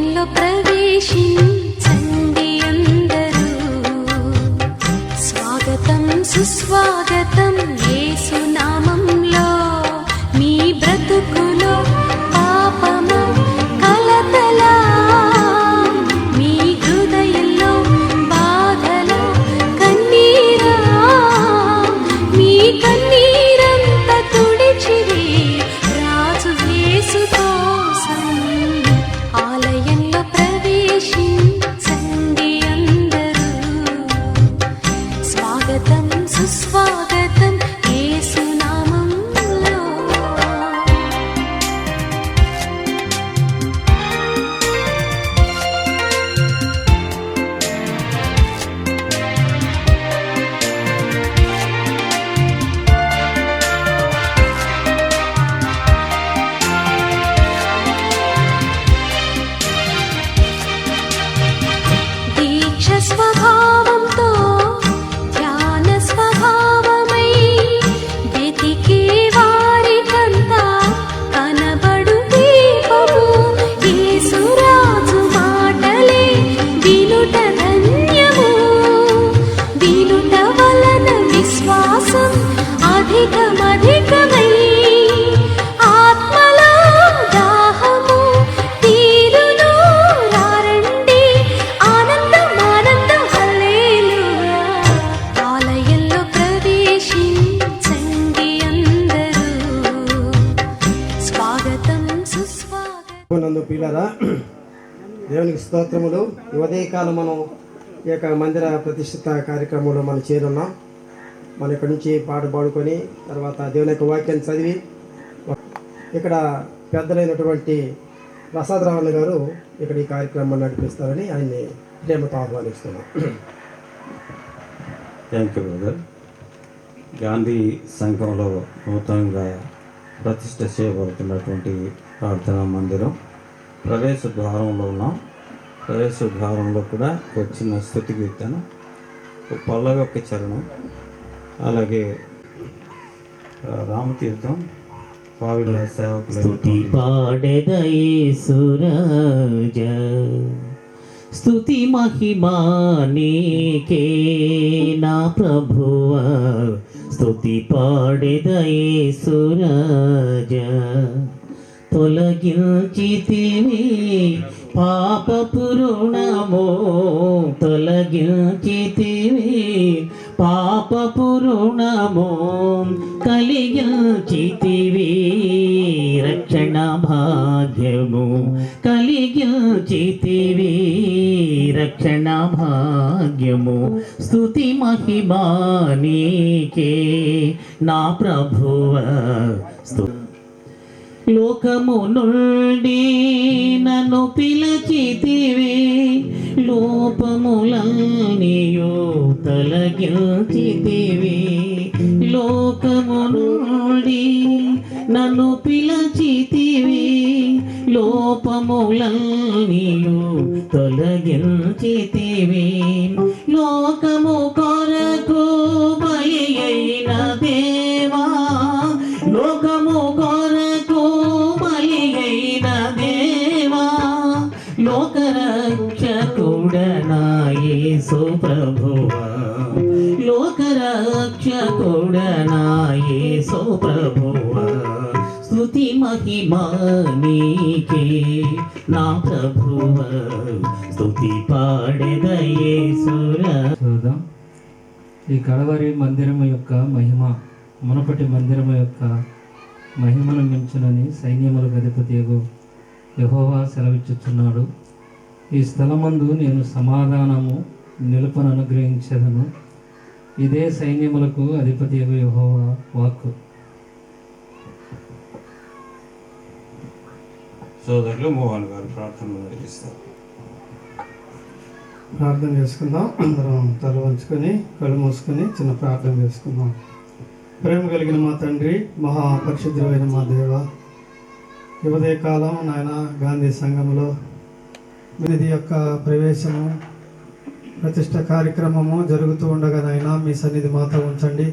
ఆలయంలో ప్రవేశించండి అందరూ, స్వాగతం సుస్వాగతం యేసు నామంలో. మీ బ్రతుకులో పాపము కలతలా, మీ హృదయంలో బాధల కన్నీరా, మీ కన్నీరంతా తుడిచిరి రాజు యేసు కోసం. ఆలయంలో ప్రవేశించండి అందరూ, స్వాగతం సుస్వాగతం యేసు నామంలో. దీక్ష స్వభావంతో ధ్యాన స్వభావమై వెతికే వారికంతా కనబడు దీపము. యేసురాజు మాటలే వినుట ధన్యము, వినుట వలన విశ్వాసం అధికమధికమై ఆత్మలో దాహము తీరును. రారండి ఆనందం ఆనందం హల్లెలూయా. ఆలయంలో ప్రవేశించండి అందరూ, స్వాగతం సుస్వాగతం. నందు పిల్లరా, దేవునికి స్తోత్రములు. ఈ ఉదయకాలం మనం ఈ యొక్క మందిర ప్రతిష్ఠిత కార్యక్రమంలో మనం చేరున్నాం. మనం ఇక్కడి నుంచి పాట పాడుకొని తర్వాత దేవుని యొక్క వాక్యాన్ని చదివి ఇక్కడ పెద్దలైనటువంటి ప్రసాద్ రావణ్ గారు ఇక్కడ ఈ కార్యక్రమాన్ని నడిపిస్తారని ఆయన్ని ప్రేమతో ఆహ్వానిస్తున్నాం. Thank you brother. గాంధీ సంఘంలో నూతనంగా ప్రతిష్ట చేయబడుతున్నటువంటి ప్రార్థనా మందిరం ప్రవేశ ద్వారంలో ఉన్నాం. ప్రవేశ ద్వారంలో కూడా వచ్చిన స్తుతి కీర్తన, పల్లవ యొక్క చరణం, అలాగే రామతీర్థం పావిల స్తుతి సేవకులు పాడెద యేసురాజా, స్తుతి మహిమా నీకే నా ప్రభువా. స్తుతి పాడెద యేసురాజా, తొలగించితివి పాపపు రుణము, తొలగించితివి పాపపు రుణము, కలిగించితివి రక్షణ భాగ్యము, కలిగించితివి రక్షణ భాగ్యము. స్తుతి మహిమా నీకే నా ప్రభువా. లోకము నుండి నన్ను పిలచితివి, లోపములన్నీయు తొలగించితివి. లోకము నుండి నన్ను పిలచితివి, లోపములన్నీయు తొలగించితివి. లోకము కొరకు బలి అయిన దేవా, లోకము కొరకు బలి అయిన దేవా, లోకరక్షకుడనా యేసు ప్రభువా, లోకరక్షకుడనా యేసు ప్రభువా. స్తుతి మహిమా నీకే నా ప్రభువా, స్తుతి పాడెద యేసురాజా. ఈ కలవరి మందిరము యొక్క మహిమ మునపటి మందిరము యొక్క మహిమను మించునని సైన్యములకు అధిపతియగు యెహోవా సెలవిచ్చుచున్నాడు. ఈ స్థలమందు నేను సమాధానము నిలుపును అనుగ్రహించెదను. ఇదే సైన్యములకు అధిపతియగు యెహోవా వాక్కు. సోదరులు మోహన్ గారు ప్రార్థనలు నడిపిస్తారు. ప్రార్థన చేసుకుందాం. అందరం తల వంచుకొని కళ్ళు మూసుకొని చిన్న ప్రార్థన చేసుకుందాం. ప్రేమ కలిగిన మా తండ్రి, మహాపరిశుద్ధుడైన మా దేవ, ఉదయ కాలం నాయన గాంధీ సంఘంలో మీది యొక్క ప్రవేశము ప్రతిష్ట కార్యక్రమము జరుగుతూ ఉండగా నాయన మీ సన్నిధి మాతో ఉంచండి.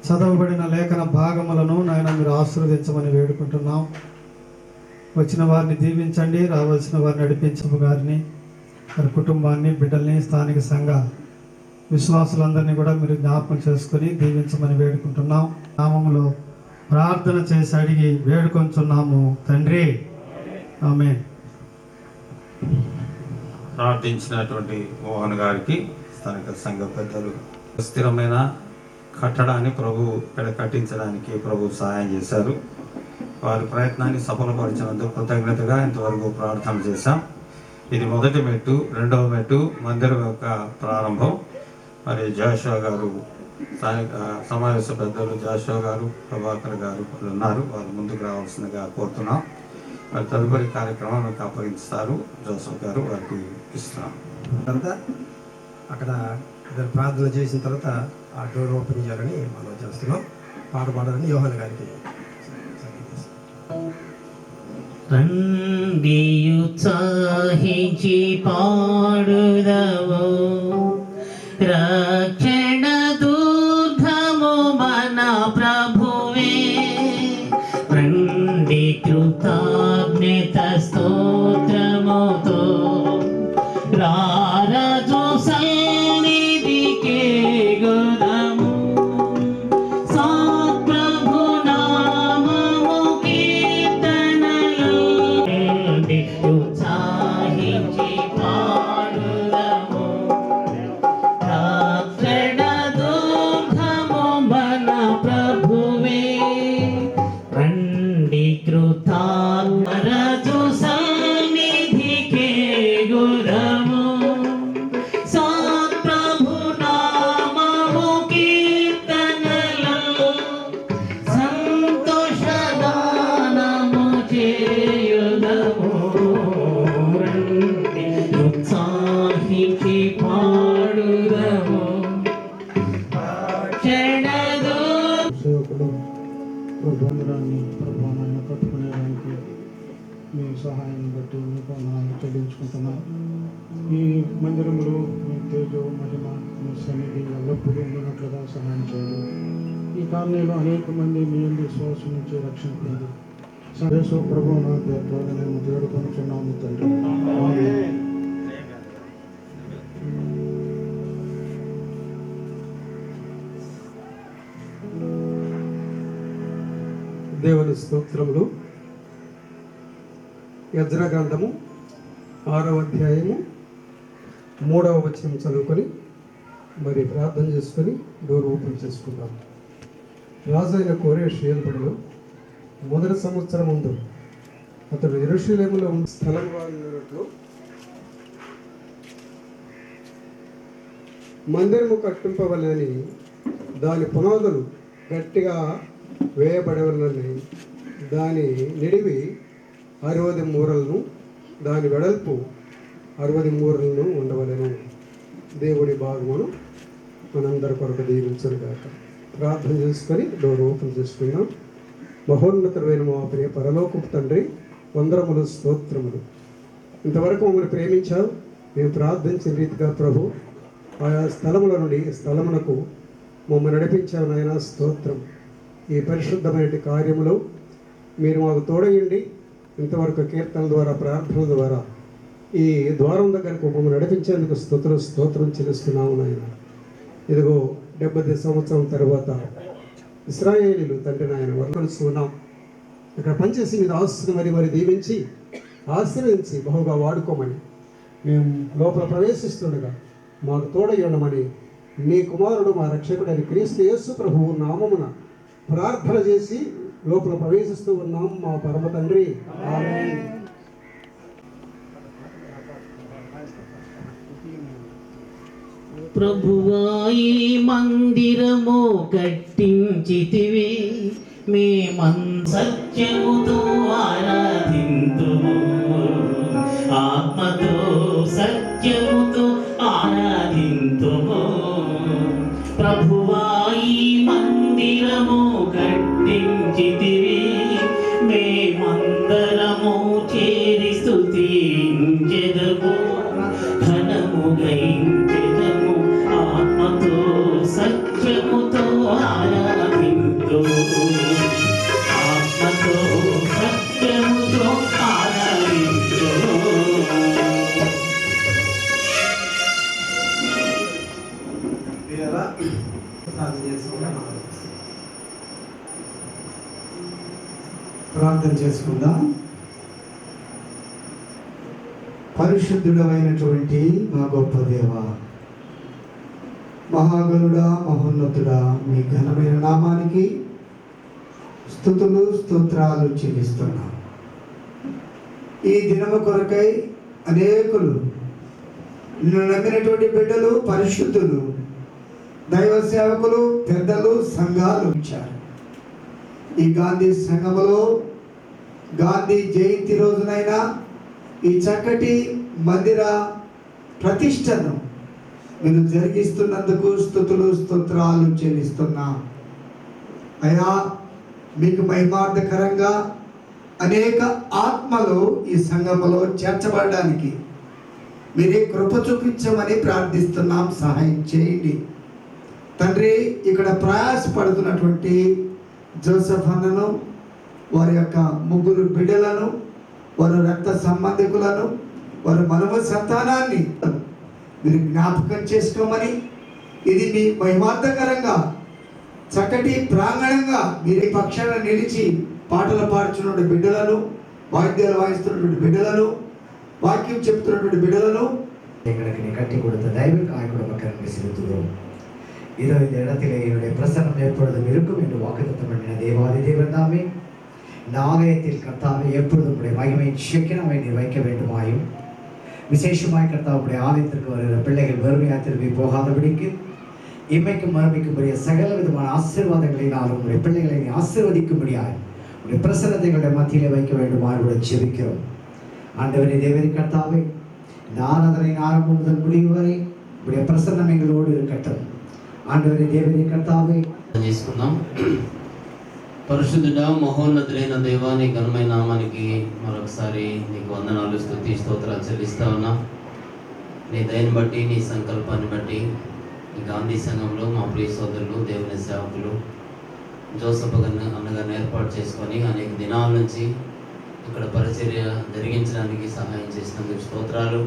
చదవబడిన లేఖన భాగములను నాయన మీరు ఆశీర్వదించమని వేడుకుంటున్నాం. వచ్చిన వారిని దీవించండి, రావాల్సిన వారిని నడిపించు గారిని, వారి కుటుంబాన్ని, బిడ్డల్ని, స్థానిక సంఘ విశ్వాసులందరినీ కూడా మీరు జ్ఞాపకం చేసుకొని దీవించమని వేడుకుంటున్నాం. నామములో ప్రార్థన చేసి అడిగి వేడుకొంచున్నాము తండ్రి, ఆమేన్. ప్రార్థించినటువంటి మోహన్ గారికి స్థానిక సంఘ పెద్దలు స్థిరమైన కట్టడాన్ని ప్రభు ఇక్కడ కట్టించడానికి ప్రభు సహాయం చేశారు. వారి ప్రయత్నాన్ని సఫలపరిచినందుకు కృతజ్ఞతగా ఇంతవరకు ప్రార్థన చేశాం. ఇది మొదటి మెట్టు. రెండవ మెట్టు మందిరం యొక్క ప్రారంభం. మరి జాషువా గారు, స్థానిక సమావేశ పెద్దలు జాషువా గారు, ప్రభాకర్ గారు వాళ్ళు ఉన్నారు. వారు ముందుకు రావాల్సిందిగా కోరుతున్నాం. మరి తదుపరి కార్యక్రమం మీకు అప్పగిస్తారు. జోసఫ్ గారు వారికి ఇస్తున్నాం. తర్వాత అక్కడ ఇద్దరు ప్రార్థన చేసిన తర్వాత ఆ డోర్ ఓపెన్ చేయాలని మనం చేస్తున్నాం. పాట పాడాలని యోహాన్ గారికి రండియుత్సాహించి పాడుదవో, రక్షణ దుర్గము మన ప్రభువే. రండి కృతజ్ఞత స్తోత్రముతో రారజు సన్నిధికే గుణము. సత్ప్రభు నామము కీర్తనలు ఉత్సాహించి పాడుదము, రక్షణ దుర్గము మన ప్రభువే. రండి కృతజ్ఞతరజు సన్నిధికే గుణము. సత్ప్రభు నామము కీర్తనలు సంతోషగానము చేయుదము. రండి ఉత్సాహించి పాడుదము, క్షణదు సేవకులు వందనాన్ని ప్రభావాన్ని పట్టుకునేదానికి మీ సహాయాన్ని బట్టి మీ వందనాన్ని చెల్లించుకుంటున్నాం. ఈ మందిరంలో మీ తేజో మహిమ మీ సన్నిధి ఎల్లప్పుడూ ఉండినట్లుగా సహాయం చేయండి. ఈ కాలనీలో అనేక మంది మీ నుండి విశ్వాసం నుంచి రక్షణ పొంది సందేశం ప్రభు నా ద్వారా మేము వేడుకొనుచున్నాము తండ్రి, ఆమేన్. దేవుని స్తోత్రములు. యెజ్రా గ్రంథము 6వ అధ్యాయము 3వ వచనం చదువుకొని మరి ప్రార్థన చేసుకొని డోర్ ఓపెన్ చేసుకుందాం. రాజైన కోరేషు ఏలుబడిలో మొదటి సంవత్సరం ముందు అతడు యెరూషలేములో ఉన్న స్థలం వారినట్లు మందిరము కట్టింపవలని దాని పునాదులు గట్టిగా వేయబడవలని దాని నిడివి 60 మూరలను దాని వెడల్పు 60 మూరలను ఉండవలను. దేవుడి భాగమును మనందరి కొరకు దీవించుగాక. ప్రార్థన చేసుకొని డోర్ ఓపెన్ చేసుకుందాం. మహోన్నతమైన మా ప్రియ పరలోకపు తండ్రి, వందరములు స్తోత్రములు. ఇంతవరకు మమ్మల్ని ప్రేమించావు. మేము ప్రార్థించిన రీతిగా ప్రభు ఆయా స్థలముల నుండి స్థలమునకు మమ్మల్ని నడిపించావు నాయన. స్తోత్రం. ఈ పరిశుద్ధమైన కార్యములో మీరు మాకు తోడయండి. ఇంతవరకు కీర్తనల ద్వారా, ప్రార్థనల ద్వారా ఈ ద్వారం దగ్గరకు మమ్మల్ని నడిపించేందుకు స్తోత్రం చెల్లిస్తున్నాము నాయన. ఇదిగో 70 సంవత్సరం తర్వాత ఇశ్రాయేలీలు తండ్రి నాయన వర్ణిస్తున్నాం. ఇక్కడ పనిచేసి మీరు ఆస్తుని మరి దీవించి ఆశీర్వదించి బహుగా వాడుకోమని, మేము లోపల ప్రవేశిస్తుండగా మాకు తోడై ఉండమని నీ కుమారుడు మా రక్షకుడైన క్రీస్తు యేసు ప్రభువు నామమున ప్రార్థన చేసి లోపల ప్రవేశిస్తూ ఉన్నాం మా పరమ తండ్రి, ఆమేన్. ప్రభువాయి మందిరము కట్టించితివి, సత్యముతో ఆరాధింతుము, ఆత్మతో సత్యముతో ఆరాధింతుము. ప్రభువాయి మందిరము కట్టించితివి, మేమందరము చేరి స్తుతించెదము, ఘనము గైంచెదము, ఆత్మతో సత్యముతో ఆరాధింతుము, ఆత్మతో సత్యముతో ప్రియులారా, ప్రార్థన చేసుకుందాం. ప్రార్థన చేసుకుందాం. పరిశుద్ధుడమైనటువంటి మా గొప్ప దేవ, మహాగణుడా, మహోన్నతుడా, మీ ఘనమైన నామానికి స్తుతులు స్తోత్రాలు చెల్లిస్తున్నాం. ఈ దినము కొరకై అనేకులు నిన్ను నమ్మినటువంటి బిడ్డలు, పరిశుద్ధులు, దైవ సేవకులు, పెద్దలు, సంఘాలు ఇచ్చారు. ఈ గాంధీ సంఘములో గాంధీ జయంతి రోజునైనా ఈ చక్కటి మందిర ప్రతిష్టను మీరు జరిగిస్తున్నందుకు స్తుతులు స్తోత్రాలు చెల్లిస్తున్నాం. అయ్యా, మీకు మహిమార్థకరంగా అనేక ఆత్మలు ఈ సంఘములో చేర్చబడడానికి మీరే కృప చూపించమని ప్రార్థిస్తున్నాం. సహాయం చేయండి తండ్రి. ఇక్కడ ప్రయాసపడుతున్నటువంటి జోసెఫ్ అన్నను, వారి యొక్క ముగ్గురు బిడ్డలను, వారి రక్త సంబంధికులను, వారి మనవ సంతానాన్ని మీరు జ్ఞాపకం చేసుకోమని, ఇది మీ మహిమార్థకరంగా చక్కటి ప్రాంగణంగా మీరు పక్షాన నిలిచి పాటలు పాడుతున్నటువంటి బిడ్డలను, వాయిద్యాలు వాయిస్తున్నటువంటి బిడ్డలను, వాక్యం చెప్తున్నటువంటి బిడ్డలను எங்களுக்கு கட்டி கொடுத்த தெய்வ காய்கொட மக்களுக்கு செலுத்துகிறோம். இதோ இந்த இடத்திலே என்னுடைய பிரசன்னம் எப்பொழுதும் இருக்கும் என்று வாக்குத்தத்தம் பண்ணின தேவாதி தேவன் தாமே, இந்த ஆலயத்தில் கர்த்தாவை எப்பொழுதும் உடைய மகிமை சிக்கனமை நீர் வைக்க வேண்டுமாயும், விசேஷமாய் கர்த்தாவுடைய ஆலயத்திற்கு வருகிற பிள்ளைகள் வறுமையாக திரும்பி போகாதபடிக்கு இம்மைக்கும் மறுமைக்கும்படிய சகல விதமான ஆசீர்வாதங்களினாலும் உடைய பிள்ளைகளை நீ ஆசீர்வதிக்கும்படியாக உடைய பிரசன்னத்தை எங்களுடைய மத்தியிலே வைக்க வேண்டுமாறு கூட ஜெபிக்கிறோம். ஆண்டவரே தேவரே கர்த்தாவே, இந்த ஆராதனையின் ஆரம்பம் முதல் முடிவு வரை உடைய பிரசன்னம் எங்களோடு இருக்கட்டும். ఆండవరి దేవుని కర్తావే చేసుకుందాం. పరిశుద్ధుడా, మహోన్నతులైన దేవాని ఘనమైన నామానికి మరొకసారి నీకు వందనాలు, స్తుతి స్తోత్రాలు చెల్లిస్తా ఉన్నా. నీ దయని బట్టి, నీ సంకల్పాన్ని బట్టి ఈ గాంధీ సంఘంలో మా ప్రియ సోదరులు, దేవుని సేవకులు జోసఫ్ అన్నగారిని ఏర్పాటు చేసుకొని అనేక దినాల నుంచి ఇక్కడ పరిచర్య జరిగించడానికి సహాయం చేసినందుకు స్తోత్రాలు.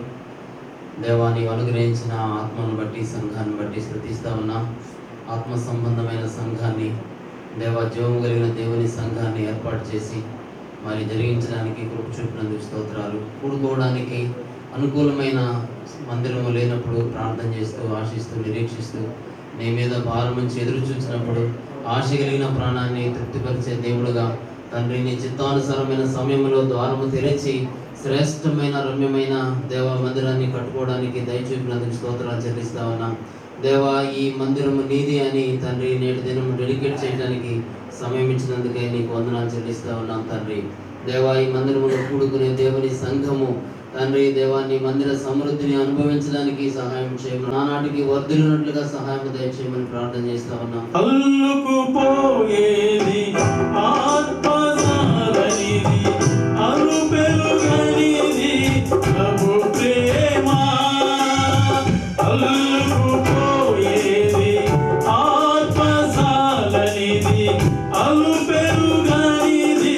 దేవాన్ని అనుగ్రహించిన ఆత్మను బట్టి, సంఘాన్ని బట్టి స్తుతిస్తా ఉన్నాం. ఆత్మ సంబంధమైన సంఘాన్ని, దేవా జీవము కలిగిన దేవుని సంఘాన్ని ఏర్పాటు చేసి మరి జరిగించడానికి కృప చూపినందుకు స్తోత్రాలు. కూడుకోవడానికి అనుకూలమైన మందిరము లేనప్పుడు ప్రార్థన చేస్తూ, ఆశిస్తూ, నిరీక్షిస్తూ, నీ మీద భారం నుంచి ఎదురు చూసినప్పుడు ఆశ కలిగిన ప్రాణాన్ని తృప్తిపరిచే దేవుడుగా తండ్రి, నీ చిత్తానుసారమైన సమయంలో ద్వారము తెరచి శ్రేష్టమైన రమ్యమైన దేవా మందిరాన్ని కట్టుకోవడానికి దయచూపినందుకు స్తోత్రాలు చెల్లిస్తా ఉన్నాం. దేవా, ఈ మందిరము నీది అని తండ్రి నేటి దినము డెడికేట్ చేయడానికి సమయం ఇచ్చినందుకే నీకు వందనాలు చెల్లిస్తా ఉన్నాం తండ్రి. దేవా, ఈ మందిరములో కూడుకునే దేవుని సంఘము తండ్రి, దేవాన్ని మందిర సమృద్ధిని అనుభవించడానికి సహాయం చేయమని, నానాటికి వర్ధిల్లునట్లుగా సహాయం దయచేయమని ప్రార్థన చేస్తా ఉన్నాం. అల్లుకుపోయేది ఆత్మసారనిది, అరుపెరుగనిది ప్రభు ప్రేమ. అల్లుకుపోయేది ఆత్మసారనిది, అరుపెరుగనిది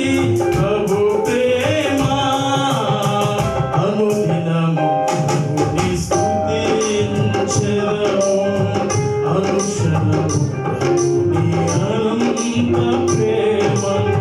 ప్రభు ప్రేమ. అనుదినము ప్రభుని స్తుతించెదము, అనుక్షణము ప్రభుని అనంత ప్రేమను.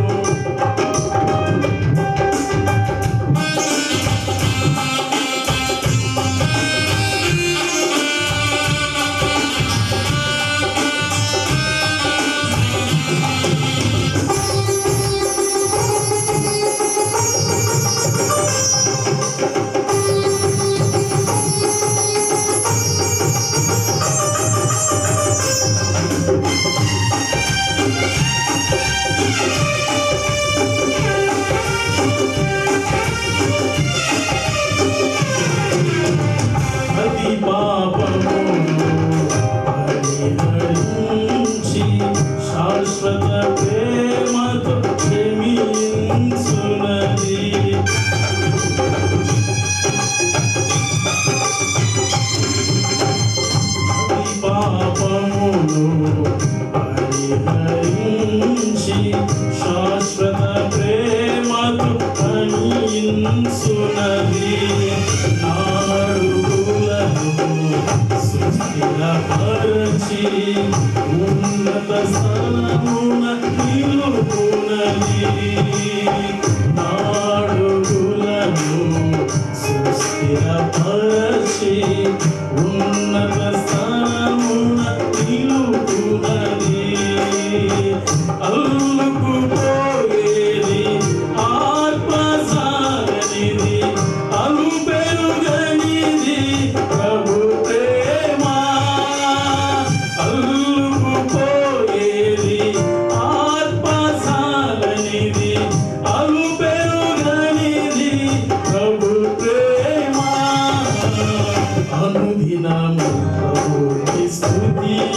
ప్రతి పాపమును పరిహరించి శాశ్వత ప్రేమతో క్షమించునది. ప్రతి పాపమును పరిహరించి శాశ్వత ప్రేమతో క్షమించునది. నాడుగులను సుస్థిరపరచును. పరచి ఉన్నత స్థలమున నిలుపునది నాడుగులను సుస్థిరపరచి ఉన్నత స్థలమున నిలుపునది అల్లుకుపోయేది ఆత్మసాగనిది అలుపెరుగనిది ప్రభు ప్రేమ అల్లుకుపోయేది ఆత్మసాగనిది అలుపెరుగనిది ప్రభు ప్రేమ అనుదినము ప్రభుని స్తుతించెదము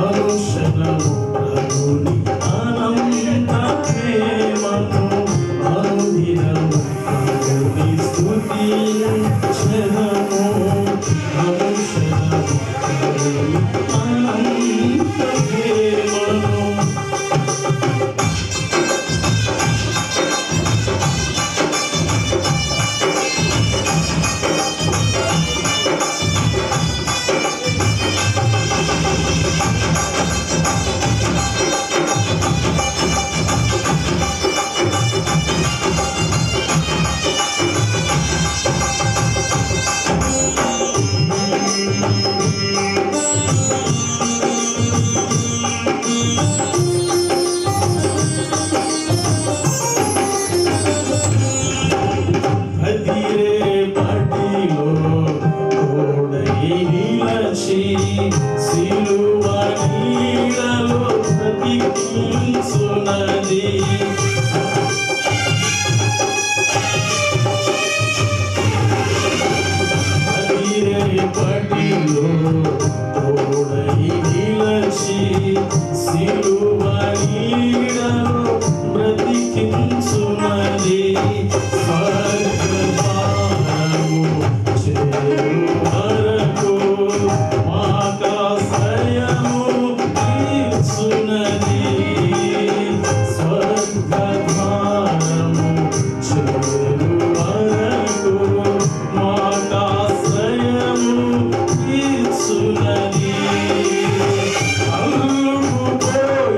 అనుక్షణము ప్రభుని అనంత ప్రేమను అనుదినము ప్రభుని స్తుతించెదము అనుక్షణము ప్రభుని అనంత ప్రేమను అదిరే పటిలో తోడై నిలచి సిలువ నీడలో ప్రతికించునది అదిరే పటిలో తోడై నిలచి సిలువ నీడలో బ్రతికించునది స్వర్గద్వారము చేరు వరకు మాకాశ్రయము తీర్చునది స్వర్గద్వారము చేరు వరకు మాకాశ్రయము తీర్చునది అల్లుకుపోయేది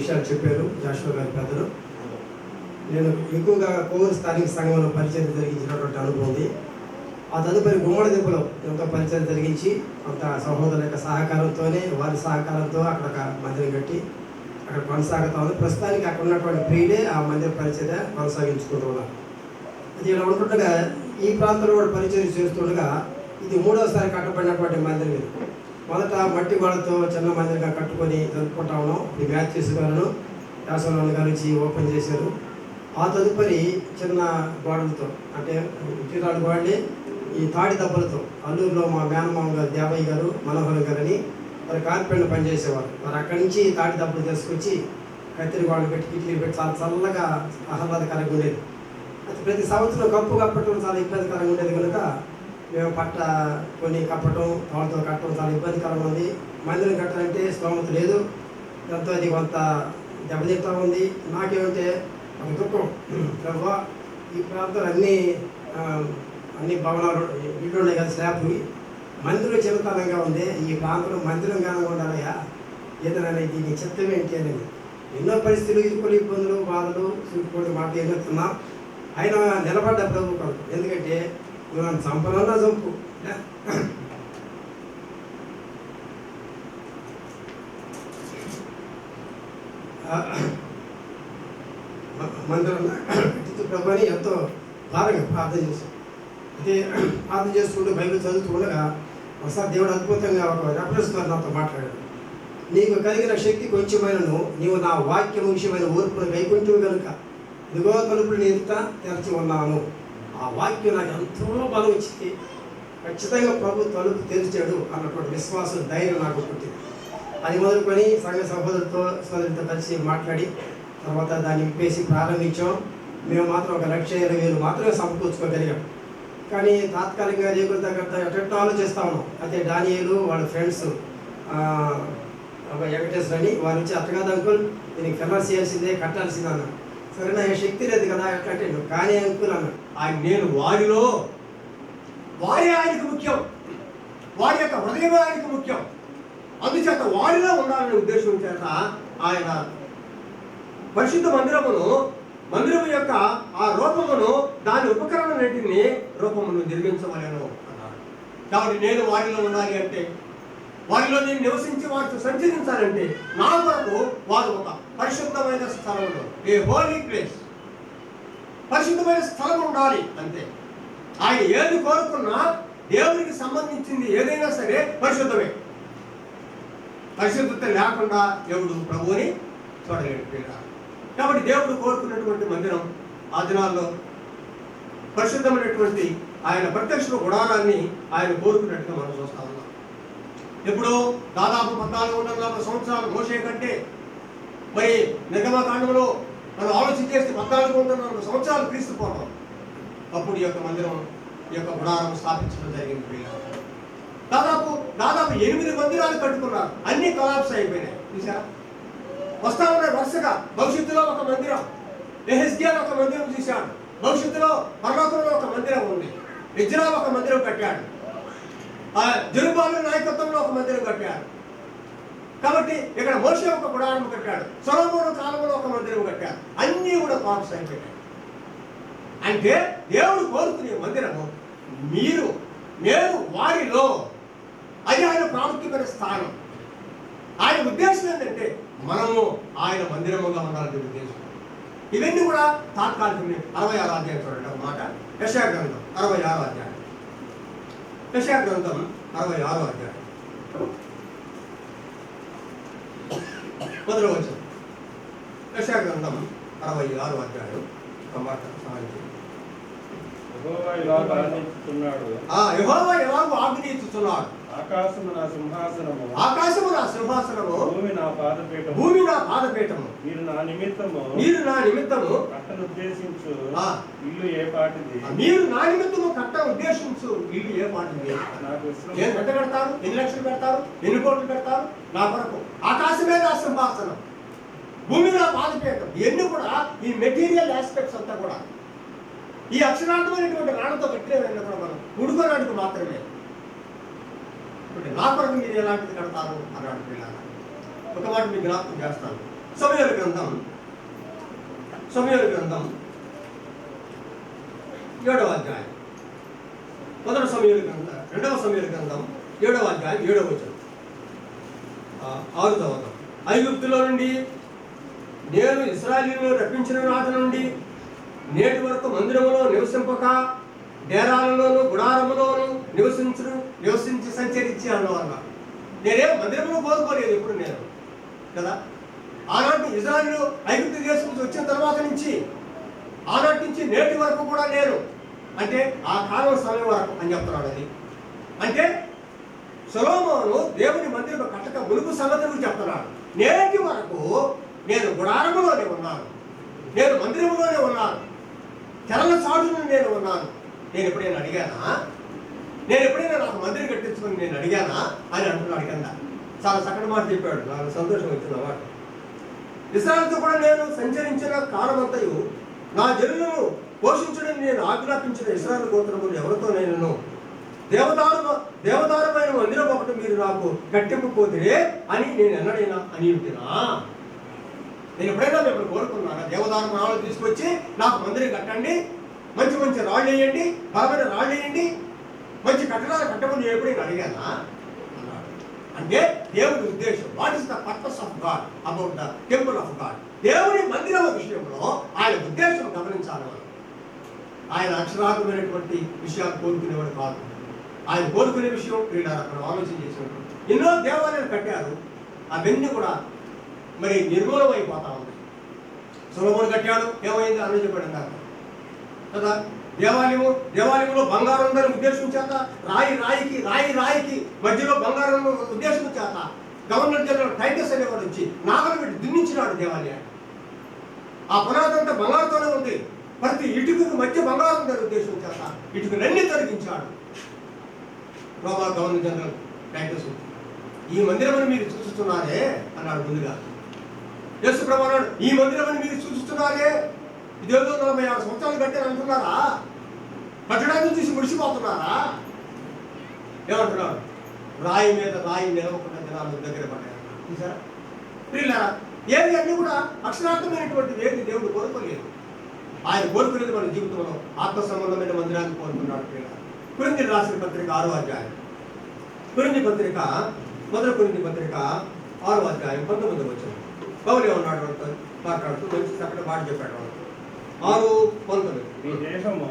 విషయాలు చెప్పారు జాషువా గారి పెద్దలు. నేను ఎక్కువగా కోవూరు స్థానిక సంఘంలో పరిచయం జరిగించినటువంటి అనుభవం ఉంది. ఆ తదుపరి గుమ్మడి దెబ్బలో ఎంతో పరిచయం జరిగించి కొంత సహోదరుల యొక్క సహకారంతోనే వారి సహకారంతో అక్కడ ఒక మందిరం కట్టి అక్కడ కొనసాగుతా ఉంది. ప్రస్తుతానికి అక్కడ ఉన్నటువంటి ప్రియులే ఆ మందిర పరిచయ కొనసాగించుకుంటూ ఉన్నారు. అది ఇలా ఉంటుండగా ఈ ప్రాంతంలో కూడా పరిచయం చేస్తుండగా ఇది 3వసారి కట్టబడినటువంటి మందిరం ఇది. మొదట మట్టి గోడతో చిన్న మందిరంగా కట్టుకొని జరుపుకుంటా ఉన్నాం. ఈ మ్యాథ్యూస్ గారు యాసవరావు గారు వచ్చి ఓపెన్ చేశారు. ఆ తదుపరి చిన్న గోడలతో అంటే ఉచిరాడు గోడలే ఈ తాడి దెబ్బలతో అల్లూరులో మా మేనమామ గారు దేవయ్య గారు మనోహర్ గారు అని వారు కార్పెంటర్ పనిచేసేవారు. వారు అక్కడి నుంచి తాడి దెబ్బలు తీసుకొచ్చి కత్తిరి గోడలు పెట్టి కిటికీలు పెట్టి చాలా చల్లగా ఆహ్లాదకరంగా ఉండేది. అది ప్రతి సంవత్సరం కప్పు కప్పటం చాలా ఇబ్బందికరంగా ఉండేది కనుక మేము పట్ట కొన్ని కప్పటం తోటతో కట్టడం చాలా ఇబ్బందికరంగా ఉంది. మందిరం కట్టాలంటే స్తోమత లేదు. దాంతో అది కొంత దెబ్బతింటా ఉంది. నాకేమంటే ఒక దుఃఖం, ఈ ప్రాంతాలు అన్ని భవనాలు ఇళ్ళు ఉన్నాయి కదా, స్లాబ్వి. మందిరం చిన్నతనంగా ఉంది. ఈ ప్రాంతంలో మందిరం గానంగా ఉండాలయ్యా, ఏదైనా దీని చిత్తం ఏంటి అనేది ఎన్నో పరిస్థితులు ఇరుకులు ఇబ్బందులు బాధలు చూపుకోవడం మాట ఎన్నుతున్నాం. ఆయన నిలబడ్డ ప్రభు కొరకు. ఎందుకంటే నువ్వు నన్ను చంపనన్నా చంపు, మందిరం ప్రభు అని ఎంతో భారంగా ప్రార్థన చేశాం. అదే ప్రార్థన చేసుకుంటూ బైబిల్ చదువుతుండగా ఒకసారి దేవుడు అద్భుతంగా ఒక రెఫరెన్స్ నాతో మాట్లాడాడు. నీకు కలిగిన శక్తి కొంచెమైనను నీవు నా వాక్యం విషయమైన ఓర్పును కైకుంటువు కనుక ఇదిగో తలుపులు నీ ఎదుట తెరచి ఉన్నాను. ఆ వాక్యం నాకు ఎంతో బలం ఇచ్చింది. ఖచ్చితంగా ప్రభు తలుపు తెరిచాడు అన్నటువంటి విశ్వాసం, ధైర్యం నాకు పుట్టింది. అది మొదలుకొని సంఘ సహోదరులతో కలిసి మాట్లాడి తర్వాత దాన్ని విప్పేసి ప్రారంభించాం. మేము మాత్రం 1,20,000 మాత్రమే సమకూర్చుకోగలిగాం. కానీ తాత్కాలికంగా రేగుల దగ్గర ఎట్లా ఆలోచిస్తా ఉన్నాం. అయితే డానియేలు వాళ్ళ ఫ్రెండ్స్ వెంకటేశ్వర అని వారు వచ్చి అట్టగాదు అంకుల్ దీనికి ఫెమస్ చేయాల్సిందే, కట్టాల్సిందే అన్నాడు. సరే నా శక్తి లేదు కదా ఎట్లంటే నువ్వు కానీ అంకుల్ అన్నాడు. నేను వారిలో వారి ఆయనకు ముఖ్యం, వారి యొక్క హృదయం ఆయనకు ముఖ్యం. అందుచేత వారిలో ఉండాలనే ఉద్దేశం చేత ఆయన పరిశుద్ధ మందిరము యొక్క ఆ రూపమును దాని ఉపకరణలన్నింటినీ రూపమును నిర్మించవలను అన్నాడు. కాబట్టి నేను వారిలో ఉండాలి అంటే, వారిలో నేను నివసించి వారితో సంచరించాలంటే నా కొరకు వారు ఒక పరిశుద్ధమైన స్థలంలో, ఏ హోలీ ప్లేస్, పరిశుద్ధమైన స్థలం ఉండాలి అంతే. ఆయన ఏది కోరుకున్నా దేవునికి సంబంధించింది ఏదైనా సరే పరిశుద్ధమే. పరిశుద్ధత లేకుండా దేవుడు ప్రభువుని చూడలేడు. కాబట్టి దేవుడు కోరుకున్నటువంటి మందిరం ఆ దినాల్లో పరిశుద్ధమైనటువంటి ఆయన ప్రత్యక్ష గుడారాన్ని ఆయన కోరుకున్నట్టుగా మనం చూస్తా ఉన్నాం. ఇప్పుడు దాదాపు 1440 సంవత్సరాలు మోషే కంటే మరి నిర్గమకాండంలో మనం ఆలోచన చేస్తే 1440 సంవత్సరాలు క్రీస్తు పూర్వం అప్పుడు ఈ యొక్క మందిరం ఈ యొక్క గుడారం స్థాపించడం జరిగింది. దాదాపు 8 మందిరాలు కట్టుకున్నారు. అన్ని కొలాప్స్ అయిపోయినాయి. చూసారా, వస్తా ఉన్నాయి వరుసగా. భవిష్యత్తులో ఒక మందిరం, ఎహెజ్కేలు ఒక మందిరం చూశాడు. భవిష్యత్తులో పర్వతంలో ఒక మందిరం ఉంది. ఇజ్రా ఒక మందిరం కట్టాడు. జెరుబ్బాబెలు నాయకత్వంలో ఒక మందిరం కట్టాడు. కాబట్టి ఇక్కడ మోషే ఒక గుడారం కట్టాడు. సొలొమోను కాలంలో ఒక మందిరం కట్టాడు. అన్నీ కూడా కొలాప్స్ అయిపోయాయి. అంటే దేవుడు కోరుకునే మందిరము నేను వారిలో, అది ఆయన ప్రాముఖ్యమైన స్థానం. ఆయన ఉద్దేశం ఏంటంటే మనము ఆయన మందిరముగా ఉండాలనే ఉద్దేశం. ఇవన్నీ కూడా తాత్కాలికమే. 66వ అధ్యాయం చూడండి ఒక మాట. యెషయా గ్రంథం 66వ అధ్యాయం. యెషయా గ్రంథం 66వ అధ్యాయం 1వ వచనం. యెషయా గ్రంథం 66వ అధ్యాయం ఒక మాట సహాయం చేయండి. యెహోవా ఇలాగ ఆజ్ఞిస్తున్నాడు, యెహోవా ఎలాగో ఆజ్ఞిస్తున్నాడు. ఆకాశము నా సింహాసనము, భూమి నా పాదపీఠము. మీరు నా నిమిత్తము కట్టనుద్దేశించు ఇల్లు ఏ పాటిది? నాకు ఎంత పెడతారు? ఎన్ని లక్షలు పెడతారు? ఎన్ని కోట్లు పెడతారు? నా కొరకు ఆకాశమే నా సింహాసనం, భూమి నా పాదపీఠం. ఇవన్నీ కూడా ఈ మెటీరియల్ ఆస్పెక్ట్స్ అంతా కూడా ఈ అక్షరార్థమైనటువంటి రాళ్ళతో కట్టినవన్నీ కూడా మనం ఉడుకోనాటికి మాత్రమే. నా కొరకు మీరు ఎలాంటిది కడతారు అన్నాడు పిల్లలు. ఒక మాట మీకు జ్ఞాపకం చేస్తాను. సమూయేలు గ్రంథం 7వ అధ్యాయం. మొదటి సమూయేలు గ్రంథం 2వ సమూయేలు గ్రంథం 7వ అధ్యాయం 7వ వచనం. 6వ వచనం. ఐగుప్తులో నుండి నేను ఇశ్రాయేలును రప్పించిన నాటి నుండి నేటి వరకు మందిరములో నివసింపక డేరాలలోను గుడారములోను నివసించి సంచరించి అన్నవల్ల. నేనే మందిరంలో కోరుకోలేదు ఎప్పుడు నేను కదా. ఆనాటి ఇజ్రాయేలు ఐగుప్తు దేశం నుంచి వచ్చిన తర్వాత నుంచి ఆనాటి నుంచి నేటి వరకు కూడా నేను, అంటే ఆ కాలం సమయం వరకు అని చెప్తున్నాడు. అది అంటే సొలొమోను దేవుని మందిరం కట్టక మునుపు సంగతి గురించి చెప్తున్నాడు. నేటి వరకు నేను గుడారములోనే ఉన్నాను, నేను మందిరంలోనే ఉన్నాను, తెరల చాటును నేను ఉన్నాను. నేను ఎప్పుడైనా అడిగానా? నేను ఎప్పుడైనా నాకు మందిరం కట్టించుకొని నేను అడిగానా అని అంటున్నాడు కింద. చాలా చక్కటి మాట చెప్పాడు, నాకు సంతోషం వచ్చింది మాట. ఇశ్రాయేలుతో కూడా నేను సంచరించిన కాలమంతయు నా జనులను పోషించడం నేను ఆజ్ఞాపించిన ఇశ్రాయేలు గోత్రములు ఎవరితో నేను దేవదారమైన మందిరం ఒకటి మీరు నాకు కట్టింపపోతే అని నేను ఎన్నడైనా అని ఉంటున్నా. నేను ఎప్పుడైనా మిమ్మల్ని కోరుకున్నాను దేవదారు రాళ్ళు తీసుకొచ్చి నాకు మందిరం కట్టండి, మంచి మంచి రాళ్ళు వేయండి, బలమైన రాళ్ళు వేయండి, మంచి కట్టడాలు కట్టమని ఎప్పుడైనా అడిగానా అన్నాడు. అంటే దేవుడి ఉద్దేశం, what is the purpose of God about the temple of God. దేవుని మందిరం విషయంలో ఆయన ఉద్దేశం గమనించాలి. మనం ఆయన అక్షరార్థమైనటువంటి విషయాలు కోరుకునేవాడు కాదు. ఆయన కోరుకునే విషయం క్రీడాలు అక్కడ ఆలోచన చేసినప్పుడు ఎన్నో దేవాలయాలు కట్టారు, అవన్నీ కూడా మరి నిర్మూలం అయిపోతా ఉంది. సొలొమోను కట్టాడు, ఏమైంది అని చెప్పాడు కదా. దేవాలయంలో బంగారం ఉందని ఉద్దేశం చేత రాయికి మధ్యలో బంగారం ఉద్దేశం చేత గవర్నర్ జనరల్ టైటస్ అనేవాడు వచ్చి నాగలు పెట్టి దున్నించినాడు దేవాలయాన్ని. ఆ పునాది అంతా బంగారంతోనే ఉంది, ప్రతి ఇటుకకు మధ్య బంగారం ఉందని ఉద్దేశం చేత ఇటుకలన్నీ తొలగించాడు రోమా గవర్నర్ జనరల్ టైటస్. ఈ మందిరం మీరు చూస్తున్నారే అన్నాడు ముందుగా. యేసు ప్రభువు అన్నాడు, ఈ మందిరం మీరు చూస్తున్నారే, ఇదేదో 46 సంవత్సరాలు కట్టారు అంటున్నారా? కట్టడాన్ని చూసి ముడిసిపోతున్నారా? ఏమంటున్నాడు? రాయి మీద రాయి నిలవకుండా జనాలు దగ్గర పడ్డారు. చూసారా ప్రియులారా? ఏది అన్నీ కూడా అక్షరార్థమైనటువంటి ఏది దేవుడు కోరుకోలేదు. ఆయన కోరుకునేది మన జీవితంలో ఆత్మ సంబంధమైన మందిరాన్ని కోరుకున్నాడు. ప్రియులారా, కొరింథీయులకు రాసిన పత్రిక 6వ అధ్యాయం, కొరింథీ పత్రిక 6వ అధ్యాయం 19వ వచనం. పౌలు ఏమన్నాడు మాట్లాడుతూ మంచి చక్కటి మాట చెప్పాడు. 6:19. మీ దేహము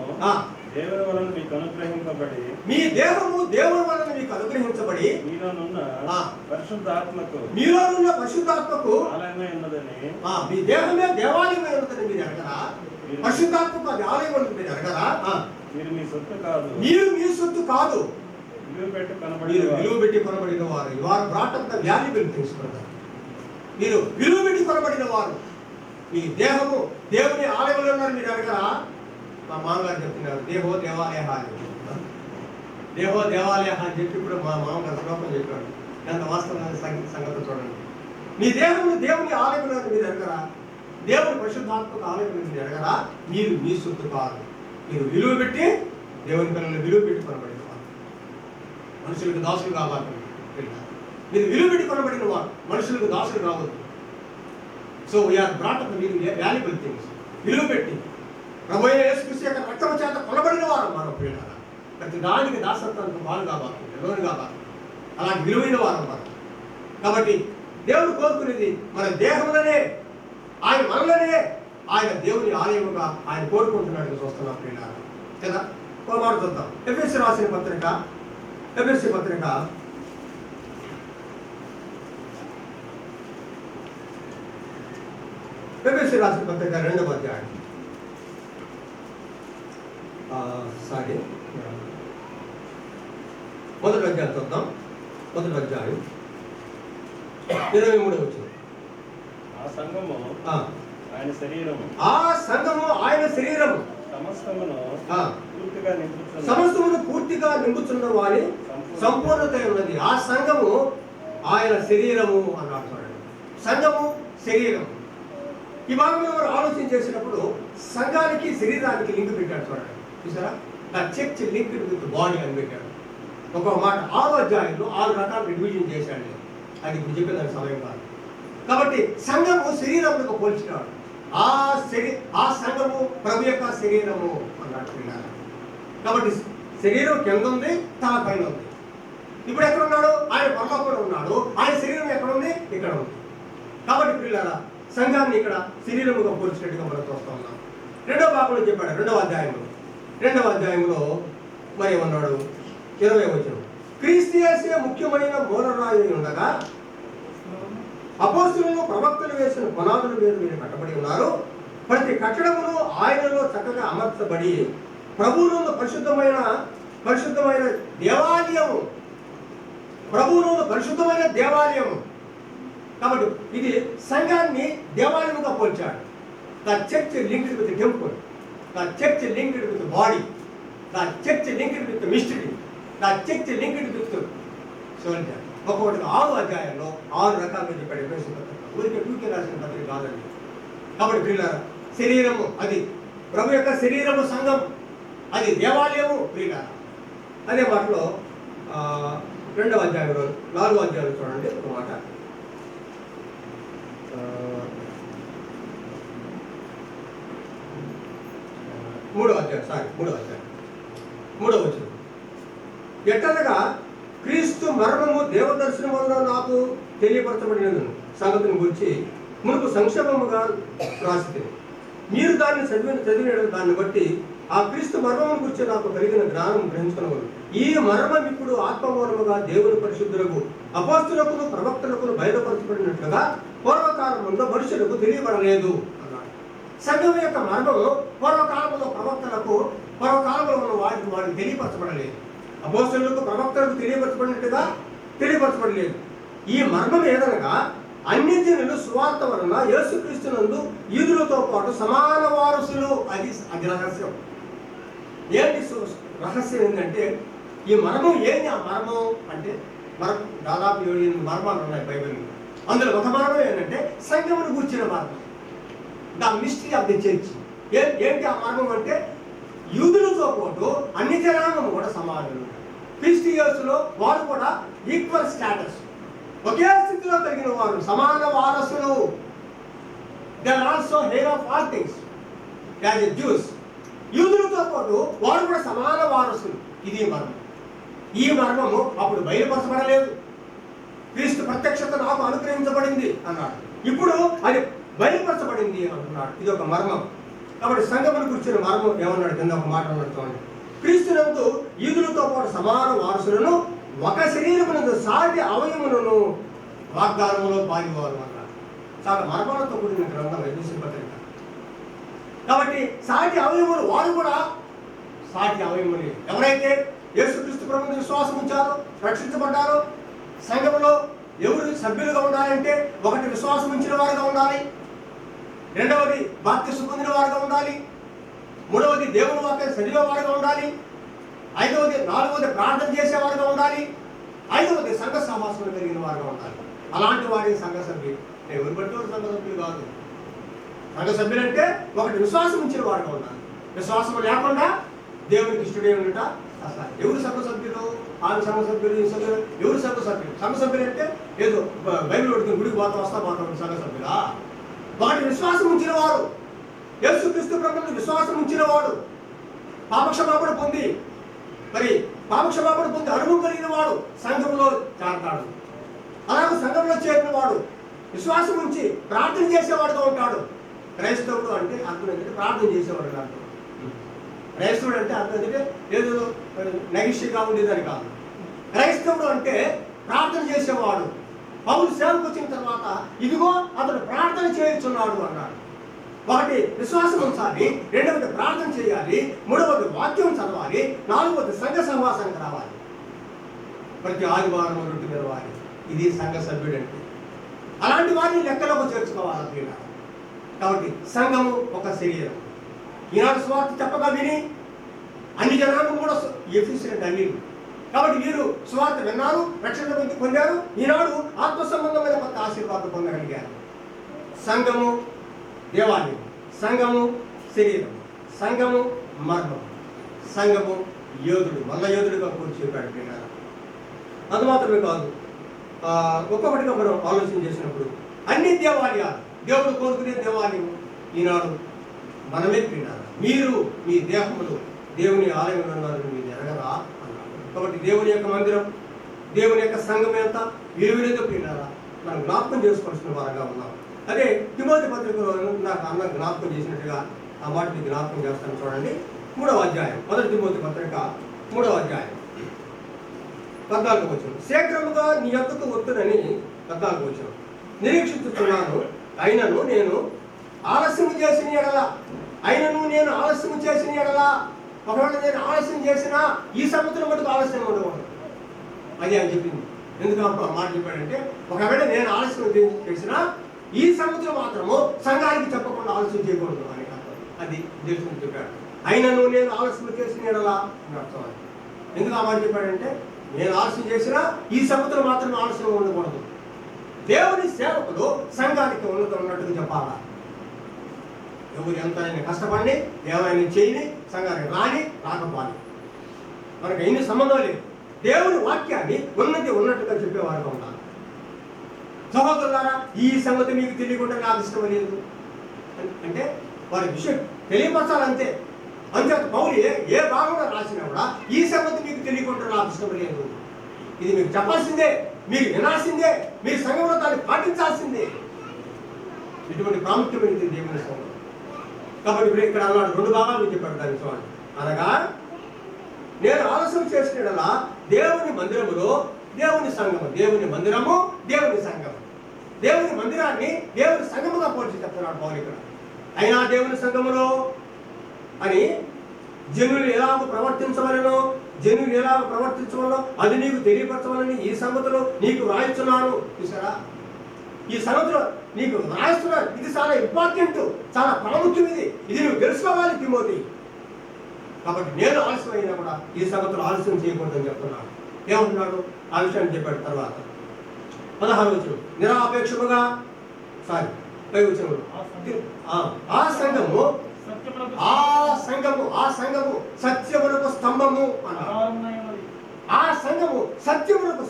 దేవుని వలన మీకు అనుగ్రహింపబడి, మీ దేహము దేవుని వలన మీకు అనుగ్రహించబడి మీలోనున్న పరిశుద్ధాత్మకు ఆలయమై ఉన్నదని. మీ దేహమే దేవాలయమై ఉన్నదని మీరు ఎరగరా? పరిశుద్ధాత్మకు అది ఆలయం ఉన్నది మీరు ఎరగరా? మీరు మీ సొత్తు కాదు, విలువ పెట్టి కొనబడిన వారు. You are brought up the valuable things brother. మీరు విలువ పెట్టి కొనబడిన వారు. మీ దేహము దేవుని ఆలయంలో ఉన్నారు మీరు ఎరగరా? మా మామగారు చెప్తున్నారు దేహో దేవాలయ అని చెప్పి ఇప్పుడు మా మామగారు శ్లోకం చెప్పాడు. ఎంత వాస్తవమైన సంగతి చూడండి. మీ దేహము దేవుని ఆలయంలో మీరు ఎరగరా? దేవుని పరిశుద్ధాత్మక ఆలయంలో మీరు ఎరగరా? మీరు మీ సొత్తు కాదు. మీరు విలువ పెట్టి దేవుని పిల్లలు విలువ పెట్టి కొనబడిన వారు. మనుషులకు దాసులు కావాలి. మీరు విలువ పెట్టి కొనబడిన వారు, మనుషులకు దాసులు కావద్దు. So we are brought up valuable things. విలువ పెట్టి ప్రభు అయిన యేసుక్రీస్తు యొక్క రక్తము చేత కొనబడిన వారు మనం ప్రియులారా. ప్రతి దానికి దాసత్వానికి వారు కావాలి, లోను కావాలి. అలాంటి విలువైన వారు మనం. కాబట్టి దేవుడు కోరుకునేది మన దేహంలోనే, ఆయన మనలోనే ఆయన దేవుని ఆలయముగా ఆయన కోరుకుంటున్నాడు చూస్తున్నాం ప్రియులారా కదా. ఒక మాట చూద్దాం. ఎఫెసీ రాసిన పత్రిక ఎఫెసీ పత్రిక 2వ అధ్యాయం. మొదటి అధ్యాయం చూద్దాం. మొదటి అధ్యాయం 23వ వచనం. ఆ సంఘము ఆయన శరీరము సమస్తమును పూర్తిగా నింపుచున్న వారి సంపూర్ణత ఉన్నది. ఆ సంఘము ఆయన శరీరము అన్నాడు. చూడండి, సంఘము శరీరం. ఈ భాగంలో వారు ఆలోచన చేసినప్పుడు సంఘానికి శరీరానికి లింక్ పెట్టాడు. చూడండి, చూసారా? The church linked with body అని పెట్టాడు. ఒక మాట 6వ అధ్యాయంలో 6 రకాల డివిజన్ చేశాడు. అది ఇప్పుడు చెప్పేదానికి సమయం కాదు. కాబట్టి సంఘము శరీరములకు పోల్చినాడు. ఆ సంఘము ప్రభు యొక్క శరీరము అన్నట్టు విన్నారు. కాబట్టి శరీరం కింద ఉంది, తల పైన ఉంది. ఇప్పుడు ఎక్కడ ఉన్నాడు? ఆయన పరలోకంలో ఉన్నాడు. ఆయన శరీరం ఎక్కడ ఉంది? ఇక్కడ ఉంది. కాబట్టి పిల్లరా, సంఘాన్ని ఇక్కడ శరీరముగా పోల్చినట్టుగా మనం చూస్తా ఉన్నాం. రెండవ భాగంలో చెప్పాడు, రెండవ అధ్యాయంలో మరి ఏమన్నాడు? 20వ వచనం, క్రీస్తు యేసే ముఖ్యమైన మూలరాయి ఉండగా అపోస్తులను ప్రవక్తలు వేసిన పునాదుల మీద మీరు కట్టబడి ఉన్నారు. ప్రతి కట్టడమును ఆయనలో చక్కగా అమర్చబడి ప్రభువును పరిశుద్ధమైన దేవాలయము. కాబట్టి ఇది సంఘాన్ని దేవాలయముగా పోల్చాడు. The church linked with temple, the church linked with body, the church linked with mystery, the church linked with soldier. ఒక్కొక్కటి 6 అధ్యాయాల్లో 6 రకాలుగా చెప్పాడు. ఎఫెసీయుల పత్రిక ఊరికే టూకే రాసిన పత్రిక కాదండి. కాబట్టి ప్రియులారా, శరీరము అది ప్రభు యొక్క శరీరము, సంఘం అది దేవాలయము ప్రియులారా. అదే మాటలో 2వ అధ్యాయంలో 4వ అధ్యాయంలో చూడండి ఒక మాట. 3వ వచనం, ఎట్టనగా క్రీస్తు మరణము దేవదర్శనం వలన నాకు తెలియపరచబడిన సంగతిని గురించి మునుపు సంక్షేమముగా రాసి మీరు దాన్ని చదివిన దాన్ని బట్టి ఆ క్రీస్తు మర్మం గురించి నాకు కలిగిన జ్ఞానం గ్రహించుకున్నవారు. ఈ మర్మం ఇప్పుడు ఆత్మమూలముగా దేవుని పరిశుద్ధులకు అపోస్తులకు ప్రవక్తలకు బయలుపరచబడినట్లుగా పూర్వకాలంలో మనుషులకు తెలియబడలేదు అన్నాడు. సంఘం యొక్క మర్మము పూర్వకాలంలో ప్రవక్తలకు ఉన్న వారికి తెలియపరచబడలేదు. అపోస్తులకు ప్రవక్తలకు తెలియపరచబడలేదు. ఈ మర్మం ఏదనగా అన్ని జనులు సువార్త వలన యేసుక్రీస్తునందు యూదులతో పాటు సమాన వారసులు. అది రహస్యం. ఏంటి రహస్యం ఏంటంటే ఈ మర్మం ఏంటి? ఆ మర్మం అంటే దాదాపు 7-8 మర్మాలు ఉన్నాయి బైబిల్. అందులో ఒక మర్మం ఏంటంటే సంఘమును కూర్చిన మర్మం, the mystery of the church. ఏంటి ఆ మర్మం అంటే యూదులతో పాటు అన్ని జనాంగం కూడా సమానులు. క్రిస్టియన్స్లో వారు కూడా ఈక్వల్ స్టేటస్, ఒకే స్థితిలో కలిగిన వారు, సమాన వారసులు. They are also heir of all things as a Jews. యూదులతో పాటు వారు కూడా సమాన వారసులు. ఇది మర్మం. ఈ మర్మము అప్పుడు బయలుపరచబడలేదు. క్రీస్తు ప్రత్యక్షత నాకు అనుగ్రహించబడింది అన్నాడు. ఇప్పుడు అది బయలుపరచబడింది అంటున్నాడు. ఇది ఒక మర్మం. కాబట్టి సంఘమును కూర్చున్న మర్మం ఏమన్నాడు? కింద ఒక మాట అన్నట్టు, క్రీస్తునందు యూదులతో పాటు సమాన వారసులను ఒక శరీరమునందు సాటి అవయములను వాగ్దానములో పాల్గొవారు అన్నారు. చాలా మర్మాలతో కూడిన గ్రంథం ఎఫెసీయుల పత్రిక. కాబట్టి సాటి అవయములు, వారు కూడా సాటి అవయములు. ఎవరైతే యేసుక్రీస్తు ప్రభువుని విశ్వాసం ఉంచారో, రక్షించబడ్డారో, సంఘములో ఎవరు సభ్యులుగా ఉండాలంటే ఒకటి విశ్వాసం ఉంచిన వారుగా ఉండాలి, రెండవది బాప్తిస్మం పొందిన వారుగా ఉండాలి, మూడవది దేవుని వాక్యం చదివే వారుగా ఉండాలి, నాలుగవది ప్రార్థన చేసేవారుగా ఉండాలి, 5వది సంఘ సమాసంలో కలిగిన వారుగా ఉండాలి. అలాంటి వారి సంఘ సభ్యులు. ఎవరు బట్టి వారు సంఘ సభ్యులు కాదు. సంఘ సభ్యులు అంటే ఒకటి విశ్వాసం ఉంచిన వారుగా ఉండాలి. విశ్వాసం లేకుండా దేవునికి ఇష్టడే ఉండట అసలు. ఎవరు సంఘ సభ్యులు? ఆమె సంఘ సభ్యులు, ఈ సభ్యులు. ఎవరు సంఘ సభ్యులు? సంఘ సభ్యులు అంటే ఏదో బైబిల్ పడుతుంది, గుడికి వస్తా సంఘ సభ్యులా? ఒకటి విశ్వాసం ఉంచిన వారు, యేసుక్రీస్తు ప్రభువుని విశ్వాసం ఉంచిన వాడు, పాపక్షమాపణ పొంది అనుభవం కలిగిన వాడు సంఘంలో చేరతాడు. అలాగే సంఘంలో చేరిన వాడు విశ్వాసం ఉంచి ప్రార్థన చేసేవాడుగా ఉంటాడు. క్రైస్తవుడు అంటే అర్థం ఏంటంటే ప్రార్థన చేసేవాడు కాదు. క్రైస్తవుడు అంటే అర్థం ఏంటంటే ఏదో నగిష్యగా ఉండేదని కాదు. క్రైస్తవుడు అంటే ప్రార్థన చేసేవాడు. పౌలు సేవకు వచ్చిన తర్వాత ఇదిగో అతను ప్రార్థన చేయించున్నాడు అన్నాడు. ఒకటి విశ్వాసం ఉంచాలి, రెండవది ప్రార్థన చేయాలి, మూడవది వాక్యం చదవాలి, నాలుగవది సంఘ సహవాసానికి రావాలి, ప్రతి ఆదివారం రొట్టె తెరవాలి. ఇది సంఘ సభ్యుడు అంటే. అలాంటి వారిని లెక్కలోకి చేర్చుకోవాలి. కాబట్టి సంఘము ఒక శరీరం. ఈనాడు స్వార్థ చెప్పగా విని అన్ని జనాలను కూడా ఎఫెసీయులు అన్నిలు. కాబట్టి వీరు స్వార్థ విన్నారు, రక్షణ పొందారు. ఈనాడు ఆత్మ సంబంధమైన కొత్త ఆశీర్వాదం పొందగలిగారు. సంఘము దేవాలయం, సంఘము శరీరం, సంఘము మర్మం, సంఘము యోధుడు, మల్ల యోధుడుగా కూర్చి చెప్పాడు. అంత మాత్రమే కాదు, ఒక్కొక్కటిగా మనం ఆలోచన చేసినప్పుడు అన్ని దేవాలయాలు, దేవుడు కోరుకునే దేవాలయం ఈనాడు మనమే తిన్నారు. మీరు మీ దేహములు దేవుని ఆలయం అన్నారు, మీరు ఎరగరా అన్నారు. కాబట్టి దేవుని యొక్క మందిరం, దేవుని యొక్క సంఘం ఎంత విలువలేదో తిన్నారా మనం జ్ఞాపకం చేసుకోవాల్సిన వారంగా ఉన్నాం. అదే తిమోతి పత్రికలో నాకు అన్న జ్ఞాపకం చేసినట్టుగా ఆ వాటిని జ్ఞాపకం చేస్తాను. చూడండి 3వ అధ్యాయం, 1 తిమోతి పత్రిక 3వ అధ్యాయం 14వ వచనం. శీఘ్రముగా నీ యొద్దకు వద్దునని 14వ వచనం. నిరీక్షిస్తున్నాను, అయినను నేను ఆలస్యం చేసిన ఎడల, ఒకవేళ నేను ఆలస్యం చేసినా ఈ సంవత్సరం మటుకు ఆలస్యం ఉండకూడదు. అది అని చెప్పింది. ఎందుకు ఆ మాట చెప్పాడంటే, ఒకవేళ నేను ఆలస్యం చేసినా ఈ సంవత్సరం మాత్రము సంఘానికి చెప్పకుండా ఆలస్యం చేయకూడదు అని అర్థం. అది దేవుని చెప్పాడు. అయినను నేను ఆలస్యం చేసిన ఎడలా అని అర్థం. అది ఎందుకు ఆ మాట చెప్పాడంటే, నేను ఆలస్యం చేసినా ఈ సంవత్సరం మాత్రమే ఆలస్యం ఉండకూడదు. దేవుని సేవకులు సంఘానికి ఉన్నట్టుగా చెప్పాలా. ఎవరు ఎంత ఆయన కష్టపడి ఏమైనా చేయని సంఘానికి రాకపోవాలి. మనకు ఎన్ని సంబంధం లేదు. దేవుని వాక్యాన్ని ఉన్నట్టుగా చెప్పేవారుగా ఉండాలి. సహోదరులారా, ఈ సంగతి మీకు తెలియకుండా నాకు ఇష్టం లేదు అంటే వారి విషయం తెలియపరచాలంతే. అంతేత పౌలు ఏ భాగంలో రాసినా కూడా ఈ సంగతి మీకు తెలియకుండా నాకు ఇష్టం లేదు, ఇది మీకు చెప్పాల్సిందే, మీరు వినాల్సిందే, మీరు సంఘంలో దాన్ని పాటించాల్సిందే. ఇటువంటి ప్రాముఖ్యమైనది దేవుని సంఘం. కాబట్టి ఇప్పుడు ఇక్కడ అన్నాడు 2 భాగాలు చెప్పాడు దాన్ని చూడండి. అనగా నేను ఆలస్యం చేసినలా దేవుని మందిరములో దేవుని సంఘము, దేవుని మందిరము దేవుని సంఘము, దేవుని మందిరాన్ని దేవుని సంఘముగా పోల్చి చెప్తున్నాడు పౌలు ఇక్కడ. అయినా దేవుని సంఘములో అని జనులు ఎలాగ ప్రవర్తించవలనో అది నీకు తెలియపరచవాలని ఈ సంగతిలో నీకు రాయిస్తున్నాను. చూసారా, ఈ సంగతిలో నీకు రాయిస్తున్నాను. ఇది చాలా ఇంపార్టెంట్, చాలా ప్రాముఖ్యం. ఇది నువ్వు తెలుసుకోవాలి తిమోతి. కాబట్టి నేను ఆలస్యం అయినా కూడా ఈ సంగతిలో ఆలస్యం చేయకూడదని చెప్తున్నాను. ఏమంటున్నాడు ఆ విషయాన్ని చెప్పాడు. తర్వాత 16వ వచనం. నిరాపేక్షముగా ఆ సంఘము సత్యమునకు స్తంభము అన్నాడు. ఆ సంఘము సత్యమునకు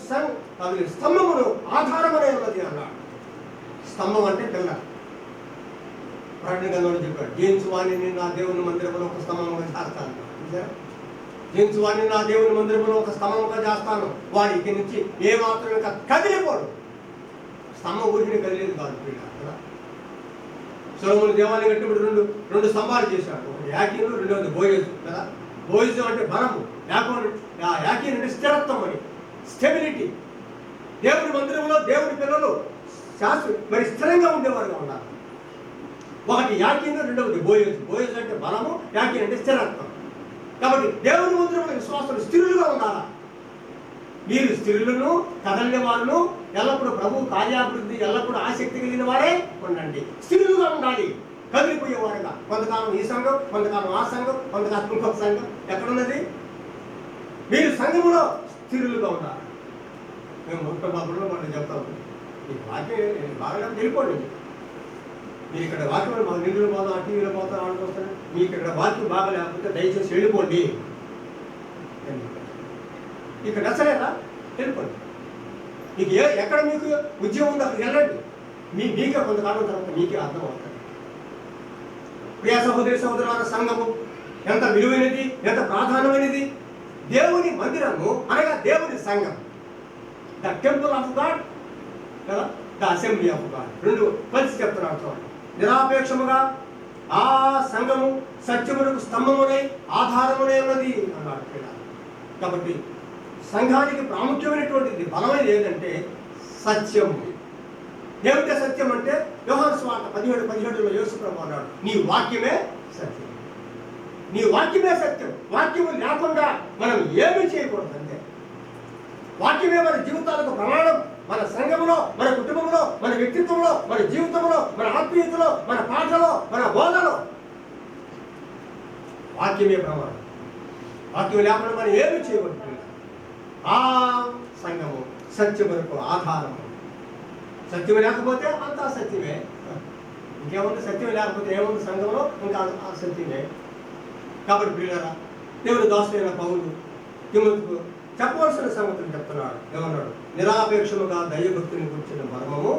స్తంభమును ఆధారమనే ఉన్నది అన్నాడు. స్తంభం అంటే పిల్ల. ప్రకటన గ్రంథంలో చెప్పాడు, జయించువాణిని నా దేవుని మందిరములో ఒక స్తంభముగా చేస్తాను. జయించువాణిని నా దేవుని మందిరములో ఒక స్తంభముగా చేస్తాను, వాడి ఇక్కడి నుంచి ఏ మాత్రం ఇంకా కదిలిపోడు. స్తంభం ఊరికి కదిలేదు కాదు కదా. సొలొమోను దేవాలయం కట్టినప్పుడు రెండు స్తంభాలు చేశాడు. ఒకటి యాకీను, రెండవది బోయజు కదా. బోయజు అంటే బలము, యాకీను అంటే స్థిరత్వం అని, స్టెబిలిటీ. దేవుని మందిరంలో దేవుని పిల్లలు మరి స్థిరంగా ఉండేవారుగా ఉన్నారు. ఒకటి యాకీను, రెండవది బోయజు. బోయజు అంటే బలము, యాకీను అంటే స్థిరత్వం. కాబట్టి దేవుని మందిరంలో విశ్వాసులు స్థిరులుగా ఉండాలా. మీరు స్థిరులను, కదలిన వారును, ఎల్లప్పుడూ ప్రభు కార్యాభివృద్ధి ఎల్లప్పుడూ ఆసక్తి కలిగిన వారే ఉండండి. స్థిరులుగా ఉండాలి, కదిలిపోయేవారుగా. కొంతకాలం ఈ సంఘం, కొంతకాలం ఆ సంఘం, కొంతకాలం ఇంకొక సంఘం. ఎక్కడున్నది? మీరు సంఘములో స్థిరులుగా ఉండాలి. మేము మా బుర్రలో మనం చెప్తాము, ఈ వాక్యం బాగా వెళ్ళిపోండి. మీరు ఇక్కడ వాక్యం మా నిధులు పోతాం, టీవీలో పోతాం, ఆడుకొస్తాను. మీకు ఇక్కడ వాక్యం బాగా లేకపోతే దయచేసి వెళ్ళిపోండి. ఇక్కడ నచ్చలేదా? వెళ్ళిపోండి. మీకు ఎక్కడ మీకు ఉద్యోగం ఉందో అక్కడికి వెళ్ళండి. మీకే కొంతకాలం తర్వాత మీకే అర్థం అవుతుంది. ప్రియ సహోదరి సహోదరుల సంఘము ఎంత విలువైనది, ఎంత ప్రాధాన్యమైనది. దేవుని మందిరము అనగా దేవుని సంఘం, ద టెంపుల్ ఆఫ్ గాడ్ కదా, ద అసెంబ్లీ ఆఫ్ గాడ్. రెండు కలిసి చెప్తున్నారు చూడండి. నిరాపేక్షముగా ఆ సంఘము సత్యమునకు స్తంభమునై ఆధారమునై ఉన్నది అన్నాడు. కాబట్టి సంఘానికి ప్రాముఖ్యమైనటువంటిది బలమైనది ఏంటంటే సత్యము. ఏమిటే సత్యం అంటే యోహాను సువార్త 17:17లో యేసు ప్రభువు అన్నాడు, నీ వాక్యమే సత్యం. నీ వాక్యమే సత్యం. వాక్యము లేకుండా మనం ఏమీ చేయకూడదు. అంతే. వాక్యమే మన జీవితాలకు ప్రమాణం. మన సంఘంలో, మన కుటుంబంలో, మన వ్యక్తిత్వంలో, మన జీవితంలో, మన ఆత్మీయతలో, మన పాటలో, మన బోధలో వాక్యమే ప్రమాణం. వాక్యం లేకుండా మనం ఏమీ చేయకూడదు. ఆ సంఘము సత్యమునకు ఆధారము. సత్యం లేకపోతే అంతా సత్యమే. ఇంకేముంది? సత్యం లేకపోతే ఏముంది సంఘంలో? ఇంకా సత్యమే. కాబట్టి ప్రియులారా, దేవుడు దాసుడైన పౌలు తిమోతికు చెప్పవలసిన సంగతులు చెప్తున్నాడు. ఏమన్నాడు? నిరాపేక్షముగా దైవభక్తిని గురించిన మర్మము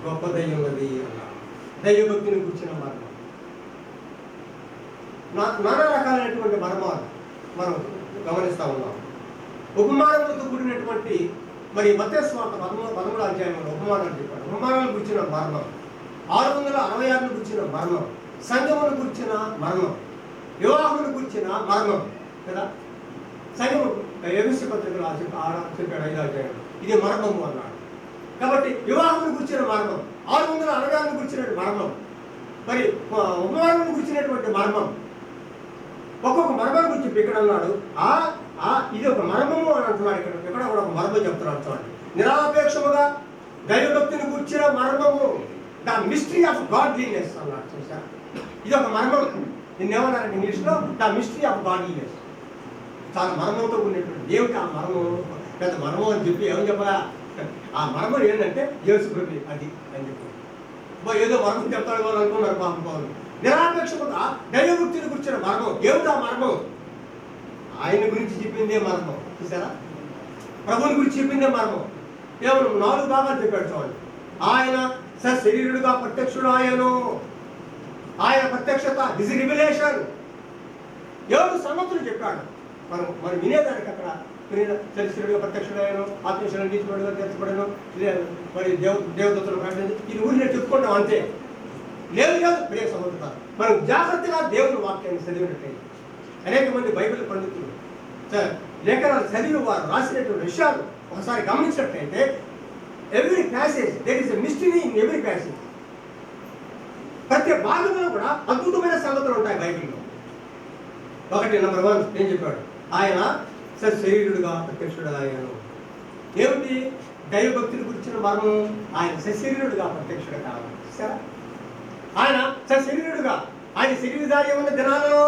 గొప్పదైనది అన్నాడు. దైవభక్తిని కూర్చున్న మర్మం. నానా రకాలైనటువంటి మర్మాలు మనం గమనిస్తూ ఉన్నాం. ఉపమానములతో కూడినటువంటి మరి మత్తయి సువార్త 13వ అధ్యాయంలో ఉపమానాలు చెప్పాడు. ఉపమానాలు గురించిన మర్మం, 666 గురించిన మర్మం, సంఘమును గురించిన మర్మం, వివాహమును గురించిన మర్మం కదా. సంఘము ఎబిసి పత్రికలు చెప్పాడు 5వ అధ్యాయం, ఇది మర్మము అన్నాడు. కాబట్టి వివాహమును గురించిన మర్మం, 666 గురించిన మర్మం, మరి ఉపమానమును గురించినటువంటి మర్మం, ఒక్కొక్క మర్మం గురించి ఇక్కడ అన్నాడు. ఇది ఒక మర్మము అని అంటున్నాడు. ఇక్కడ కూడా ఒక మర్మం చెప్తున్నాడు చూడండి. నిరాపేక్షముగా దైవభక్తిని కూర్చిన మర్మము, ద మిస్టరీ ఆఫ్ గాడ్లీనెస్ అన్నాడు. చూసా, ఇది ఒక మర్మం. నిన్నేమన్నారంటే ఇంగ్లీష్లో ద మిస్టరీ ఆఫ్ గాడ్లీనెస్. చాలా మర్మంతో ఉండేటువంటి దేవుడికి ఆ మర్మం పెద్ద మర్మం అని చెప్పి ఏమని చెప్పరా, ఆ మర్మం ఏంటంటే యేసు ప్రభు అది అని చెప్పి ఏదో మర్మం చెప్తాడు వాళ్ళు అనుకున్నారు పాపం. నిరాపేక్షముగా దైవభక్తిని కూర్చిన మర్మం, ఏమిటి ఆ మర్మం? ఆయన గురించి చెప్పిందే మర్మం. చూసారా, ప్రభుని గురించి చెప్పిందే మర్మం. కేవలం 4 భాగాలు చెప్పాడు చూడండి. ఆయన సశరీరుడుగా ప్రత్యక్షుడు ఆయను, ఆయన ప్రత్యక్షత దిస్ రివిలేషన్. 7 సంగతులు చెప్పాడు. మనం వినేదానికి అక్కడ సశరీరుడుగా ప్రత్యక్షుడు ఆయను, ఆత్మీయులను నీతిపరుడుగా తీర్చబడను, మరి దేవదూతలు ప్రకటించి ఇది ఊరిని చెప్పుకుంటాం అంతే. లేదు ప్రియ సహోదరులారా, మనం జాగ్రత్తగా దేవుని వాక్యాన్ని చదివినట్లయితే, అనేక మంది బైబిల్ పండితులు లేఖనాలు చదివి వారు రాసినటువంటి విషయాలు ఒకసారి గమనించినట్లయితే, every passage there is a mystery in every passage. ప్రతి భాగంలో కూడా అద్భుతమైన సంగతులు ఉంటాయి బైబిల్లో. ఒకటి నెంబర్ 1 ఏం చెప్పాడు? ఆయన సశరీరుడుగా ప్రత్యక్షుడు ఆయను. ఏమిటి దైవభక్తిని గురించిన మర్మం? ఆయన సశరీరుడుగా ప్రత్యక్షుడు కావాలి. సరే, ఆయన సశరీరుడుగా, ఆయన శరీరధారి ఉన్న దినాలలో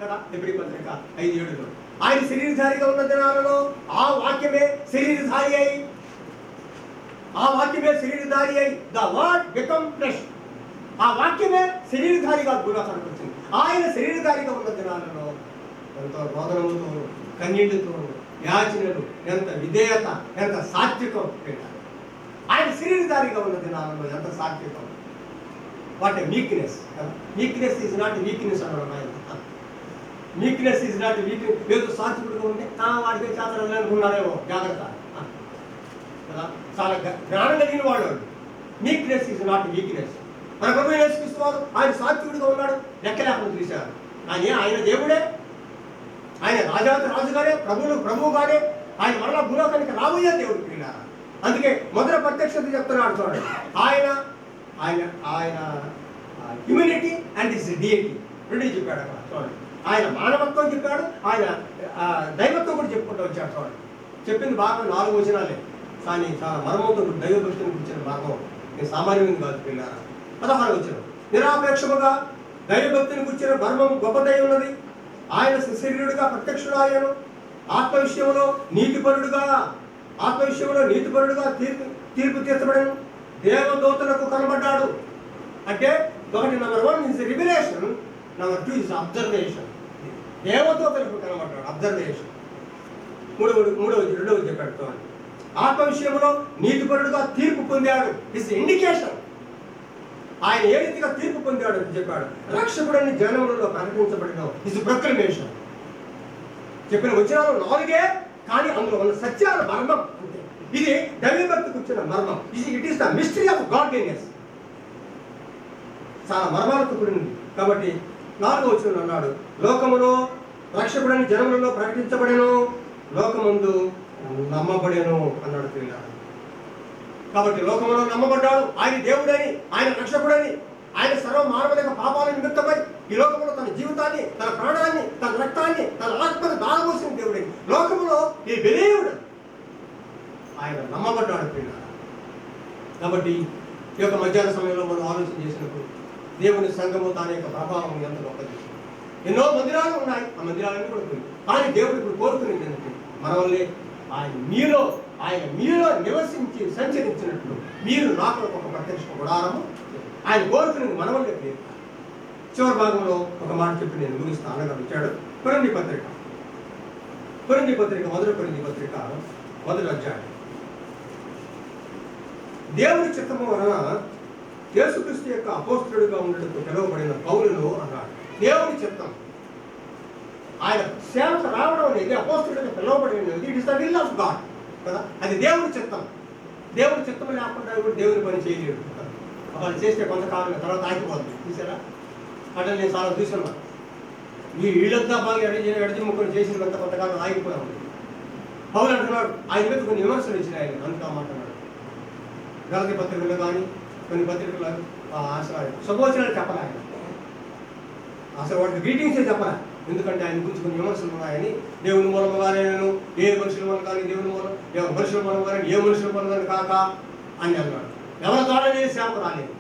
కదా, హెబ్రీ పత్రిక 5:7లో ఆయన శరీరధారిగా ఉన్న దినాలలో ఆ వాక్యమే శరీరధారి అయి ద వర్డ్ బికమ్ ఫ్లెష్. ఆ వాక్యమే శరీరధారిగా భూలోకానికి వచ్చింది. ఆయన శరీరధారిగా ఉన్న దినాలలో ఎంత రోదనముతో, కన్నీళ్లతో, యాచనలు, ఎంత విధేయత, ఎంత సాత్వికం పెట్టారు. ఆయన శరీరధారిగా ఉన్న దినాలలో ఎంత సాత్వికం. What a meekness. Meekness is not weakness అన్నాడు ఆయన. Meekness is not weakness. ఏదో సాత్వికుడుగా ఉంటే వాడికి చేతలు అనుకున్నారేమో, జాగ్రత్త కదా. చాలా జ్ఞానం కలిగిన వాళ్ళు. Meekness is not weakness. మన ప్రభు యేసుక్రీస్తు వారు ఆయన సాత్వికుడిగా ఉన్నాడు, లెక్క లేకుండా చూశారు. కానీ ఆయన దేవుడే, ఆయన రాజుగానే, ప్రభువుగానే, ఆయన మరలా భూలోకానికి రాబోయే దేవుడు పిల్లారా. అందుకే మొదటి ప్రత్యక్షత చెప్తున్నాడు చూడండి. ఆయన ఆయన ఆయన హ్యూమినిటీ అండ్ హిస్ డియిటీ రెండు చెప్పాడు అక్కడ చూడండి. ఆయన మానవత్వం చెప్పాడు, ఆయన దైవత్వం కూడా చెప్పుకుంటూ వచ్చాడు చూడండి. చెప్పింది బాగా 4 వచనాలే, కానీ చాలా మర్మంతో దైవభక్తిని గురించిన మర్మం నేను సామాన్యంగా కాదు పిల్లారా. 16వ వచనం, నిరాపేక్షముగా దైవభక్తిని గురించిన మర్మం గొప్పదై ఉన్నది. ఆయన శరీరుడుగా ప్రత్యక్షుడు ఆయను, ఆత్మ విషయంలో నీతిపరుడుగా తీర్పు తీర్చబడను, దేవదూతలకు కనబడ్డాడు. అంటే ఒకటి number 1 is revelation, number 2 is observation. దేవదూతలకు కనబడ్డాడు, అబ్జర్వేషన్. రెండవది చెప్పాడు. ఆత్మ విషయంలో నీతిపరుడుగా తీర్పు పొందాడు, ఇస్ ఇండికేషన్. ఆయన ఏ రీతిగా తీర్పు పొందాడు అని చెప్పాడు. రక్షకుడని జనములలో ప్రకటించబడిన ఇస్ ప్రొక్లమేషన్. చెప్పిన వచనాలు 4, కానీ అందులో ఉన్న సత్యాల మర్మం అంతే. ఇది దైవభక్తికి వచ్చిన మర్మం. It is the mystery of godliness. చాలా మర్మాలతో కూడినది. కాబట్టి 4వ వచనం అన్నాడు, లోకములో రక్షకుడని జనములలో ప్రకటించబడెను, లోకమందు నమ్మబడెను అన్నాడు పిల్లాడు. కాబట్టి లోకంలో నమ్మబడ్డాడు, ఆయన దేవుడని, ఆయన రక్షకుడని, ఆయన సర్వ మానవుల పాపాల నిమిత్తమై ఈ లోకంలో తన జీవితాన్ని, తన ప్రాణాన్ని, తన రక్తాన్ని, తన ఆత్మను దానపోసిన దేవుడని లోకంలో ఈ బిలీవ్డ్, ఆయన నమ్మబడ్డాడు పిల్లాడు. కాబట్టి ఈ యొక్క మధ్యాహ్న సమయంలో మనం ఆలోచన చేసినప్పుడు దేవుని సంఘము దాని యొక్క ప్రభావం ఎంత గొప్పది. ఎన్నో మందిరాలు ఉన్నాయి, ఆ మందిరాలన్నీ కూడా పోయి, కానీ దేవుడు ఇప్పుడు కోరుకునేది ఏంటంటే మన వల్లే ఆయన మీలో నివసించి సంచరించినట్లు మీరు నాకు ఒక ప్రత్యక్ష గుడారము. ఆయన కోరుకునేది మన వల్లే లేదు. చివరి భాగంలో ఒక మాట చెప్పి నేను ముగిస్తాను. అనగా ఇచ్చాడు కొరింథీ పత్రిక, మొదటి కొరింథీ పత్రిక 1వ అధ్యాయం దేవుని చిత్తము వలన యేసుక్రీస్తు యొక్క అపోస్తలుడిగా ఉండటకు పిలువబడిన పౌలులు అన్నాడు. దేవుని చిత్తం, ఆయన సేవకు రావడం అనేది అపోస్తలుడిగా పిలువబడినది. It is the will of God కదా, అది దేవుని చిత్తం. దేవుని చిత్తం లేకుండా కూడా దేవుని పని చేయలేడు. వాళ్ళు చేస్తే కొంతకాలం తర్వాత ఆగిపోతుంది. చూసారా, అంటే నేను చాలా చూసాను. వీళ్ళంతా బాగా ఎడజిమ్ముకొని చేసిన కొంతకాలం ఆగిపోయా ఉంది. పౌలు అంటున్నాడు, ఆయన మీద కొన్ని విమర్శలు వచ్చినాయి. ఆయన అంతా మాట్లాడాడు. గలతీ పత్రికలు కానీ కొన్ని పత్రికలు శుభవచనాలు చెప్పలే ఆయన. అసలు వాటికి గ్రీటింగ్సే చెప్పలే. ఎందుకంటే ఆయన గురించి కొన్ని విమర్శలు ఉన్నాయని. దేవుని మూలంగానే నేను ఏ మనుషుల మూలం కానీ దేవుని మూలం, మనుషుల మూలం కానీ ఏ మనుషుల మూలం కానీ కాక అని అన్నాడు. ఎవరి ద్వారా నేను సేవ రాలేదు,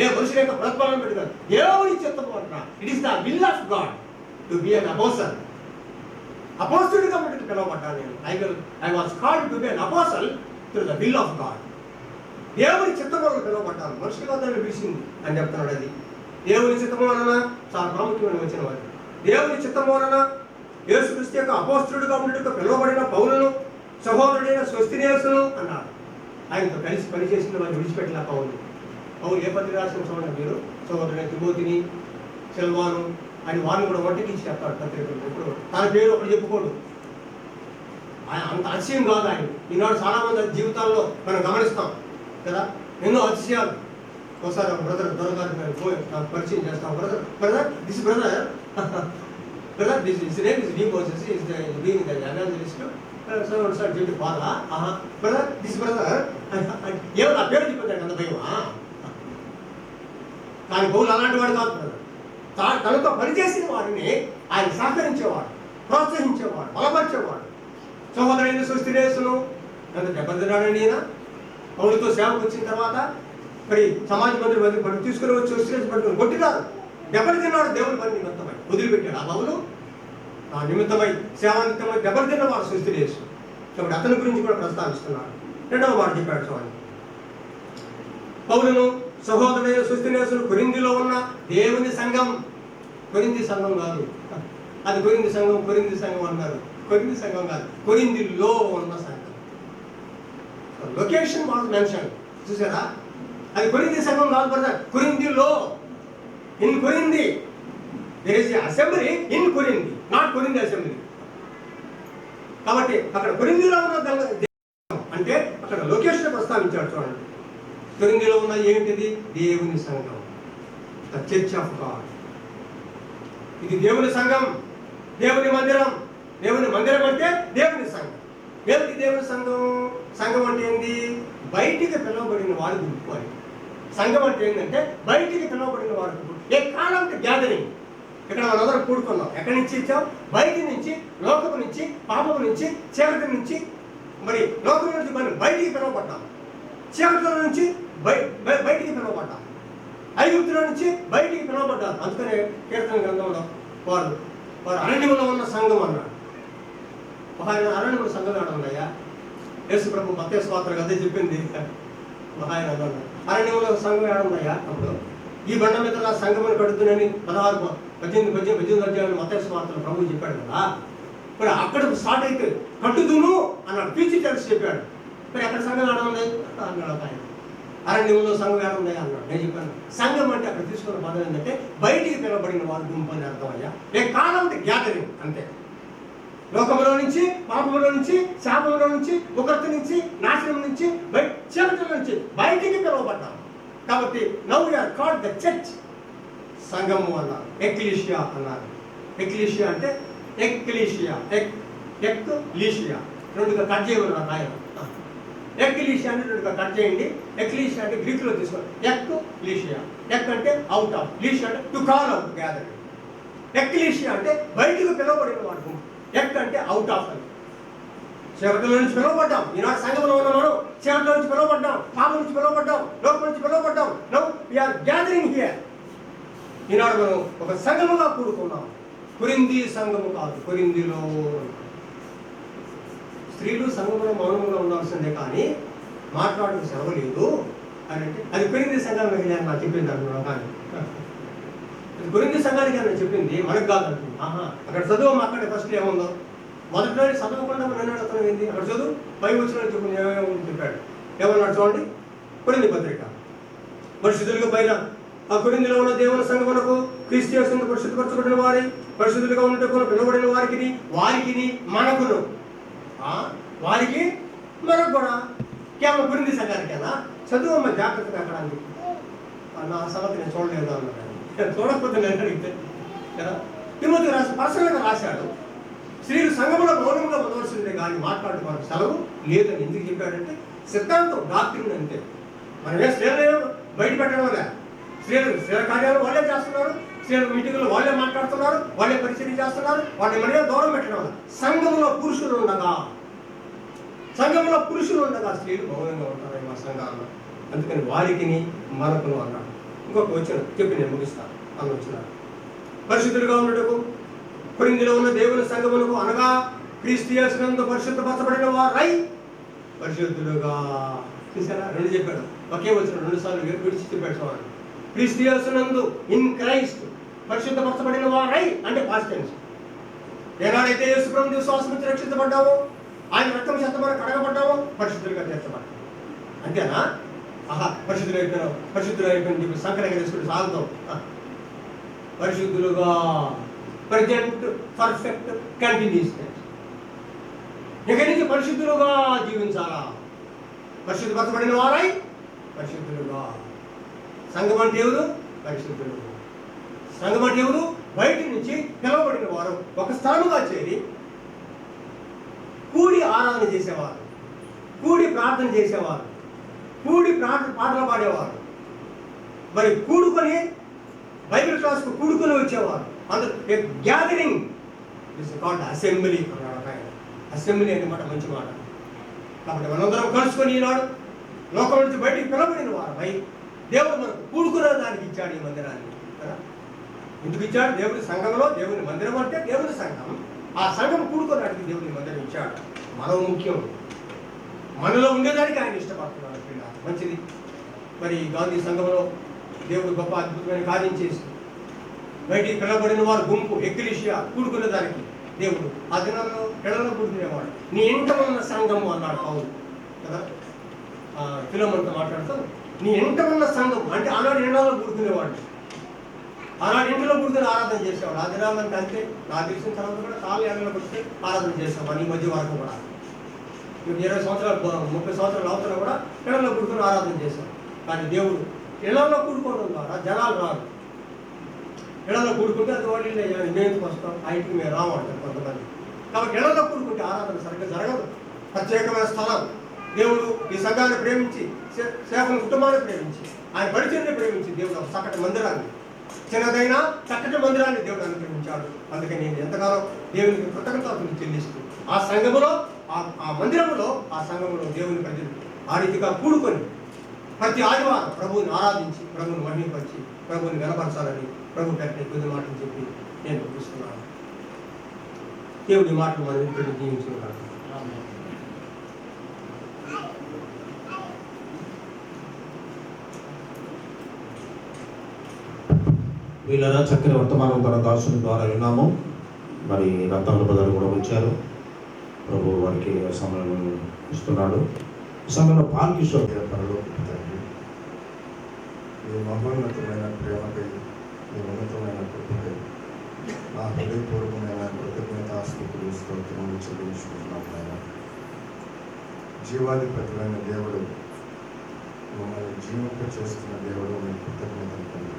ఏ మనుషుల యొక్క ప్రతిఫలం పెట్టుకోదు. దేవుని చిత్తము అంటున్నా. It is the will of God to be an apostle. అపోస్తలుడిగా మటుకు పిలువబడ్డాను నేను. I was called to be an apostle through the will of God. దేవుని చిత్తము వలన పిలువబడ్డాను, మనుషులుగా దాన్ని పిలిచింది అని చెప్తున్నాడు. అది దేవుని చిత్తము వలన చాలా ప్రాముఖ్యమైన వచ్చిన వారు. దేవుని చిత్తము వలన యేసుక్రీస్తు యొక్క అపోస్తలుడిగా ఉండేట్టుగా పిలువబడిన పౌలును సహోదరుడైన సోస్థెనేసును అన్నాడు. ఆయనతో కలిసి పనిచేసిన వారిని విడిచిపెట్టిన పౌలు ఏ పత్రిక రాసిన చూడండి మీరు. సహోదరుడైన తిమోతిని, సిల్వాను అని వారిని కూడా ఒంటికించి చెప్తాడు పత్రికలు. ఇప్పుడు తన పేరు ఒకటి చెప్పుకోడు. ఆయన అంత అతిశయం కాదు ఆయన. ఈనాడు చాలా మంది జీవితాల్లో మనం గమనిస్తాం కదా, ఎన్నో అతిశయాలు. ఒకసారి ఒక బ్రదర్ దొరగారు పరిచయం చేస్తాం. Brother this brother this name is Demoses is being the evangelist sir duty father. Brother this brother ఏమో నా పేరు చెప్పాడు అంత భయమా. కానీ పౌలు అలాంటి వాడు కాదు బ్రదర్. తనతో పనిచేసిన వారిని ఆయన సహకరించేవాడు, ప్రోత్సహించేవాడు, బలపరిచేవాడు. సహోదరుడైన సోస్థెనేసును ఎంత దెబ్బతిన్నాడండి ఈయన. పౌలుతో సేవకు వచ్చిన తర్వాత మరి సమాజ మందిరం మధ్య తీసుకుని వచ్చి సోస్థెనేసు పట్టుకుని కొట్టినారు, దెబ్బలు తిన్నాడు. దేవుని పని నిమిత్తమై వదిలిపెట్టాడు. ఆ పౌలు ఆ నిమిత్తమై సేవా నిమిత్తమై దెబ్బలు తిన్నవాడు సోస్థెనేసు. కాబట్టి అతని గురించి కూడా ప్రస్తావిస్తున్నాడు. రెండవ మాట చెప్పాడు స్వామి. పౌలును సహోదరుడైన సోస్థెనేసును కొరింథీలో ఉన్న దేవుని సంఘం, కొరింథీ సంఘం కాదు అది, కొరింథీ సంఘం అన్నారు. కొరింథీ సంఘం కాదు, కొరింథీలో ఉన్న సంఘం. Location was mention. చూసారా, అది కొరింథీ సంఘం కాదు బ్రదర్, కొరింథీలో. In Corinth there is a assembly in Corinth, not Corinth assembly. కాబట్టి అక్కడ కొరింథీలో ఉన్న అంటే అక్కడ లొకేషన్ ప్రస్తావించాడు. చూడండి, కొరింథీలో ఉన్న ఏంటిది? దేవుని సంఘం, ద చర్చ్ ఆఫ్ గాడ్. ఇది దేవుని సంఘం, దేవుని మందిరం. దేవుని మందిరం అంటే దేవుని సంఘం. ఏమిటి దేవుని సంఘం? సంఘం అంటే ఏంటి? బయటికి పిలువబడిన వారి గుంపు అని. సంఘం అంటే ఏంటంటే బయటికి పిలువబడిన వారి గుంపు. ఏ కాలం గ్యాదరింగ్. ఇక్కడ మనందరం కూడుకున్నాం. ఎక్కడి నుంచి ఇచ్చాం? బయట నుంచి, లోకము నుంచి, పాపము నుంచి, చీకటి నుంచి. మరి లోకం నుంచి మనం బయటికి పిలువబడ్డాం, చీకటిలో నుంచి బయటికి పిలువబడ్డాం, ఐగుప్తుల నుంచి బయటికి పిలువబడ్డారు. అందుకనే కీర్తన గ్రంథంలో వారు అరణ్యంలో ఉన్న సంఘం అన్నాడు. ఆయన అరణ్యంలో సంఘం ఏడున్నాయా? యేసు ప్రభు మత్తయి సువార్తలో అదే చెప్పింది. ఆయన అరణ్యంలో సంఘం ఏడున్నాయా? అప్పుడు ఈ బండ మీద నా సంఘమును కడుతున్నానని 18 అధ్యాయులు మత్తయి సువార్తలో ప్రభు చెప్పాడు కదా. మరి అక్కడ స్టార్ట్ అయితే కట్టుదును అన్నాడు, ఫ్యూచర్ టెన్స్ చెప్పాడు. మరి అక్కడ సంఘం ఏడుంది అన్నాడు ఆయన. అరణ్యంలో సంఘం ఏడున్నాయా అన్నాడు. నేను చెప్పాను, సంఘం అంటే అక్కడ తీసుకున్న పదం ఏంటంటే బయటికి పిలవబడిన వారి గుంపు అని అర్థం అయ్యా. ఏ కాలం అంటే గ్యాదరింగ్ అంతే. లోకంలో నుంచి, పాపంలో నుంచి, శాపంలో నుంచి, ఉగ్రత నుంచి, నాశనం నుంచి, చీకటి నుంచి బయటికి పిలువబడ్డాం. కాబట్టి now we are called the church. సంఘము అన్నారు, ఎక్లీషియా అన్నారు. ఎక్లీషియా అంటే ఎక్లీషియా, ఎక్లీషియా రెండుగా కట్ చేయమన్నారు ఆయన. ఎక్లీషియా అంటే రెండుగా కట్ చేయండి. ఎక్లీషియా అంటే గ్రీకులో తీసుకోండి. ఎక్లీషియా, ఎక్ అంటే అవుట్ ఆఫ్, లీషియా అంటే to call out, gathering. Ecclesia అంటే బయటికి పిలువబడిన వాడు. ఎక్ అంటే అవుట్ ఆఫ్ అని. చీకటిలో నుంచి పిలువబడ్డాం. ఈనాడు సంఘంలో ఉన్న మనం చీకటిలో నుంచి పిలువబడ్డాం, పాపం నుంచి పిలువబడ్డాం, లోకం నుంచి పిలువబడ్డాం. Now we are gathering here. ఈనాడు మనం ఒక సంఘముగా కూడుకున్నాం. కొరింథీ సంఘము కాదు, కొరింథీలో. స్త్రీలు సంఘంలో మౌనంగా ఉండాల్సిందే కానీ మాట్లాడడం సెలవు లేదు అని అంటే అది కొరింథీ సంఘానికి వెళ్ళాను నాకు చెప్పింది అంటున్నాను. కానీ అది కొరింథీ సంఘానికి అని చెప్పింది, మనకు కాదు అంటుంది. అక్కడ చదువు అక్కడ ఫస్ట్ ఏముందో మొదటిలో చదవకుండా నన్ను అర్థం ఏంది? అక్కడ చదువు 5 వచనాలు చెప్పింది ఏమేమి చెప్పాడు. ఏమన్నాడు చూడండి, కొరింథీ పత్రిక. పరిశుద్ధులుగా పైన ఆ కొరింథీలో ఉన్న దేవుని సంఘమునకు క్రీస్తు యేసునందు పరిశుద్ధపరచబడిన వారి పరిశుద్ధులుగా ఉన్నట్టుకు పిలువబడిన వారికి మనకును వారికి మనకు కూడా కేవలం కొరింథీ సంఘానికేనా? చదువు అమ్మ జాగ్రత్తగా అక్కడ అని నా సంగతి నేను చూడలేదు అన్నాడు. చూడకపోతే నేను అడిగితే కదా తిమోతి రాసి పర్సనల్గా రాశాడు, స్త్రీలు సంఘంలో మౌనంగా ఉండవలసిందే కానీ మాట్లాడుకోవడానికి సెలవు లేదని ఎందుకు చెప్పాడంటే సిద్ధాంతం, డాక్టరీన్ అంతే. మనమే స్త్రీలు బయట పెట్టడం వల్ల స్త్రీల కార్యాలు వాళ్ళే చేస్తున్నారు, స్త్రీల మీటింగ్లో వాళ్ళే మాట్లాడుతున్నారు, వాళ్ళే పరిచయం చేస్తున్నారు, వాళ్ళని మనమే దూరం పెట్టడం వల్ల సంఘంలో పురుషులు ఉండగా స్త్రీలు మౌనంగా ఉంటారు మా సంఘాల్లో. అందుకని వారికి మనకును అన్నాడు. ఇంకొక వచ్చిన చెప్పి నేను ముగిస్తాను అని వచ్చినాడు. పరిశుద్ధులుగా ఉండటకు కొరింథీలో ఉన్న దేవుని సంఘమునకు అనగా క్రీస్తు యేసునందు పరిశుద్ధపరచబడిన వారై పరిశుద్ధులుగా చూసారా? రెండు చెప్పాడు, ఒకే వచ్చిన 2 సార్లు విడిచి చెప్పాడు చూడండి. క్రీస్తు యేసునందు ఇన్ క్రైస్ట్ పరిశుద్ధపరచబడిన వారై అంటే పాస్ట్ టెన్స్. ఏనాడైతే యేసు ప్రభువు విశ్వాసం నుంచి రక్షించబడ్డామో, ఆయన రక్తం చేత మనం కడగబడ్డామో పరిశుద్ధులుగా తీర్చబడ్డాం. అంతేనా? పరిశుద్ధులు అయిపోయిన చెప్పి సంకరంగా తీసుకుంటే సాగుతాం. పరిశుద్ధులుగా ప్రజెంట్ పర్ఫెక్ట్ కంటిన్యూస్. ఇక్కడి నుంచి పరిశుద్ధులుగా జీవించాలా. పరిశుద్ధపరచబడిన వారై పరిశుద్ధులుగా. సంఘం అంటే ఎవరు? పరిశుద్ధులు. సంఘం అంటే ఎవరు? బయట నుంచి పిలవబడిన వారు, ఒక స్థానంగా చేరి కూడి ఆరాధన చేసేవారు, కూడి ప్రార్థన చేసేవారు, కూడి పాటలు పాడేవారు, మరి కూడుకొని బైబిల్ క్లాస్కు కూడుకొని వచ్చేవారు. అందరూ గ్యాదరింగ్ ఇస్ కాల్డ్ అసెంబ్లీ అన్నాడు. అసెంబ్లీ అనే మాట మంచి మాట. కాబట్టి మనందరం కలుసుకొని ఈనాడు లోకం నుంచి బయటికి పిలవబడిన వారు దేవుడు మనకు కూడుకునే దానికి ఇచ్చాడు ఈ మందిరాన్ని కదా. ఎందుకు ఇచ్చాడు? దేవుడి సంఘంలో, దేవుని మందిరం అంటే దేవుని సంఘం, ఆ సంఘం కూడుకోవడానికి దేవుని మందిరం ఇచ్చాడు. మనం ముఖ్యం, మనలో ఉండేదానికి ఆయన ఇష్టపడుతున్నాడు. మంచిది. మరి గాంధీ సంఘంలో దేవుడు గొప్ప అద్భుతమైన కార్యం చేసి బయటికి పిలవబడిన వారు గుంపు ఎక్కిలిషియా కూడుకునే దానికి దేవుడు ఆ దినాల్లో పిల్లల్లో కూడుకునేవాడు. నీ ఇంట ఉన్న సంఘము అన్నాడు పౌలు కదా. ఫిలోమోనుతో మాట్లాడుతూ నీ ఇంట ఉన్న సంఘం అంటే ఆనాడు ఎండలో కూడుకునేవాడు, ఆనాడు ఇంటిలో కూడుకుని ఆరాధన చేసేవాడు. ఆ దినాలంటే అంతే. నాకు తెలిసిన తర్వాత కూడా కాళ్ళు ఎండలో కూర్చుని ఆరాధన చేసేవాడు. ఈ మధ్య వరకు కూడా 20 సంవత్సరాలు 30 సంవత్సరాలు అవుతున్నా కూడా ఇళ్లలో కూడుకుని ఆరాధన చేశారు. కానీ దేవుడు ఇళ్లలో కూడుకోవడం ద్వారా జనాలు రారు. ఇళ్లలో కూడుకుంటే అది వాళ్ళు మేందుకు వస్తాం, ఆ ఇంటికి మేము రామంటారు కొంతమంది. కాబట్టి ఇళ్లలో కూడుకుంటే ఆరాధన సరిగ్గా జరగదు. ప్రత్యేకమైన స్థలం. దేవుడు ఈ సంఘాన్ని ప్రేమించి, సేవకుల కుటుంబాన్ని ప్రేమించి, ఆయన పరిచయాన్ని ప్రేమించి దేవుడు ఒక చక్కటి మందిరాన్ని, చిన్నదైనా చక్కటి మందిరాన్ని దేవుడు అనుగ్రహించాడు. అందుకని నేను ఎంతగానో దేవునికి కృతజ్ఞతలు చెల్లిస్తూ ఆ సంఘములో, ఆ మందిరములో, ఆ సంఘములో దేవుని ప్రజలు ఆ రీతిగా కూడుకొని ప్రతి ఆదివారం ప్రభువుని ఆరాధించి, ప్రభువుని మహిమపరిచి, ప్రభువుని వెనపరచాలని ప్రభు పెట్టే కొద్ది మాటలు చెప్పి నేను చూస్తున్నాను. దేవుడి మాటలు మనం ఇంటి జీవించుకుంటాను. వీళ్ళరా చక్కని వర్తమానం తన దాసుని ద్వారా విన్నాము. మరి రత్నాల బదులు కూడా వచ్చారు. ప్రభు వారికి సమయం ఇస్తున్నాడు. ఈ సమయంలో పాల్కిషోర్ ఈ మహోన్నతమైన ప్రేమకై, ఈ ఉన్నతమైన కృపకై నా హృదయపూర్వకమైన కృతజ్ఞతాస్తుతులు స్తోత్రములు చెల్లించుకుంటున్నాం. ఆయన జీవాధిపతులైన దేవుడు, మమ్మల్ని జీవింప చేస్తున్న దేవుడు, మీకు కృతజ్ఞతలు తండ్రి.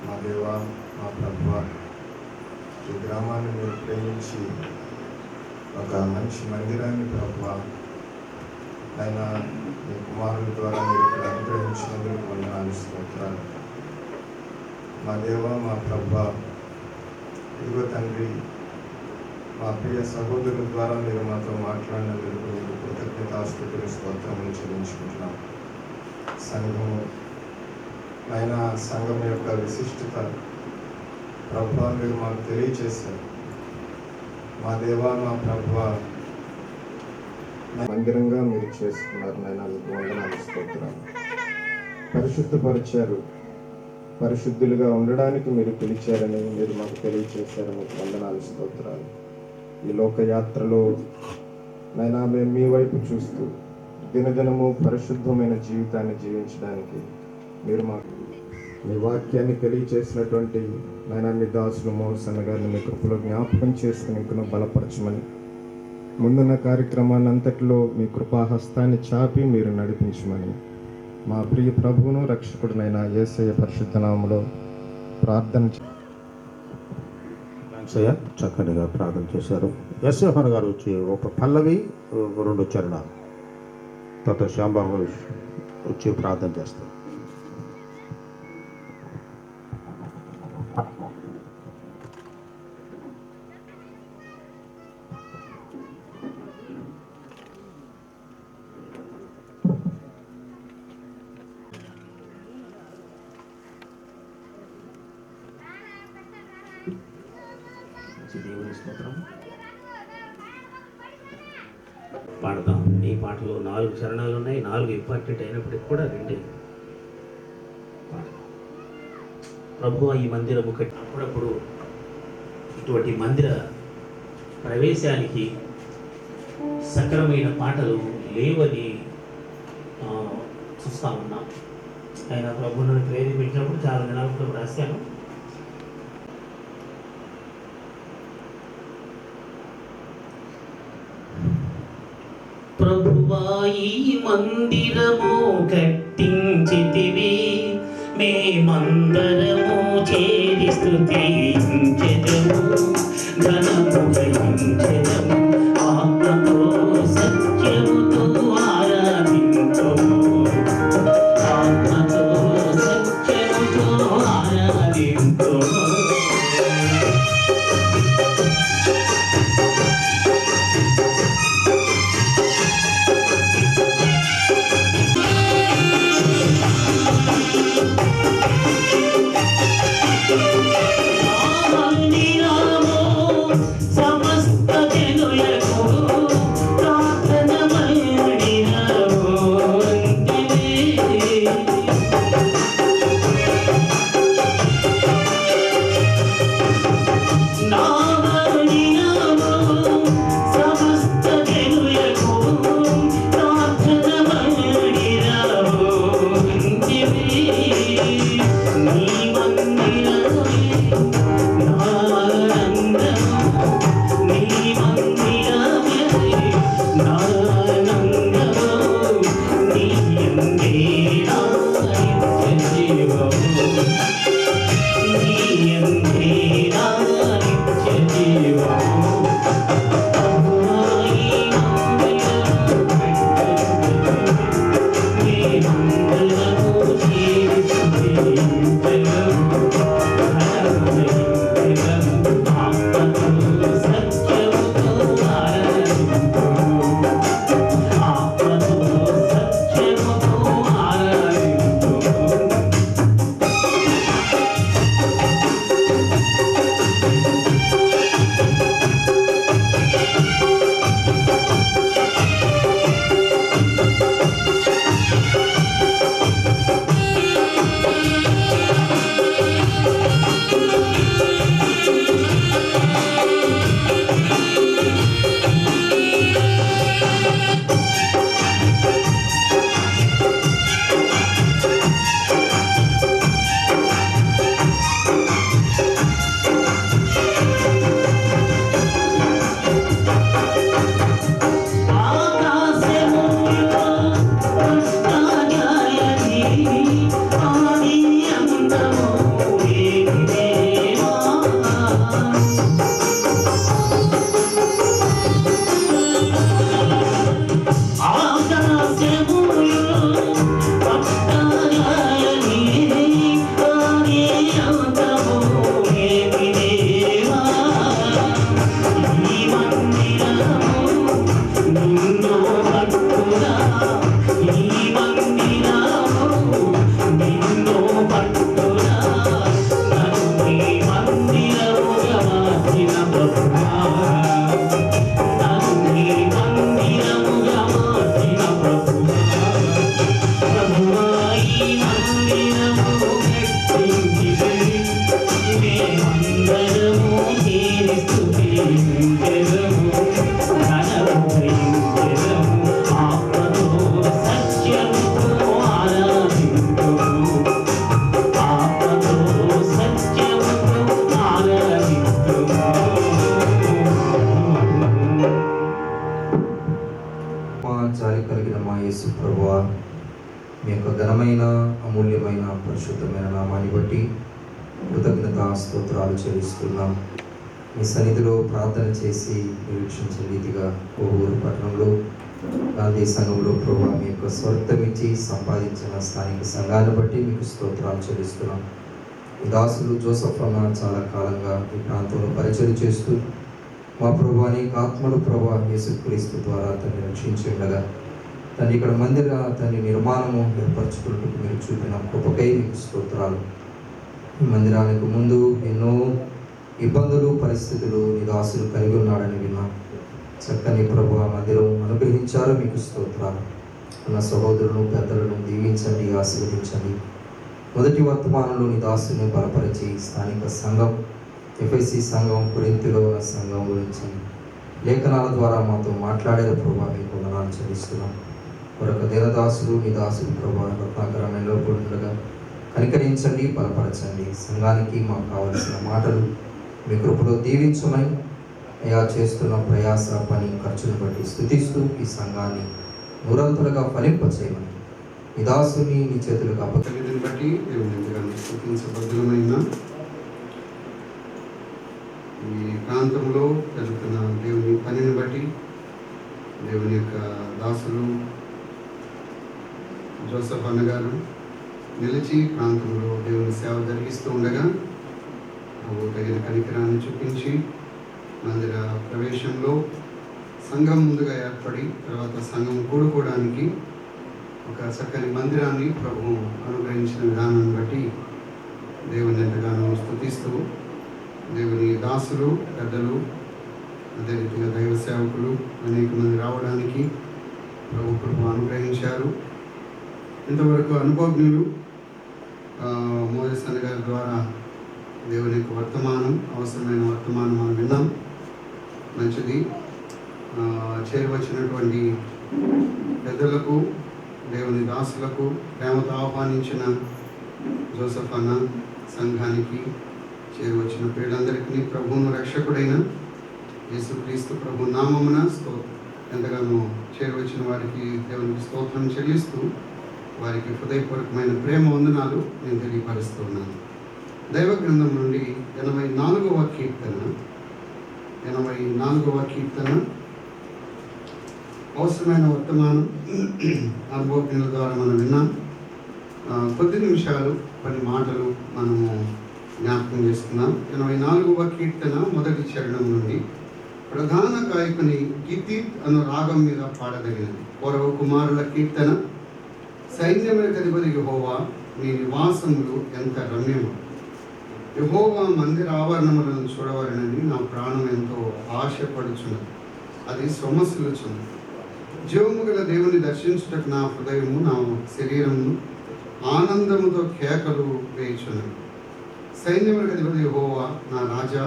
మా దేవ, మా ప్రభువా, ఈ గ్రామాన్ని మీరు ప్రేమించి ఒక మంచి మందిరాన్ని ప్రభువా ఆయన మీ కుమారుల ద్వారా మీరు ఇక్కడ అనుగ్రహించినందుకు వందనాలు, స్తోత్రాలు. మా దేవ, మా ప్రభువా, ఇదిగో తండ్రి, మా ప్రియ సహోదరుల ద్వారా మీరు మాతో మాట్లాడినందుకు మీకు కృతజ్ఞతాస్తుతులు స్తోత్రములు చెల్లించుకుంటున్నాం. సంఘము ఆయన సంఘం యొక్క విశిష్టత ప్రభువా మీరు మాకు తెలియచేశారు. మా దేవా, మా ప్రభువా, మందిరంగా మీరు చేసుకున్నారు. నాయన మీకు వందనాలు, స్తోత్రాలు. పరిశుద్ధపరిచారు, పరిశుద్ధులుగా ఉండడానికి మీరు పిలిచారని మీరు మాకు తెలియచేశారు. మీకు వందనాలు, స్తోత్రాలు. ఈ లోకయాత్రలో నైనా మేము మీ వైపు చూస్తూ దినదినము పరిశుద్ధమైన జీవితాన్ని జీవించడానికి మీరు మాకు మీ వాక్యాన్ని తెలియచేసినటువంటి నాయన మీ దాసులు మోసన్న గారిని మీ కృపలో జ్ఞాపకం చేసుకుని ఇంకనూ బలపరచమని, ముందున్న కార్యక్రమాన్ని అంతటిలో మీ కృపాహస్తాన్ని చాపి మీరు నడిపించమని మా ప్రియ ప్రభువును రక్షకుడునైన యేసయ్య పరిశుద్ధ నామములో ప్రార్థన చక్కటిగా ప్రార్థన చేశారు. యశోహన్ గారు వచ్చి ఒక పల్లవి 2 చరణాలు, తర్వాత శ్యాంబాబు వచ్చి ప్రార్థన చేస్తారు. దేవుని స్తోత్రం. పాడతాం. ఈ పాటలో 4 చరణాలు ఉన్నాయి. 4 ఇంపార్టెంట్ అయినప్పటికీ కూడా 2 ప్రభు ఈ మందిరము కట్టి అప్పుడప్పుడు ఇటువంటి మందిర ప్రవేశానికి సక్రమైన పాటలు లేవని చూస్తూ ఉన్నాం. ఆయన ప్రభువును ప్రేరేపించినప్పుడు చాలా దినాల క్రితం రాశాను. ప్రభువా ఈ మందిరము కట్టించితివి, మేమందరము చేరి స్తుతించెదము, ఘనము గ్రహించెదము, ఆత్మతో సత్యముతో ఆరాధింతుము, ఆత్మతో సత్యముతో ఆరాధింతుము. ఘనమైన అమూల్యమైన పరిశుద్ధమైన నామాన్ని బట్టి కృతజ్ఞత స్తోత్రాలు చెల్లిస్తున్నాం. మీ సన్నిధిలో ప్రార్థన చేసి నిరీక్షించే రీతిగా కోవూరు పట్టణంలో గాంధీ సంఘంలో ప్రభు మీ యొక్క స్వార్థం ఇచ్చి సంపాదించిన స్థానిక సంఘాన్ని బట్టి మీకు స్తోత్రాలు చెల్లిస్తున్నాం. ఈ దాసులు జోసఫ్ అన్న చాలా కాలంగా ఈ ప్రాంతంలో పరిచయం చేస్తూ మా ప్రభు అనేక ఆత్మలు ప్రభు యేసుక్రీస్తు ద్వారా తనని రక్షించి ఉండగా తను ఇక్కడ తన నిర్మాణము ఏర్పరచుకున్నట్టు మీరు చూపిన కృపకై మీకు స్తోత్రాలు. ఈ మందిరానికి ముందు ఎన్నో ఇబ్బందులు పరిస్థితులు నీ దాసులు కలిగి ఉన్నాడని విన్నాం. చక్కని ప్రభు మందిరం అనుగ్రహించారు, మీకు స్తోత్రాలు. ఉన్న సహోదరులను పెద్దలను దీవించండి, ఆశీర్వదించండి. మొదటి వర్తమానంలో నీ దాసుని బలపరిచి స్థానిక సంఘం ఎఫ్ఎస్సి సంఘం కొరింథీలో ఉన్న సంఘం గురించి లేఖనాల ద్వారా మాతో మాట్లాడేది ప్రభు మీకు వందనాలు చెల్లిస్తున్నాం. మరొక దేవదాసులు నీ దాసులు ప్రభు రత్నాకరమైన లోపడుండగా కనికరించండి, బలపరచండి. సంఘానికి మాకు కావలసిన మాటలు మీ కృపలో దీవించమని అయా చేస్తున్న ప్రయాస పని ఖర్చును బట్టి స్తుతిస్తూ ఈ సంఘాన్ని నూరంతలుగా ఫలింపచేయమని ఈ దాసుని నీ చేతులకు అప్పగిని బట్టి దేవుని ఎంతగానో స్తుతించబద్ధులమైన ఈ ప్రాంతంలో జరుగుతున్న దేవుని పనిని బట్టి దేవుని యొక్క దాసులు జోసఫ్ అన్నగారు నిలిచి ప్రాంతంలో దేవుని సేవ జరిగిస్తూ ఉండగా తగిన కనికరాన్ని చూపించి మందిర ప్రవేశంలో సంఘం ముందుగా ఏర్పడి తర్వాత సంఘం కూడుకోవడానికి ఒక చక్కని మందిరాన్ని ప్రభువు అనుగ్రహించిన విధానాన్ని బట్టి దేవుని ఎంతగానో స్తుతిస్తూ దేవుని దాసులు పెద్దలు అదే రీతిగా దైవ సేవకులు అనేక మంది రావడానికి ప్రభు కృప అనుగ్రహించారు. ఇంతవరకు అనుభవజ్ఞులు మోజెస్ అన్న గారి ద్వారా దేవుని యొక్క వర్తమానం, అవసరమైన వర్తమానం మనం విన్నాం. మంచిది. చేరువచ్చినటువంటి పెద్దలకు, దేవుని దాసులకు, ప్రేమతో ఆహ్వానించిన జోసఫ్ అన్న సంఘానికి చేరువచ్చిన పేర్లందరికీ ప్రభువును రక్షకుడైన యేసుక్రీస్తు ప్రభు నామమున ఎంతగానో చేరువచ్చిన వారికి దేవునికి స్తోత్రం చెల్లిస్తూ వారికి హృదయపూర్వకమైన ప్రేమ వందనాలు నేను తెలియపరుస్తున్నాను. దైవ గ్రంథం నుండి 84వ కీర్తన అవసరమైన వర్తమానం అనుభవజ్ఞుల ద్వారా మనం విన్నాం. కొద్ది నిమిషాలు కొన్ని మాటలు మనము జ్ఞాపకం చేసుకున్నాం. 84వ కీర్తన మొదటి చరణం నుండి ప్రధాన గాయకుని గితీత్ అను రాగం మీద పాడదగినది. పూర్వ కుమారుల కీర్తన. సైన్యములకు అధిపతి యెహోవా, నీ నివాసములు ఎంత రమ్యము. యెహోవా మందిర ఆవరణములను చూడవలనని నా ప్రాణం ఎంతో ఆశపడుచున్నది, అది సొమసిల్లుచున్నది. జీవము గల దేవుని దర్శించుటకు నా హృదయము, నా శరీరము ఆనందముతో కేకలు వేయుచున్నది. సైన్యములకు అధిపతి యెహోవా, నా రాజా,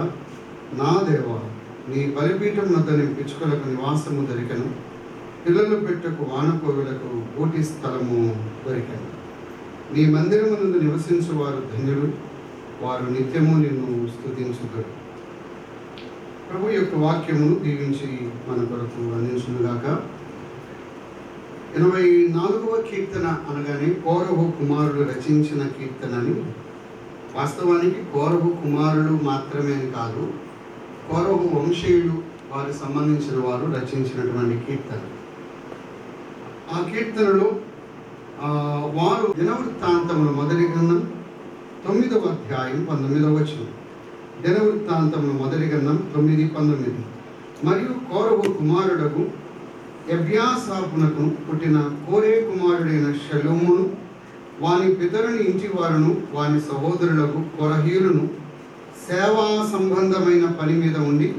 నా దేవా, నీ బలిపీఠం వద్ద నీ పిచ్చుకలకు నివాసము దొరికెను. పిల్లలు పెట్టకు వానకోవులకు ఊటి స్థలము దొరికెను. నీ మందిరము నందు నివసించు వారు ధన్యులు, వారు నిత్యము నిన్ను స్తుతించుతారు. ప్రభు యొక్క వాక్యమును దీవించి మన కొరకు అందించునుగాక. 84వ కీర్తన అనగానే కౌరవ కుమారులు రచించిన కీర్తనని. వాస్తవానికి కౌరవ కుమారులు మాత్రమే కాదు, కౌరవ వంశీయులు వారికి సంబంధించిన వారు రచించినటువంటి కీర్తన. ఆ కీర్తనలో వారు దినవృత్తాంతముల మొదటి గ్రంథం 9వ అధ్యాయం 19వ వచనం, దినవృత్తాంతముల మొదటి గ్రంథం 9:19. మరియు కౌరవ కుమారులకు ఎబ్యాసాపునకు పుట్టిన కోరే కుమారుడైన షలోమును, వాని పితరుని ఇంటి వారును, వాని సహోదరులకు కొరహీయులను సేవా సంబంధమైన పని మీద ఉండి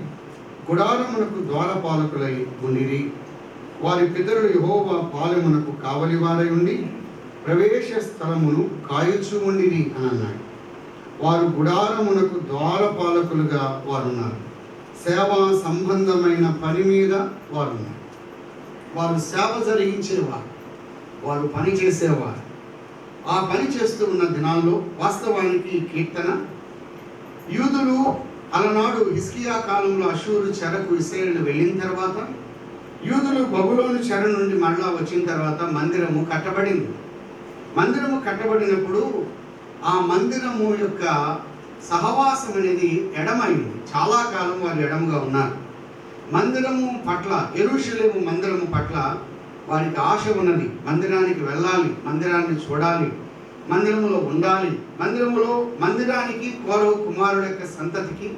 గుడారమునకు ద్వారపాలకులై ఉండిరి. వారి పితరులు యెహోవా పాలెమునకు కావలివారై ఉండి ప్రవేశ స్థలమును కాయుచు ఉండిరి అని అన్నాడు. వారు గుడారమునకు ద్వారపాలకులుగా వారున్నారు. సేవా సంబంధమైన పని మీద వారున్నారు. వారు సేవ జరిగించేవారు, వారు పని చేసేవారు. ఆ పని చేస్తూ ఉన్న దినాల్లో వాస్తవానికి ఈ కీర్తన యూదులు అలనాడు హిజ్కియా కాలంలో అషూరు చెరకు ఇశ్రాయేలు వెళ్ళిన తర్వాత, యూదులు బబులోను చెర నుండి మరలా వచ్చిన తర్వాత మందిరము కట్టబడింది. మందిరము కట్టబడినప్పుడు ఆ మందిరము యొక్క సహవాసం అనేది ఎడమైంది. చాలా కాలం వారు ఎడముగా ఉన్నారు. మందిరము పట్ల, యెరూషలేము మందిరము పట్ల వారికి ఆశ ఉన్నది. మందిరానికి వెళ్ళాలి, మందిరాన్ని చూడాలి, మందిరములో ఉండాలి. మందిరానికి కోరవ కుమారుడు యొక్క సంతతికి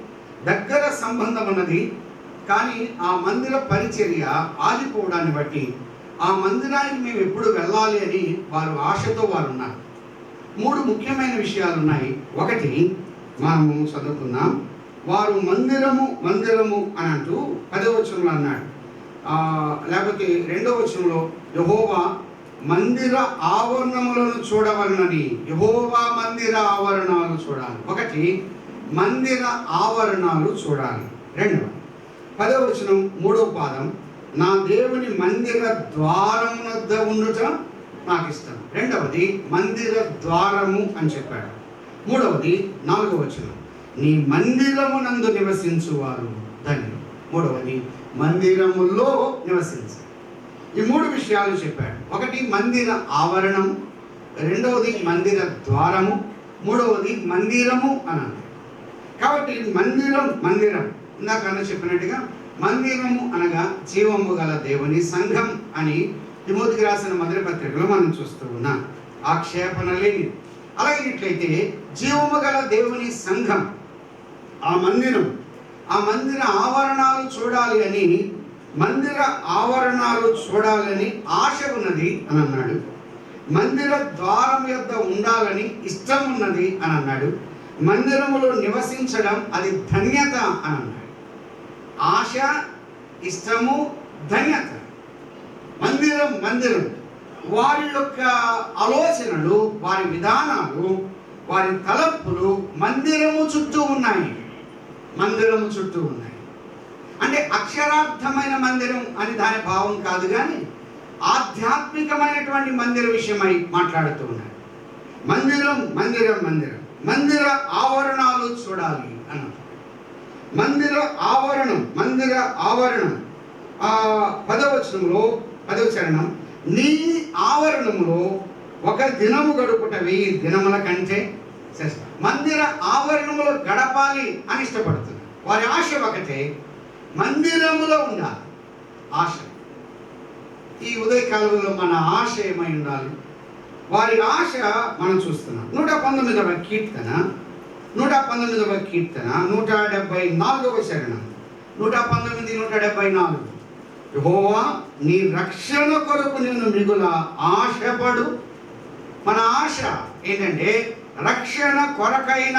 దగ్గర సంబంధం ఉన్నది. కానీ ఆ మందిర పరిచర్య ఆగిపోవడాన్ని బట్టి ఆ మందిరానికి మేము ఎప్పుడు వెళ్ళాలి అని వారు ఆశతో వారు ఉన్నారు. 3 ముఖ్యమైన విషయాలు ఉన్నాయి. ఒకటి మనము చదువుకున్నాం. వారు మందిరము మందిరము అని అంటూ 10వ వచనంలో అన్నాడు. లేకపోతే 2వ వచనంలో యెహోవా మందిర ఆవరణములను చూడవలనని, యెహోవా మందిర ఆవరణాలు చూడాలి. ఒకటి మందిర ఆవరణాలు చూడాలి. 10వ వచనం 3వ పాదం, నా దేవుని మందిర ద్వారము వద్ద ఉండుట నాకు ఇష్టం. 2వది మందిర ద్వారము అని చెప్పాడు. 3వది 4వ వచనం, నీ మందిరమునందు నివసించువారు ధన్యులు. 3వది మందిరములో నివసించు. ఈ 3 విషయాలు చెప్పాడు. ఒకటి మందిర ఆవరణం, 2వది మందిర ద్వారము, 3వది మందిరము అని అన్నాడు. కాబట్టి మందిరం ఇందాకన్నా చెప్పినట్టుగా మందిరము అనగా జీవము గల దేవుని సంఘం అని తిమోతికి రాసిన మొదటి పత్రికలో మనం చూస్తూ ఉన్నాం. ఆక్షేపణ లేని. అలాగేట్లయితే జీవము గల దేవుని సంఘం, ఆ మందిర ఆవరణాలు చూడాలి అని, మందిర ఆవరణాలు చూడాలని ఆశ ఉన్నది అని అన్నాడు. మందిర ద్వారం యొద్ద ఉండాలని ఇష్టం ఉన్నది అని అన్నాడు. మందిరములో నివసించడం అది ధన్యత అని అన్నాడు. ఆశ, ఇష్టము, ధన్యత. మందిరం వారి యొక్క ఆలోచనలు, వారి విధానాలు, వారి తలంపులు మందిరము చుట్టూ ఉన్నాయి. అంటే అక్షరార్థమైన మందిరం అని దాని భావం కాదు, కానీ ఆధ్యాత్మికమైనటువంటి మందిర విషయమై మాట్లాడుతూ ఉన్నాడు. మందిర ఆవరణాలు చూడాలి అన్నాడు. మందిర ఆవరణం 10వ వచనంలో 10వ చరణం, నీ ఆవరణములో ఒక దినము గడుపుట 1000 దినముల కంటే శ్రేష్ఠ. మందిర ఆవరణములో గడపాలి అని ఇష్టపడుతుంది. వారి ఆశ ఒకటే, మందిరములో ఉండాలి ఆశ. ఈ ఉదయకాలంలో మన ఆశ ఏమై ఉండాలి? వారి ఆశ మనం చూస్తున్నాం. 119వ కీర్తన 174వ చరణం, 119-174. యెహోవా నీ రక్షణ కొరకు నేను మిగుల ఆశపడు. మన ఆశ ఏంటంటే రక్షణ కొరకైన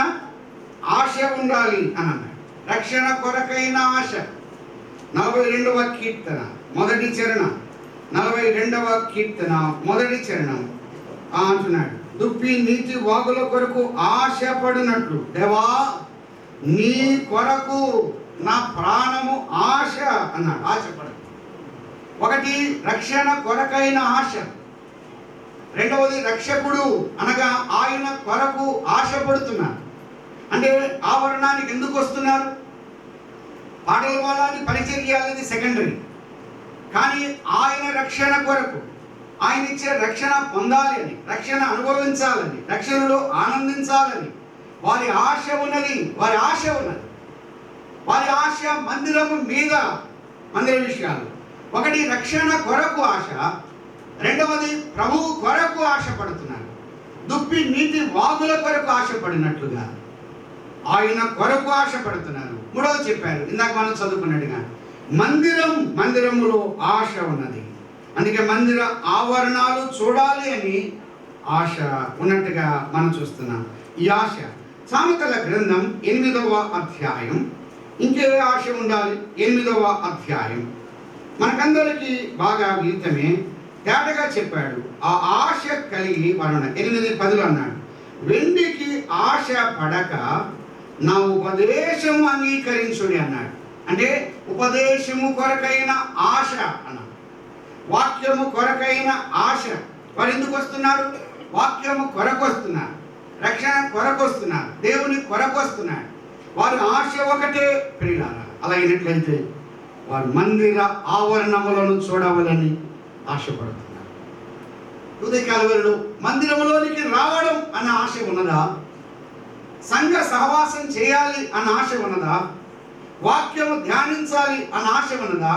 ఆశ ఉండాలి అని అన్నాడు. రక్షణ కొరకైన ఆశ. 42వ కీర్తన 1వ చరణం, 42వ కీర్తన 1వ చరణం అంటున్నాడు, దుప్పి నీటి వాగుల కొరకు ఆశపడినట్లు దేవా నీ కొరకు నా ప్రాణము ఆశ అన్నాడు. ఆశపడు. ఒకటి రక్షణ కొరకైన ఆశ, 2వది రక్షకుడు అనగా ఆయన కొరకు ఆశపడుతున్నారు. అంటే ఆవరణానికి ఎందుకు వస్తున్నారు? పాటలు పాడాలి, పరిచయం చేయాలనేది సెకండరీ. కానీ ఆయన రక్షణ కొరకు, ఆయన ఇచ్చే రక్షణ పొందాలి అని, రక్షణ అనుభవించాలని, రక్షణలో ఆనందించాలని వారి ఆశ ఉన్నది. వారి ఆశ మందిరము మీద, మందిర విషయాలు. ఒకటి రక్షణ కొరకు ఆశ, 2వది ప్రభువు కొరకు ఆశపడుతున్నారు. దుప్పి నీటి వాగుల కొరకు ఆశపడినట్లుగా ఆయన కొరకు ఆశపడుతున్నారు. 3వది చెప్పారు ఇందాక మనం చదువుకున్నట్టుగా, మందిరములో ఆశ ఉన్నది. అందుకే మందిర ఆవరణాలు చూడాలి అని ఆశ ఉన్నట్టుగా మనం చూస్తున్నాం. ఈ ఆశ సామెతల గ్రంథం 8వ అధ్యాయం. ఇంకే ఆశ ఉండాలి? 8వ అధ్యాయం మనకందరికీ బాగా గీతమే తేటగా చెప్పాడు. ఆ ఆశ కలిగి వర్ణన 8:10 అన్నాడు, వెండికి ఆశ పడక నా ఉపదేశము అంగీకరించుడి అన్నాడు. అంటే ఉపదేశము కొరకైన ఆశ అన్నాడు. వాక్యము కొరకైన ఆశ. వారు ఎందుకు వస్తున్నారు? వాక్యము కొరకు వస్తున్నారు, రక్షణ కొరకు వస్తున్నారు, దేవుని కొరకు వస్తున్నారు. వారి ఆశ ఒకటే ప్రియులారా. అలా అయినట్లయితే వారు మందిర ఆవరణములను చూడవాలని ఆశపడుతున్నారు. ఉదయకాల వేళలో మందిరంలోనికి రావడం అన్న ఆశ ఉన్నదా? సంఘ సహవాసం చేయాలి అన్న ఆశ ఉన్నదా? వాక్యము ధ్యానించాలి అన్న ఆశ ఉన్నదా?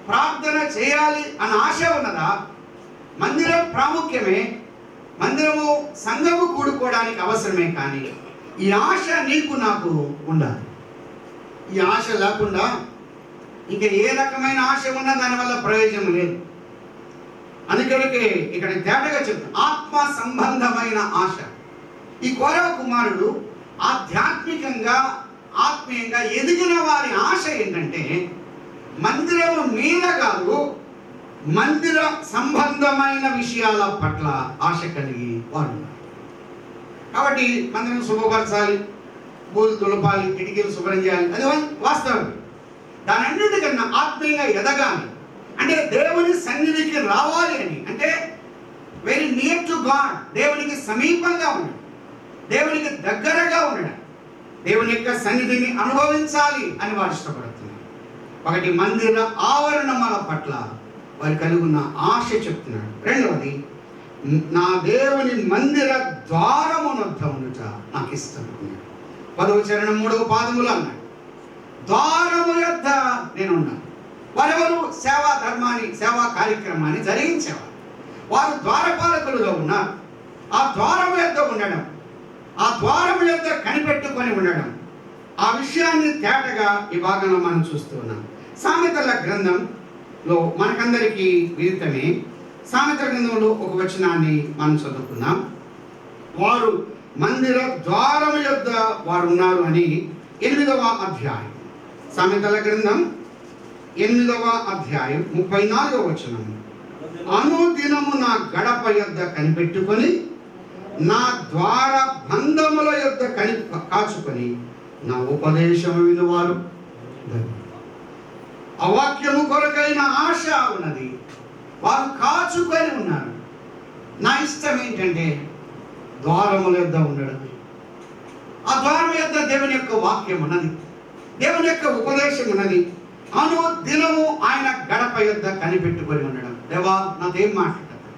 ప్రార్థన చేయాలి అన్న ఆశ ఉన్నదా? మందిరం ప్రాముఖ్యమే, మందిరము సంఘము కూడుకోవడానికి అవసరమే, కానీ ఈ ఆశ నీకు నాకు ఉండాలి. ఈ ఆశ లేకుండా ఇంకా ఏ రకమైన ఆశ ఉన్నా దానివల్ల ప్రయోజనం లేదు. అందుకనికే ఇక్కడ తేటగా చెప్తాను, ఆత్మ సంబంధమైన ఆశ. ఈ కోరవ కుమారుడు ఆధ్యాత్మికంగా ఆత్మీయంగా ఎదిగిన వారి ఆశ ఏంటంటే మందిరము మీద కాదు, మందిర సంబంధమైన విషయాల పట్ల ఆశ కలిగి వాడు. కాబట్టి మందిరం శుభపరచాలి, పూలు తులపాలి, కిటికీలు శుభ్రం చేయాలి, అది వాస్తవం. దాని అన్నిటికన్నా ఆత్మీయంగా ఎదగాలి అంటే దేవుని సన్నిధికి రావాలి అని, అంటే వెరీ నియర్ టు గాడ్, దేవునికి సమీపంగా ఉండడం, దేవునికి దగ్గరగా ఉండడం, దేవుని యొక్క సన్నిధిని అనుభవించాలి అని వారు ఇష్టపడుతున్నారు. ఒకటి మందిర ఆవరణముల పట్ల వారు కలిగి ఉన్న ఆశ చెప్తున్నాడు. రెండవది, నా దేవుని మందిర ద్వారమునొద్ద ఉండుట నాకు ఇష్టం. 10వ చరణం 3వ పాదములు అన్నాడు, ద్వారము యొద్ద నేను ఉన్నాను. వారెవరు? సేవా ధర్మాన్ని, సేవా కార్యక్రమాన్ని జరిగించేవారు. వారు ద్వారపాలకులుగా ఉన్నారు. ఆ ద్వారము యొద్ద ఉండడం, ఆ ద్వారము యొద్ద కనిపెట్టుకొని ఉండడం, ఆ విషయాన్ని తేటగా ఈ భాగంలో మనం చూస్తూ ఉన్నాం. సామెతల గ్రంథంలో మనకందరికీ విదితమే. సామెతల గ్రంథంలో ఒక వచనాన్ని మనం చదువుకున్నాం. వారు మందిర ద్వారము యొద్ద వారు ఉన్నారు అని 8వ అధ్యాయం, సామెతల గ్రంథం 8వ అధ్యాయం 34వ వచనం. అనుదినము నా గడప యొద్ద కనిపెట్టుకొని నా ద్వార బంధముల యొద్ద కాచుకొని నా ఉపదేశము వినువారు. అవాక్యము కొరకైన ఆశ ఉన్నది, వారు కాచుకొని ఉన్నారు. నా ఇష్టం ఏంటంటే ద్వారముల యొద్ద ఉండడం. ఆ ద్వారం యొద్ద దేవుని యొక్క వాక్యం ఉన్నది, దేవుని యొక్క ఉపదేశం ఉన్నది. అను దినము ఆయన గడప యొద్ద కనిపెట్టుకొని ఉండడం. దేవా, నాతో ఏం మాట్లాడతావు?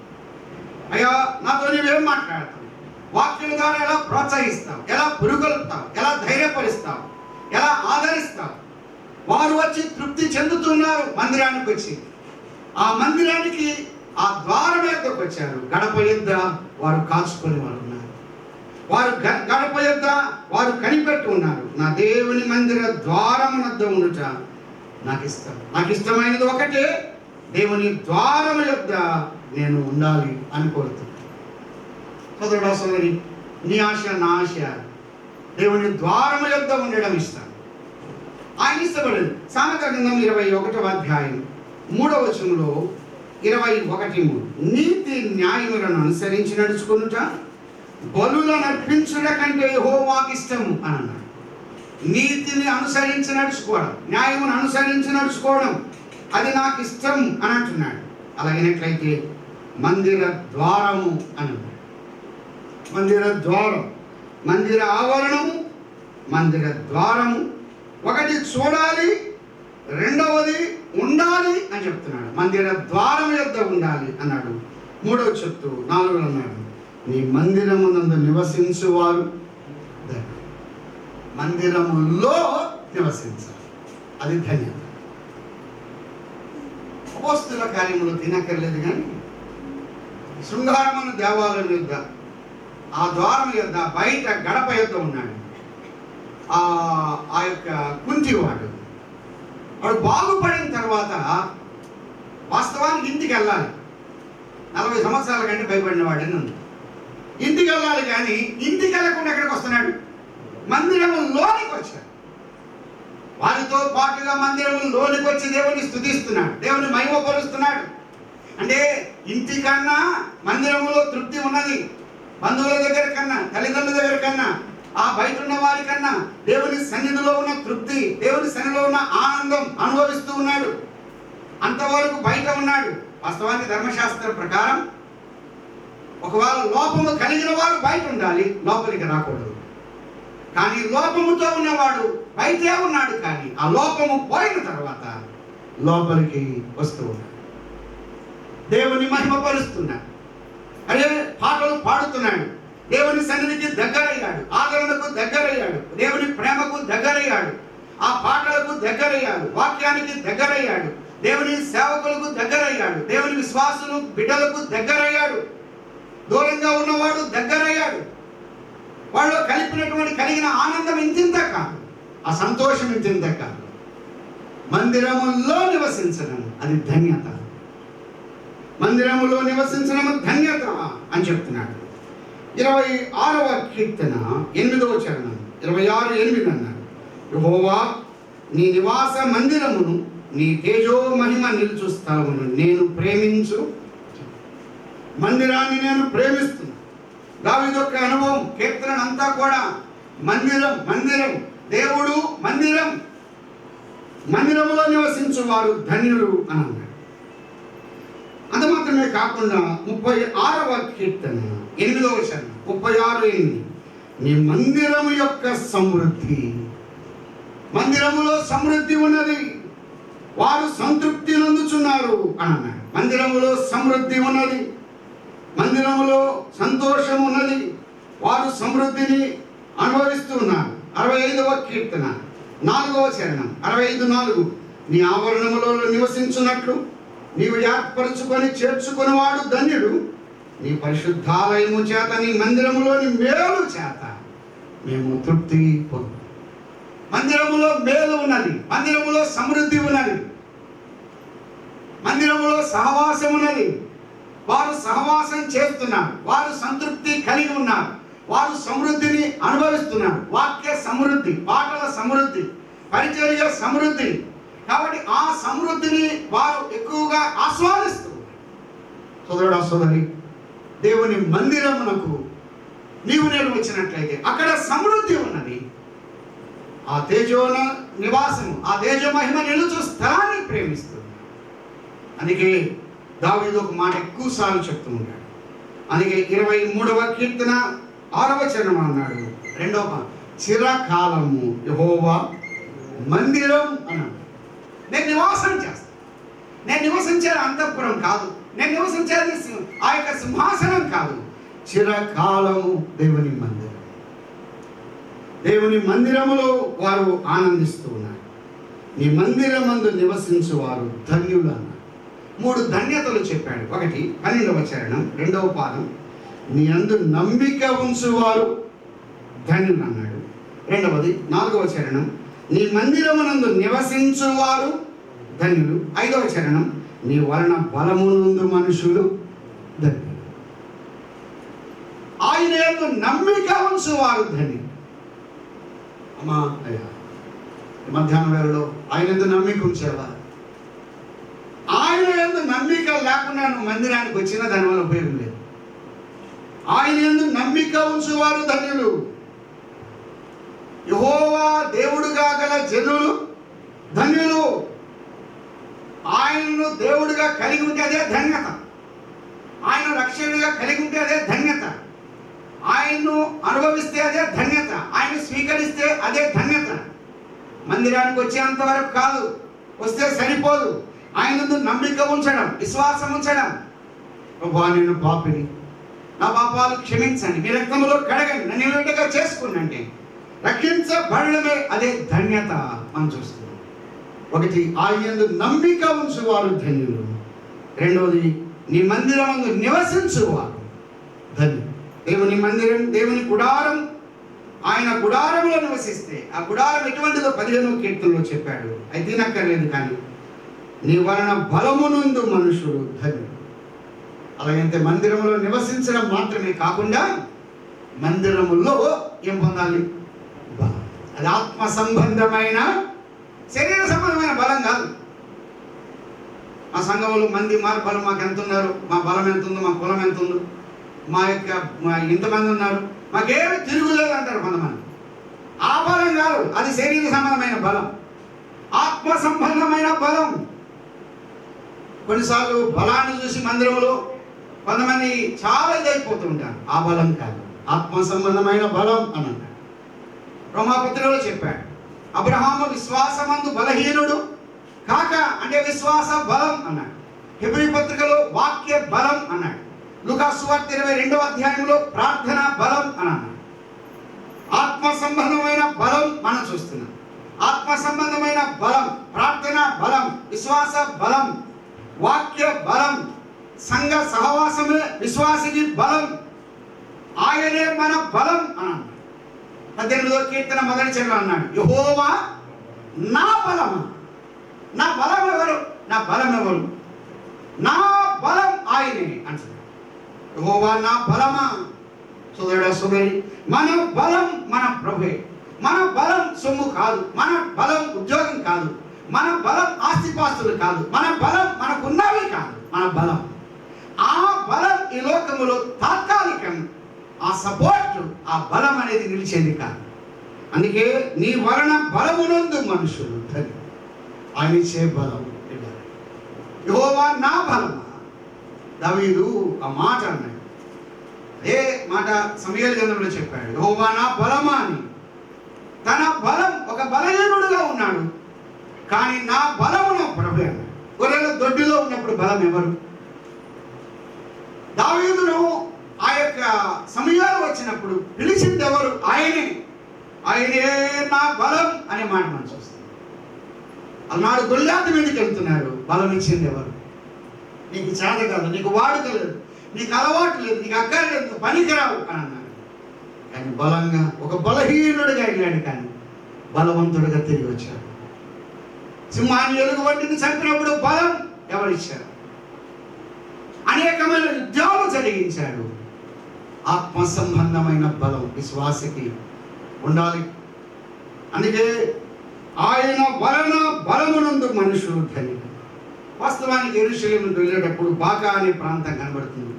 అయ్యా, నాతో నువ్వేం మాట్లాడతావు? వాక్యం ద్వారా ఎలా ప్రోత్సహిస్తావు, ఎలా పురుగొల్పుతావు, ఎలా ధైర్యపరుస్తావు, ఎలా ఆదరిస్తావు? వారు వచ్చి తృప్తి చెందుతున్నారు మందిరానికి వచ్చి. ఆ మందిరానికి ఆ ద్వారం యొద్దకు వచ్చారు. గడప యొద్ద వారు కాచుకొని వారు ఉన్నారు. వారు గడప యొద్ద వారు కనిపెట్టి ఉన్నారు. నా దేవుని మందిర ద్వారము వద్ద ఉండుట నాకు ఇష్టం. నాకు ఇష్టమైనది ఒకటే, దేవుని ద్వారము యొద్ద నేను ఉండాలి అని కోరుతున్నాను. సోదరుడా, సోదరి, నీ ఆశ నా ఆశ దేవుని ద్వారము యొద్ద ఉండడం ఇష్టం. ఆయన ఇష్టపడదు. సామెతల గ్రంథం 21వ అధ్యాయం 3వ వచనంలో 21:3 నీతి న్యాయములను అనుసరించి నడుచుకొనుట బలులను అర్పించుట కంటే యెహోవాకు ఇష్టము అని అన్నాడు. నీతిని అనుసరించి నడుచుకోవడం, న్యాయమును అనుసరించి నడుచుకోవడం, అది నాకు ఇష్టం అని అంటున్నాడు. అలాగైనట్లయితే మందిర ద్వారము అని, మందిర ద్వారం, మందిర ఆవరణము, మందిర ద్వారము. ఒకటి చూడాలి, రెండవది ఉండాలి అని చెప్తున్నాడు. మందిర ద్వారం యొద్ద ఉండాలి అన్నాడు. 3వ చెప్తూ 4 అన్నాడు, నీ మందిరమునందు నివసించువారు మందిరములో నివసించాలి, అది ధన్యత. అపోస్తుల కార్యములు తినక్కర్లేదు, కానీ శృంగారమును దేవాలయం యొద్ద, ఆ ద్వారం యొద్ద, బయట గడప యొద్ద ఉన్నాడు ఆ యొక్క కుంటివాడు. వాడు బాగుపడిన తర్వాత వాస్తవానికి ఇంటికి వెళ్ళాలి. 40 సంవత్సరాల కంటే భయపడిన వాడని ఉంది. ఇంటికి వెళ్ళాలి, కానీ ఇంటికి వెళ్ళకుండా ఎక్కడికి వస్తున్నాడు? మందిరములోనికి వచ్చాడు. వారితో పాటుగా మందిరములోనికి వచ్చి దేవుని స్తుతిస్తున్నాడు, దేవుని మహిమపరుస్తున్నాడు. అంటే ఇంటికన్నా మందిరములో తృప్తి ఉన్నది. బంధువుల దగ్గర కన్నా, తల్లిదండ్రుల దగ్గర కన్నా, ఆ బయట ఉన్న వారి కన్నా దేవుని సన్నిధిలో ఉన్న తృప్తి, దేవుని సన్నిధిలో ఉన్న ఆనందం అనుభవిస్తూ ఉన్నాడు. అంతవరకు బయట ఉన్నాడు. వాస్తవానికి ధర్మశాస్త్ర ప్రకారం ఒకవేళ లోపము కలిగిన వారు బయట ఉండాలి, లోపలికి రాకూడదు. కానీ లోపముతో ఉన్నవాడు బయటే ఉన్నాడు, కానీ ఆ లోపము పోయిన తర్వాత లోపలికి వస్తూ ఉన్నాడు. దేవుని మహిమపరుస్తున్నాడు. అదే పాటలు పాడుతున్నాడు, దేవుని సన్నిధికి దగ్గరయ్యాడు, ఆదరణకు దగ్గరయ్యాడు, దేవుని ప్రేమకు దగ్గరయ్యాడు, ఆ పాటలకు దగ్గరయ్యాడు, వాక్యానికి దగ్గరయ్యాడు, దేవుని సేవకులకు దగ్గరయ్యాడు, దేవుని విశ్వాసులు బిడ్డలకు దగ్గరయ్యాడు. దూరంగా ఉన్నవాడు దగ్గరయ్యాడు. వాళ్ళు కలిగిన ఆనందం ఇంతింత కాదు, ఆ సంతోషం ఇంతింత కాదు. మందిరములో నివసించడం అది ధన్యత. మందిరములో నివసించడం ధన్యత అని చెప్తున్నాడు. 26వ కీర్తన 8వ చరణం 26:8 అన్నాడు, యెహోవా నీ నివాస మందిరమును నీ తేజో మహిమ నిలుచు స్థలమును నేను ప్రేమించు. మందిరాన్ని నేను ప్రేమిస్తున్నా. దావీదు యొక్క అనుభవం, కీర్తన అంతా కూడా మందిరం మందిరం, దేవుడు మందిరం, మందిరములో నివసించు వారు ధన్యులు అని అన్నాడు. అంత మాత్రమే కాకుండా 36వ కీర్తన 8వ చరణం 36:8 నీ మందిరము యొక్క సమృద్ధి, మందిరములో సమృద్ధి ఉన్నది, వారు సంతృప్తి నొందుచున్నారు అని అన్నాడు. మందిరములో సమృద్ధి ఉన్నది, మందిరములో సంతోషం ఉన్నది, వారు సమృద్ధిని అనుభవిస్తూ ఉన్నారు. 65వ కీర్తన 4వ చరణం 65:4 నీ ఆవరణములో నివసించున్నట్లు నీవు ఏర్పరచుకొని చేర్చుకునేవాడు ధన్యుడు. నీ పరిశుద్ధాలయము చేత, నీ మందిరములోని మేలు చేత మేము తృప్తి పొందు. మందిరములో మేలు ఉన్నది, మందిరములో సమృద్ధి ఉన్నది, మందిరములో సహవాసం ఉన్నది. వారు సహవాసం చేస్తున్నారు, వారు సంతృప్తి కలిగి ఉన్నారు, వారు సమృద్ధిని అనుభవిస్తున్నారు. వాక్య సమృద్ధి, పాటల సమృద్ధి, పరిచర్య సమృద్ధి. కాబట్టి ఆ సమృద్ధిని వారు ఎక్కువగా ఆస్వాదిస్తున్నారు. సోదరుడు సోదరి, దేవుని మందిరమునకు నీవు నేను వచ్చినట్లయితే అక్కడ సమృద్ధి ఉన్నది. ఆ తేజోన నివాసము, ఆ తేజో మహిమ నిలుచు స్థలాన్ని ప్రేమిస్తుంది. అందుకే దావీదు ఒక మాట ఎక్కువ సార్లు చెప్తూ ఉంటాడు. అందుకే 23వ కీర్తన 6వ చరణం అన్నాడు, 2వ చిరకాలము యెహోవా మందిరం అన్నాడు. నేను నివాసం చేస్తాను. నేను నివసించేది అంతఃపురం కాదు, నేను నివసించేది ఆ యొక్క సింహాసనం కాదు, చిరకాలము దేవుని మందిరం. దేవుని మందిరములో వారు ఆనందిస్తూ ఉన్నారు. నీ మందిరమందు నివసించు వారు ధన్యులు అన్నారు. 3 ధన్యతలు చెప్పాడు. 1 12వ చరణం 2వ పాదం నీ అందు నమ్మిక ఉంచువారు ధన్యులు అన్నాడు. 2వది 4వ చరణం నీ మందిరమునందు నివసించువారు ధన్యులు. 5వ చరణం నీ వలన బలమునందు మనుషులు ధన్యులు. ఆయన యందు నమ్మిక ఉంచువారు ధన్యులు. అమ్మా అయ్యా, మధ్యాహ్నం వేళలో ఆయన యందు నమ్మిక ఉంచేవారు. ఆయన యందు నమ్మిక లేకుండా నువ్వు మందిరానికి వచ్చినా దానివల్ల ఉపయోగం లేదు. ఆయన యందు నమ్మిక ఉంచువారు ధన్యులు. యెహోవా దేవుడుగా గల జనులు ధన్యులు. ఆయనను దేవుడుగా కలిగి ఉంటే అదే ధన్యత. ఆయన రక్షకుడిగా కలిగి ఉంటే అదే ధన్యత. ఆయన్ను అనుభవిస్తే అదే ధన్యత. ఆయన స్వీకరిస్తే అదే ధన్యత. మందిరానికి వచ్చేంత వరకు కాదు, వస్తే సరిపోదు. ఆయన నమ్మిక ఉంచడం, విశ్వాసం ఉంచడం. ప్రభువా నేను పాపిని, నా పాపాలు క్షమించండి, మీ రక్తంలో కడగండి, నన్ను నిలువుటగా చేసుకోండి అంటే రక్షించబడమే అదే ధన్యత మనం చూస్తున్నాం. 1 ఆయన నమ్మిక ఉంచువారు ధన్యులు. 2వది నీ మందిరమందు నివసించువారు ధన్యులు. దేవుని మందిరం, దేవుని గుడారం, ఆయన గుడారంలో నివసిస్తే ఆ గుడారం ఎటువంటిదో 15వ కీర్తనలో చెప్పాడు. అది తినక్కర్లేదు, కానీ నీ వలన బలమునందు మనుషుడు ధన్యుడు. అలాగంటే మందిరంలో నివసించడం మాత్రమే కాకుండా మందిరములో ఏం పొందాలి? బలం. అది ఆత్మ సంబంధమైన, శరీర సంబంధమైన బలం కాదు. మా సంఘంలో మంది మారు బలం మాకు ఎంత ఉన్నారు, మా బలం ఎంత ఉందో, మా కులం ఎంత ఉందో, మా ఇంతమంది ఉన్నారు, మాకేమి తిరుగులేదు అంటారు కొంతమంది. ఆ బలం కాదు, అది శరీర సంబంధమైన బలం, ఆత్మ సంబంధమైన బలం. కొన్నిసార్లు బలాన్ని చూసి మందిరంలో కొంతమంది చాలా ఇదైపోతూ ఉంటారు. ఆ బలం కాదు, ఆత్మ సంబంధమైన బలం అని అన్నాడు. రోమాపత్రికలో చెప్పాడు, అబ్రహాము విశ్వాసమందు బలహీనుడు కాక అంటే విశ్వాస బలం అన్నాడు. హెబ్రీ పత్రికలో వాక్య బలం అన్నాడు. లూకాసు సువార్త 22వ అధ్యాయంలో ప్రార్థన బలం అని అన్నాడు. ఆత్మ సంబంధమైన బలం మనం చూస్తున్నాం. ఆత్మ సంబంధమైన బలం, ప్రార్థన బలం, విశ్వాస బలం, వాక్య బలం, సంఘ సహవాసమే విశ్వాసికి బలం. ఆయనే మన బలం అని అన్నాడు. 18వ కీర్తన మొదటి చరణం అన్నాడు, యెహోవా నా బలమా. నా బలం ఎవరు? నా బలం ఎవరు? నా బలం ఆయనే అంటున్నాడు. యెహోవా నా బలమా. సోదరుడా సోదరి, మన బలం మన ప్రభువే. మన బలం సొమ్ము కాదు, మన బలం ఉద్యోగం కాదు, మన బలం ఆస్తిపాస్తులు కాదు, మన బలం మనకున్నవి కాదు. మన బలం, ఆ బలం ఈ లోకములో తాత్కాలికం. ఆ సపోర్ట్, ఆ బలం అనేది నిలిచేది కాదు. అందుకే నీ వలన బలమునందు మనుషులు ఆయన ఇచ్చే బలం. యెహోవా నా బలమా. దావీదు ఆ మాట అన్నాడు. అదే మాట సమూయేలు గ్రంథంలో చెప్పాడు, యెహోవా నా బలమా అని. తన బలం, ఒక బలహీనుడుగా ఉన్నాడు, కానీ నా బలము నా ప్రభు అన్నాడు. గొర్రెల దొడ్డిలో ఉన్నప్పుడు బలం ఎవరు? దావీదును ఆ యొక్క సమూయేలు వచ్చినప్పుడు పిలిచింది ఎవరు? ఆయనే. ఆయనే నా బలం అనే మాట మనం చూస్తాం. అన్నాడు గొల్యాతు మీదకి వెళ్తున్నారు, బలం ఇచ్చింది ఎవరు? నీకు చేత కాదు, నీకు వాడుక లేదు, నీకు అలవాటు లేదు, నీకు అక్కర్లేదు, పనికిరావు అని అన్నాడు. కానీ బలంగా ఒక బలహీనుడిగా వెళ్ళాడు, కానీ బలవంతుడిగా తిరిగి వచ్చాడు. సింహాన్ని ఎలుగు వంటిని చంపినప్పుడు బలం ఎవరిచ్చారు? అనేకమైన యుద్ధాలు జరిగించాడు. ఆత్మ సంబంధమైన బలం విశ్వాసికి ఉండాలి. అందుకే ఆయన వలన బలమునందు మనుషులు ధన్యులు. వాస్తవానికి యెరూషలేము వెళ్ళేటప్పుడు బాకా అనే ప్రాంతం కనబడుతుంది.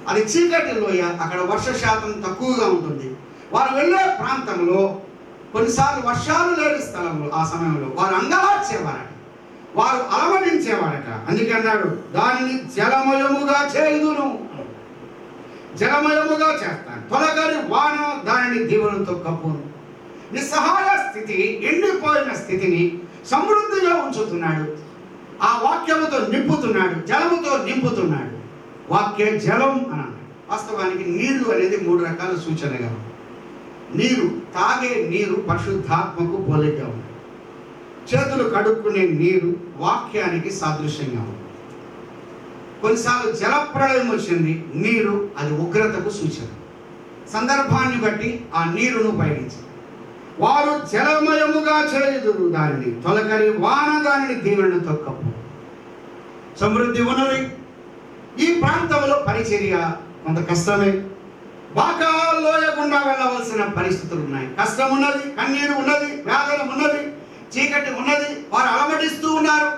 అది చీకటి లోయ, అక్కడ వర్ష శాతం తక్కువగా ఉంటుంది. వారు వెళ్ళే ప్రాంతంలో కొన్నిసార్లు వర్షాలు లేని స్థలంలో ఆ సమయంలో వారు అంగలార్చేవారట, వారు అలమటించేవారట. అందుకే అన్నాడు, దానిని జలమయముగా చేయుదును, జలమయముగా చేస్తాను, తొలగరి వాన దానిని దీవెనతో కప్పును. నిస్సహాయ స్థితి, ఎండిపోయిన స్థితిని సమృద్ధిగా ఉంచుతున్నాడు. ఆ వాక్యముతో నింపుతున్నాడు, జలముతో నింపుతున్నాడు. వాక్య జలం అని అన్నాడు. వాస్తవానికి నీళ్లు అనేది 3 రకాల సూచనగా ఉంది. నీరు, తాగే నీరు పరిశుద్ధాత్మకు పోలికగా ఉంది. చేతులు కడుక్కునే నీరు వాక్యానికి సాదృశ్యంగా ఉంది. కొన్నిసార్లు జలప్రళయం వచ్చింది, నీరు అది ఉగ్రతకు సూచన. సందర్భాన్ని బట్టి ఆ నీరును పయనించారు. వారు జలమయముగా చేయుదురు దానిని, తొలకరి వాన దానిని దీవెనతో కప్పు. సమృద్ధి ఉన్నది. ఈ ప్రాంతంలో పరిచర్య కొంత కష్టమే. బాకా లోయ గుండా వెళ్ళవలసిన పరిస్థితులు ఉన్నాయి. కష్టం ఉన్నది, కన్నీరు ఉన్నది, వేదన ఉన్నది, చీకటి ఉన్నది. వారు అలమటిస్తూ ఉన్నారు.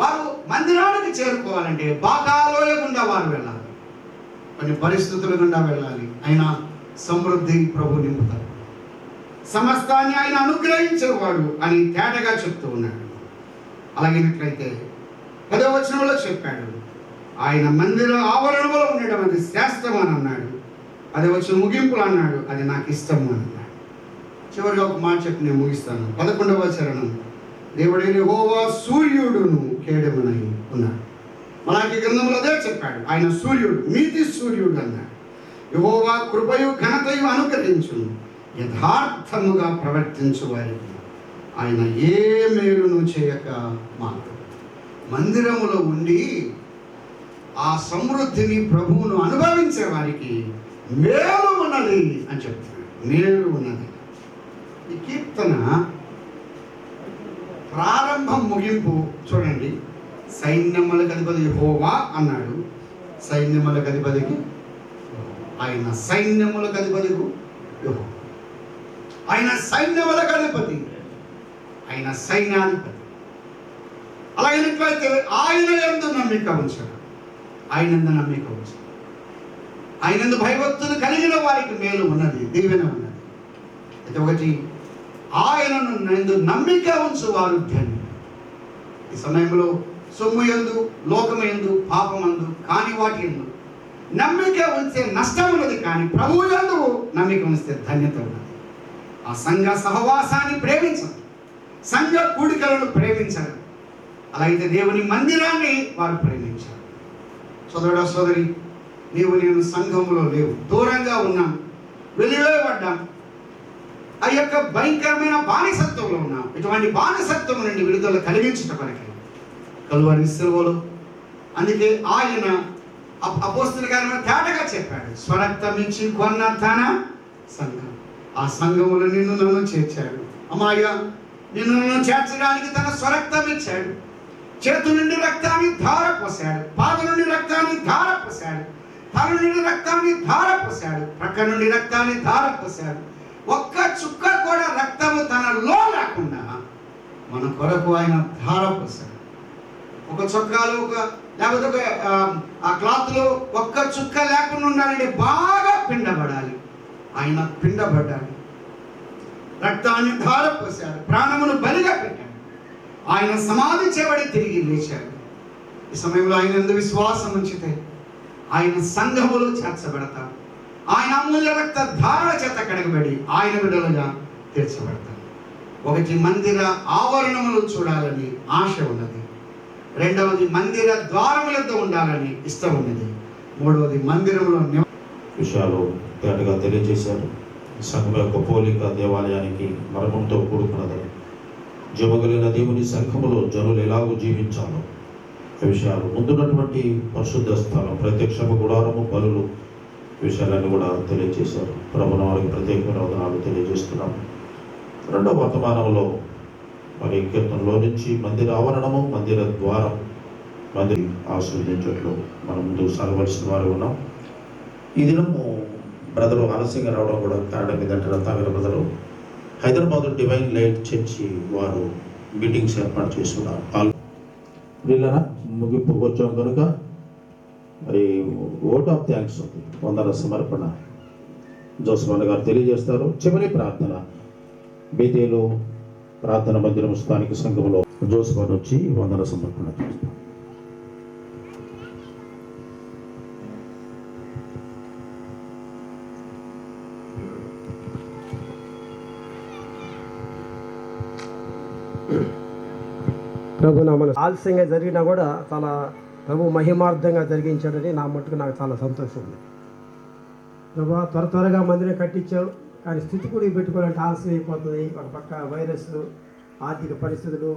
వారు మందిరానికి చేరుకోవాలంటే బాకా లోయ గుండా వారు వెళ్ళాలి, కొన్ని పరిస్థితుల గుండా వెళ్ళాలి. అయినా సమృద్ధి ప్రభు నింపుతారు. సమస్తాన్ని ఆయన అనుగ్రహించేవాడు అని తేటగా చెప్తూ ఉన్నాడు. అలాగైనట్లయితే 10వ వచనంలో చెప్పాడు, ఆయన మందిర ఆవరణలో ఉండడం అది శ్రేష్టం అని అన్నాడు. 10వ వచనం ముగింపులు అన్నాడు, అది నాకు ఇష్టం అని అన్నాడు. చివరిగా ఒక మాట చెప్పి నేను ముగిస్తాను. 11వ చరణం, దేవుడైన యెహోవా సూర్యుడును కేడెమునై ఉన్నాడు. మలాకి గ్రంథంలో అదే చెప్పాడు, ఆయన సూర్యుడు, నీతి సూర్యుడు అన్నాడు. యెహోవా కృపయు ఘనతయు అనుగ్రహించును, యథార్థముగా ప్రవర్తించు వారికి ఆయన ఏ మేలును చేయక మాకు. మందిరములో ఉండి ఆ సమృద్ధిని ప్రభువును అనుభవించే వారికి మేలు ఉన్నది అని చెప్తున్నాడు. మేలు ఉన్నది. ఈ కీర్తన ప్రారంభం ముగింపు చూడండి. సైన్యములకు అధిపతి యెహోవా అన్నాడు. సైన్యములకు అధిపతికి ఆయన, సైన్యములకు అధిపతికు యెహోవా, ఆయన సైన్యములకు అధిపతి, ఆయన సైన్యాధిపతి. అలాగైనట్లయితే ఆయన యందు నమ్మిక ఉంచాడు, ఆయన యందు నమ్మిక ఉంచాడు. ఆయన యందు భయభక్తులు కలిగిన వారికి మేలు ఉన్నది, దీవెన ఉన్నది. అయితే ఒకటి, ఆయనను యందు నమ్మిక ఉంచు వారు ధన్యులు. ఈ సమయంలో సొమ్ము యందు, లోకము యందు, పాపమందు, కాని వాటి యందు నమ్మిక ఉంచే నష్టం ఉన్నది, కానీ ప్రభువు యందు నమ్మిక ఉంచితే ధన్యత ఉన్నది. ఆ సంఘ సహవాసాన్ని ప్రేమించారు, సంఘ కూడికలను ప్రేమించారు. అలాగైతే దేవుని మందిరాన్ని వారు ప్రేమించారు. సోదరుడా సోదరి, నేను సంఘంలో లేవు, దూరంగా ఉన్నాం, వెలివేయబడ్డాం, ఆ యొక్క భయంకరమైన బానిసత్వంలో ఉన్నాం. ఇటువంటి బానిసత్వం నుండి విడుదల కలిగించటం కొరకే కలువరి సిలువలో. అందుకే ఆయన అపోస్తలుల కార్యములో తేటగా చెప్పాడు, స్వరక్తం ఇచ్చి కొన్న తన సంఘం. ఆ సంఘములో నిన్ను నన్ను చేర్చాడు. అమ్మాయ నిన్ను నన్ను చేర్చడానికి తన స్వరక్తం ఇచ్చాడు. చేతు నుండి రక్తాన్ని ధార పోసాడు, పాద నుండి రక్తాన్ని ధార పోసాడు, తల నుండి రక్తాన్ని ధార పోసాడు, ప్రక్క నుండి రక్తాన్ని ధార పోసాడు. ఒక్క చుక్క కూడా రక్తము తనలో లేకుండా మన కొరకు ఆయన ధార పోసాడు. ఒక చొక్కాలు లేకపోతే ఒక ఆ క్లాత్లో ఒక్క చుక్క లేకుండా ఉండాలంటే బాగా పిండబడాలి. ఆయన పిండబడ్డాడు, రక్తాన్ని ధార పోసాడు, ప్రాణమును బలిగా పెట్టాడు. ఆయన సమాధి చేయబడి తిరిగి లేచాడు. ఈ సమయంలో ఆయన ఎందు విశ్వాసం ఉంచితే ఆయన సంఘములో చేర్చబడతాడు. ఆయన అమూల్య రక్త ధారణ చేత కడగబడి ఆయన విడుదలగా తీర్చబడతాడు. ఒకటి మందిర ఆవరణములు చూడాలని ఆశ ఉన్నది, రెండవది మందిర ద్వారములతో ఉండాలని ఇష్టం ఉన్నది, మూడవది మందిరంలో విషయాలు తేటగా తెలియజేశారు. సంఘం యొక్క పోలిక దేవాలయానికి మర్మంతో కూడుకున్నదని, జమగలిగిన దేవుని సంఘములో జనులు ఎలాగూ జీవించాలో ఈ విషయాలు ముందున్నటువంటి పరిశుద్ధ స్థలం, ప్రత్యక్షపు గుడారము, బలులు విషయాలన్నీ కూడా తెలియజేశారు. ప్రభున వారికి ప్రత్యేకమైన వందనాలు తెలియజేస్తున్నాము. రెండవ వర్తమానంలో మరి కీర్తనలో నుంచి మందిర ఆవరణము, మందిర ద్వారం, మందిర ఆశీర్వదించట్లు మనం ముందుకు సాగవలసిన వారు ఉన్నాం. ఈ దినము బ్రదరు ఆలస్యంగా రావడం కూడా కారణం ఏంటంటే Ratnakara brother Hyderabad divine light church వారు మీటింగ్స్ ఏర్పాటు చేస్తున్నారు. వీళ్ళరా ముగింపుకు వచ్చాం కనుక మరి ఓట్ ఆఫ్ థ్యాంక్స్ ఉంది, వందన సమర్పణ జోసఫ్ అన్న గారు తెలియజేస్తారు. చివరి ప్రార్థన బేతేలు ప్రార్థన మందిరం స్థానిక సంఘంలో జోసఫ్ అని వచ్చి వందన సమర్పణ చేస్తారు. ప్రభు మన ఆలస్యంగా జరిగినా కూడా చాలా ప్రభు మహిమార్థంగా జరిగించాడని నా మట్టుకు నాకు చాలా సంతోషం ఉంది. ప్రభు త్వరగా మందిరం కట్టించావు, కానీ స్థితి కూడా పెట్టుకోవాలంటే ఆలస్యం అయిపోతుంది. ఒక పక్క వైరస్, ఆర్థిక పరిస్థితులు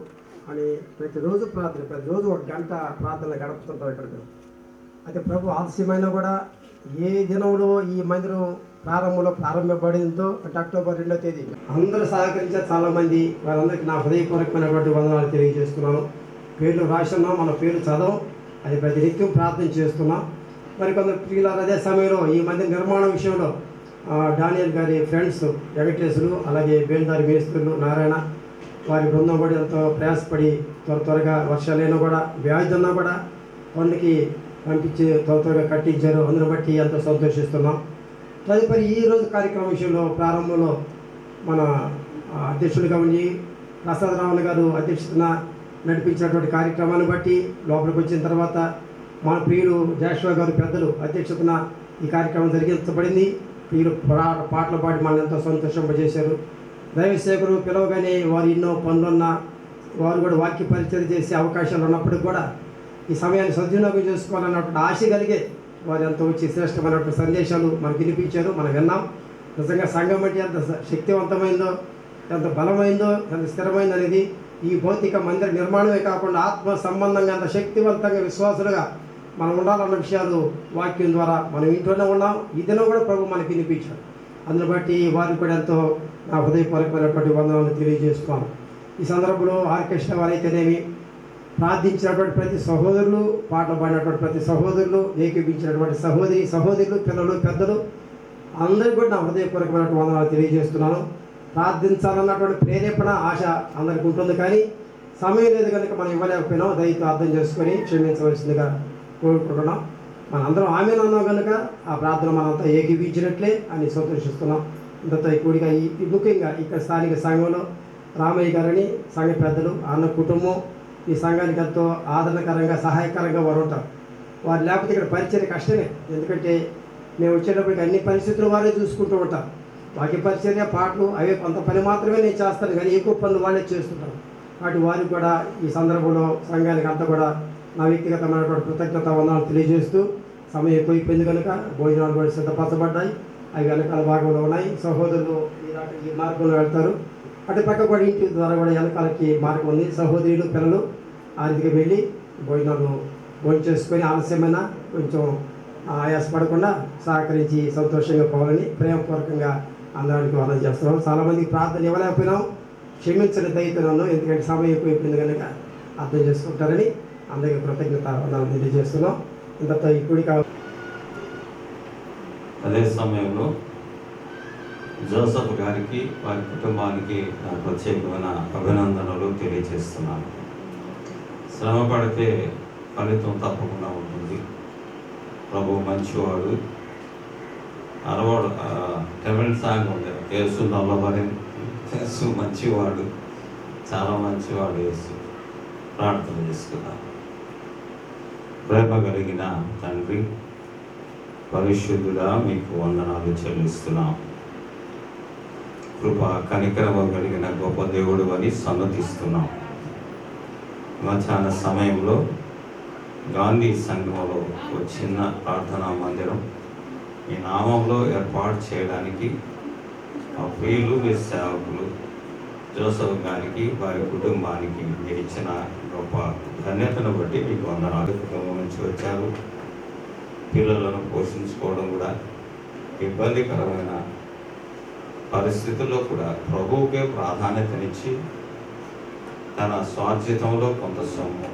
అని ప్రతిరోజు ఒక గంట ప్రార్థన గడుపుతుంటారు ఇక్కడ. అయితే ప్రభు ఆలస్యమైనా కూడా ఏ దినంలో ఈ మందిరం ప్రారంభపడిందో అంటే అక్టోబర్ 2వ తేదీ అందరూ సహకరించారు చాలామంది. వారందరికీ నా హృదయపూర్వకమైనటువంటి వందనాలు తెలియజేస్తున్నాను. పేర్లు రాస్తున్నాం, మన పేరు చదవం, అది ప్రతి నిత్యం ప్రార్థన చేస్తున్నాం. మరి కొందరు ప్రియులారు అదే సమయంలో ఈ మందిర నిర్మాణం విషయంలో డానియల్ గారి ఫ్రెండ్స్ వెంకటేశ్వరు, అలాగే బేల్దారి మేస్త్రులు నారాయణ వారి బృందం కూడా ఎంతో ప్రయాసపడి త్వరగా వర్షాలైనా కూడా వ్యాధి ఉన్నా కూడా కొండకి పంపించి త్వరగా కట్టించారు. అందుని బట్టి ఎంతో సంతోషిస్తున్నాం. తదుపరి ఈరోజు కార్యక్రమం విషయంలో ప్రారంభంలో మన అధ్యక్షులుగా ఉండి ప్రసాదరావు గారు అధ్యక్షతన నడిపించినటువంటి కార్యక్రమాన్ని బట్టి లోపలికి వచ్చిన తర్వాత మన ప్రియుడు జాషువా గారు పెద్దలు అధ్యక్షతన ఈ కార్యక్రమం జరిగించబడింది. ప్రియులు పాటలు పాడి మనల్ని ఎంతో సంతోషింపజేశారు. దైవసేవకులు పిలవగానే వారు ఎన్నో పనులున్నా వారు కూడా వాక్య పరిచయం చేసే అవకాశాలు ఉన్నప్పటికీ కూడా ఈ సమయాన్ని సద్వినియోగం చేసుకోవాలన్నటువంటి ఆశ కలిగే వారు ఎంతో వచ్చి శ్రేష్టమైనటువంటి సందేశాలు మనకు వినిపించారు, మనం విన్నాం. నిజంగా సంఘం అంటే ఎంత శక్తివంతమైందో, ఎంత బలమైందో, ఎంత స్థిరమైందో అనేది ఈ భౌతిక మందిర నిర్మాణమే కాకుండా ఆత్మ సంబంధంగా ఎంత శక్తివంతంగా విశ్వాసులుగా మనం ఉండాలన్న విషయాలు వాక్యం ద్వారా మనం ఇంట్లోనే ఉన్నాం. ఈ దినం కూడా ప్రభు మనకి వినిపించాడు. అందుని బట్టి వారికి కూడా ఎంతో నా హృదయపూర్వకమైనటువంటి వందనాలను తెలియజేస్తున్నాను. ఈ సందర్భంలో ఆర్కెస్ట్రా వారైతేనేమి, ప్రార్థించినటువంటి ప్రతి సహోదరులు, పాటలు పాడినటువంటి ప్రతి సహోదరులు, ఏకీపించినటువంటి సహోదరులు, పిల్లలు, పెద్దలు అందరికీ కూడా నా హృదయపూర్వకమైనటువంటి వందనాలు తెలియజేస్తున్నాను. ప్రార్థించాలన్నటువంటి ప్రేరేపణ, ఆశ అందరికీ ఉంటుంది, కానీ సమయం లేదు కనుక మనం ఇవ్వలేకపోయినాం. దయతో అర్థం చేసుకొని క్షమించవలసిందిగా కోరుకుంటున్నాం. మనందరం ఆమెను అన్నాం కనుక ఆ ప్రార్థన మనంతా ఏకీపించినట్లే అని సంతోషిస్తున్నాం. ఇంతతో ఈ కూడిగా ముఖ్యంగా ఇక్కడ స్థానిక సంఘంలో రామయ్య గారని సంఘ పెద్దలు, అన్న కుటుంబం ఈ సంఘానికి ఎంతో ఆదరణకరంగా సహాయకరంగా వారు ఉంటారు. వారు లేకపోతే ఇక్కడ పరిచయం కష్టమే. ఎందుకంటే మేము వచ్చేటప్పటికి అన్ని పరిస్థితులు వారే చూసుకుంటూ ఉంటారు. వాక్య పరిచర్య, పాటలు అవే కొంత పని మాత్రమే నేను చేస్తాను, కానీ ఎక్కువ పనులు వాళ్ళే చేస్తుంటారు. కాబట్టి వారికి కూడా ఈ సందర్భంలో సంఘానికి అంతా కూడా నా వ్యక్తిగతమైనటువంటి కృతజ్ఞత వందనాలు తెలియజేస్తూ సమయం ఎక్కువైపోయింది కనుక భోజనాలు కూడా సిద్ధపరచబడ్డాయి. అవి వెనకాల భాగంలో ఉన్నాయి. సహోదరులు ఈ మార్గంలో వెళ్తారు. అటు పక్క కూడా ఇంటి ద్వారా కూడా వెనకాలకి మార్గం ఉంది. సహోదరులు పిల్లలు ఆ రీతికి వెళ్ళి భోజనం చేసుకొని ఆలస్యమైన కొంచెం ఆయాసపడకుండా సహకరించి సంతోషంగా పోవాలని ప్రేమపూర్వకంగా అందరికి వాదన చేస్తున్నాం. చాలామందికి ప్రార్థన ఇవ్వలేకపోయినాం, క్షమించని దయతున్నాను. ఎందుకంటే సమయం ఎక్కువైపోయింది కనుక అర్థం చేసుకుంటారని అందరికీ కృతజ్ఞత తెలియజేస్తున్నాం. ఇంతతో ఇప్పుడు అదే సమయంలో జోసఫ్ గారికి వారి కుటుంబానికి నా ప్రత్యేకమైన అభినందనలు తెలియజేస్తున్నాను. శ్రమ పడితే ఫలితం తప్పకుండా ఉంటుంది. ప్రభు మంచివాడు. అరవాడు తమిళ సాంగ్ ఉంది, యేసు నల్లబడి, యేసు మంచివాడు, చాలా మంచివాడు యేసు. ప్రార్థన చేసుకున్నాను. ప్రేమ కలిగిన తండ్రి, పరిశుద్ధుడా మీకు వందనాలు చెల్లిస్తున్నాం. కృప కనికరమ కలిగిన గొప్ప దేవుడు అని సన్నతిస్తున్నాం. మధ్యాహ్న సమయంలో గాంధీ సంఘంలో ఒక చిన్న ప్రార్థనా మందిరం మీ నామంలో ఏర్పాటు చేయడానికి మా ప్రియులు మీ సేవకులు జోసఫ్ గారికి వారి కుటుంబానికి మీరు ఇచ్చిన గొప్ప ధన్యతను బట్టి మీకు వందనాలు. కుటుంబం నుంచి వచ్చారు. పిల్లలను పోషించుకోవడం కూడా ఇబ్బందికరమైన పరిస్థితుల్లో కూడా ప్రభువుకే ప్రాధాన్యతనిచ్చి తన స్వార్జితంలో కొంత సొమ్ము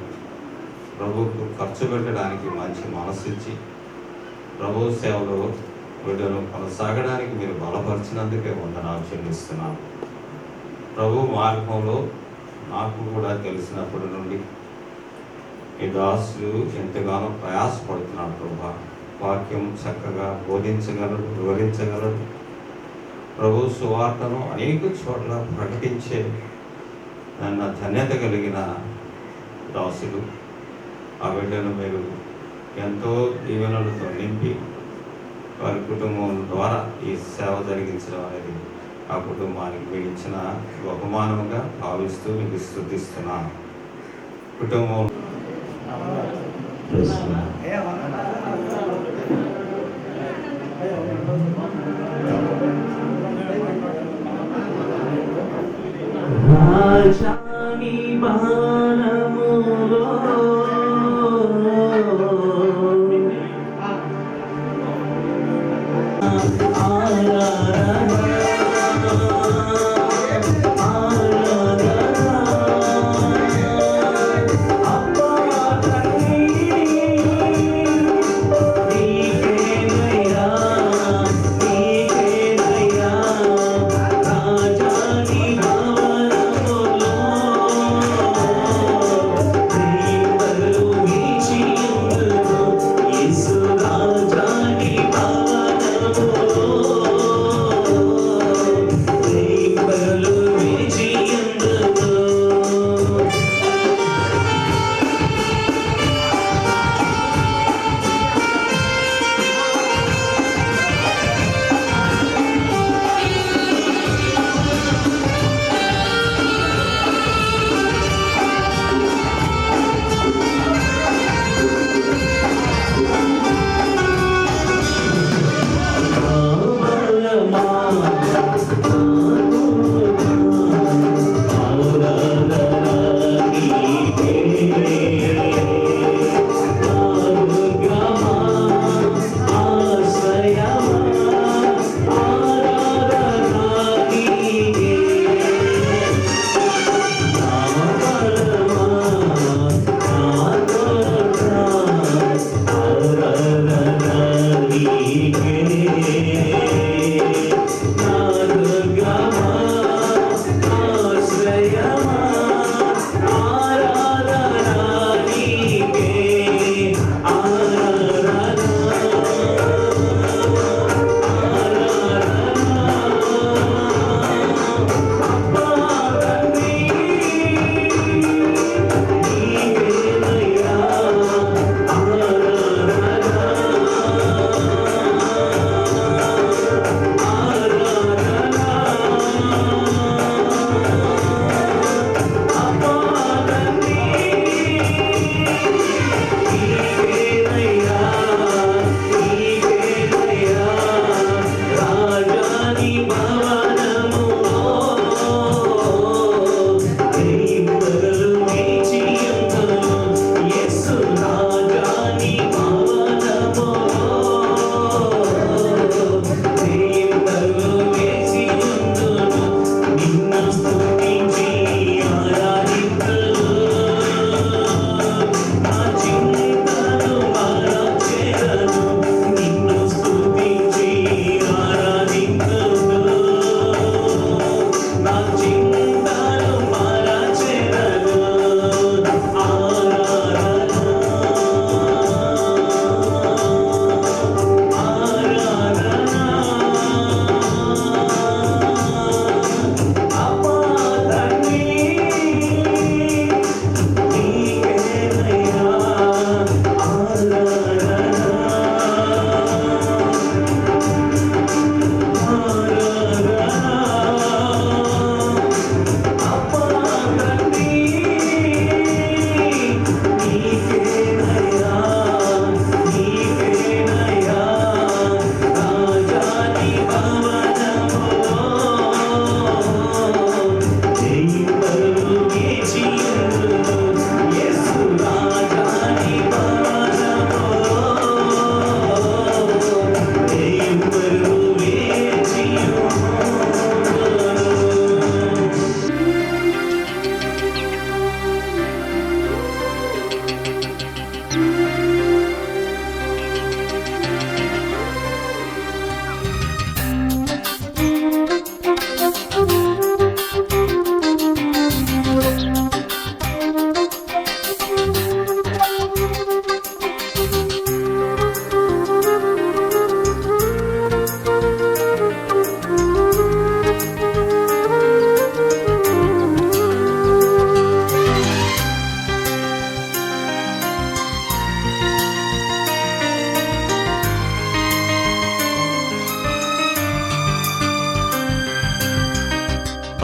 ప్రభువుకు ఖర్చు పెట్టడానికి మంచి మనసిచ్చి ప్రభు సేవలో వీళ్ళను కొనసాగడానికి మీరు బలపరిచినందుకే వందనాలు చెల్లిస్తున్నాను. ప్రభు మార్గంలో నాకు కూడా తెలిసినప్పటి నుండి ఈ దాసులు ఎంతగానో ప్రయాసపడుతున్నాడు. ప్రభా వాక్యం చక్కగా బోధించగలడు, వివరించగలడు. ప్రభు సువార్తను అనేక చోట్ల ప్రకటించే నన్న ధన్యత కలిగిన దాసులు. ఆ బిడ్డను మీరు ఎంతో దీవెనలతో నింపి వారి కుటుంబం ద్వారా ఈ సేవ జరిగించడం అనేది ఆ కుటుంబానికి మీరు ఇచ్చిన బహుమానంగా భావిస్తూ మీకు స్తుతిస్తున్నాను. కుటుంబం రాజాని బాణములో రాజాని భవనములో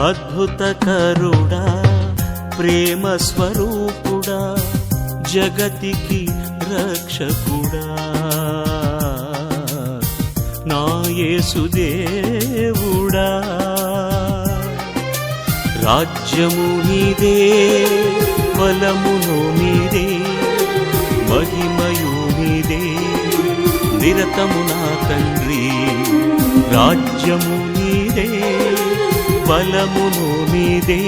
అద్భుతకరుడా ప్రేమ స్వరూపుడా జగతికి రక్షకుడా నా యేసుదేవుడా రాజ్యము నీదే బలమును నీదే మహిమయు నీదే నిరతము నా తండ్రి రాజ్యము నీదే బలమును నీదే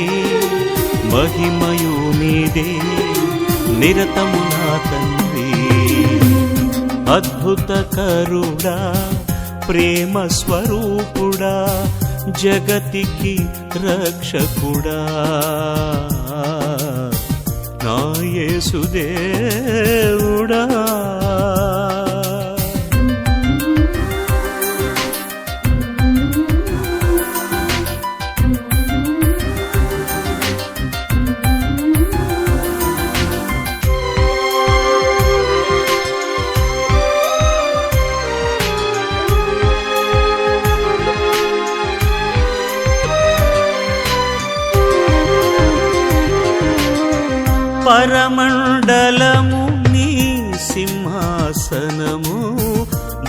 మహిమయు నీదే నిరతము నా తండ్రి అద్భుతకరుడా ప్రేమ స్వరూపుడా జగతికి రక్షకుడా నా యేసుదేవుడా పరమండలము నీ సింహాసనము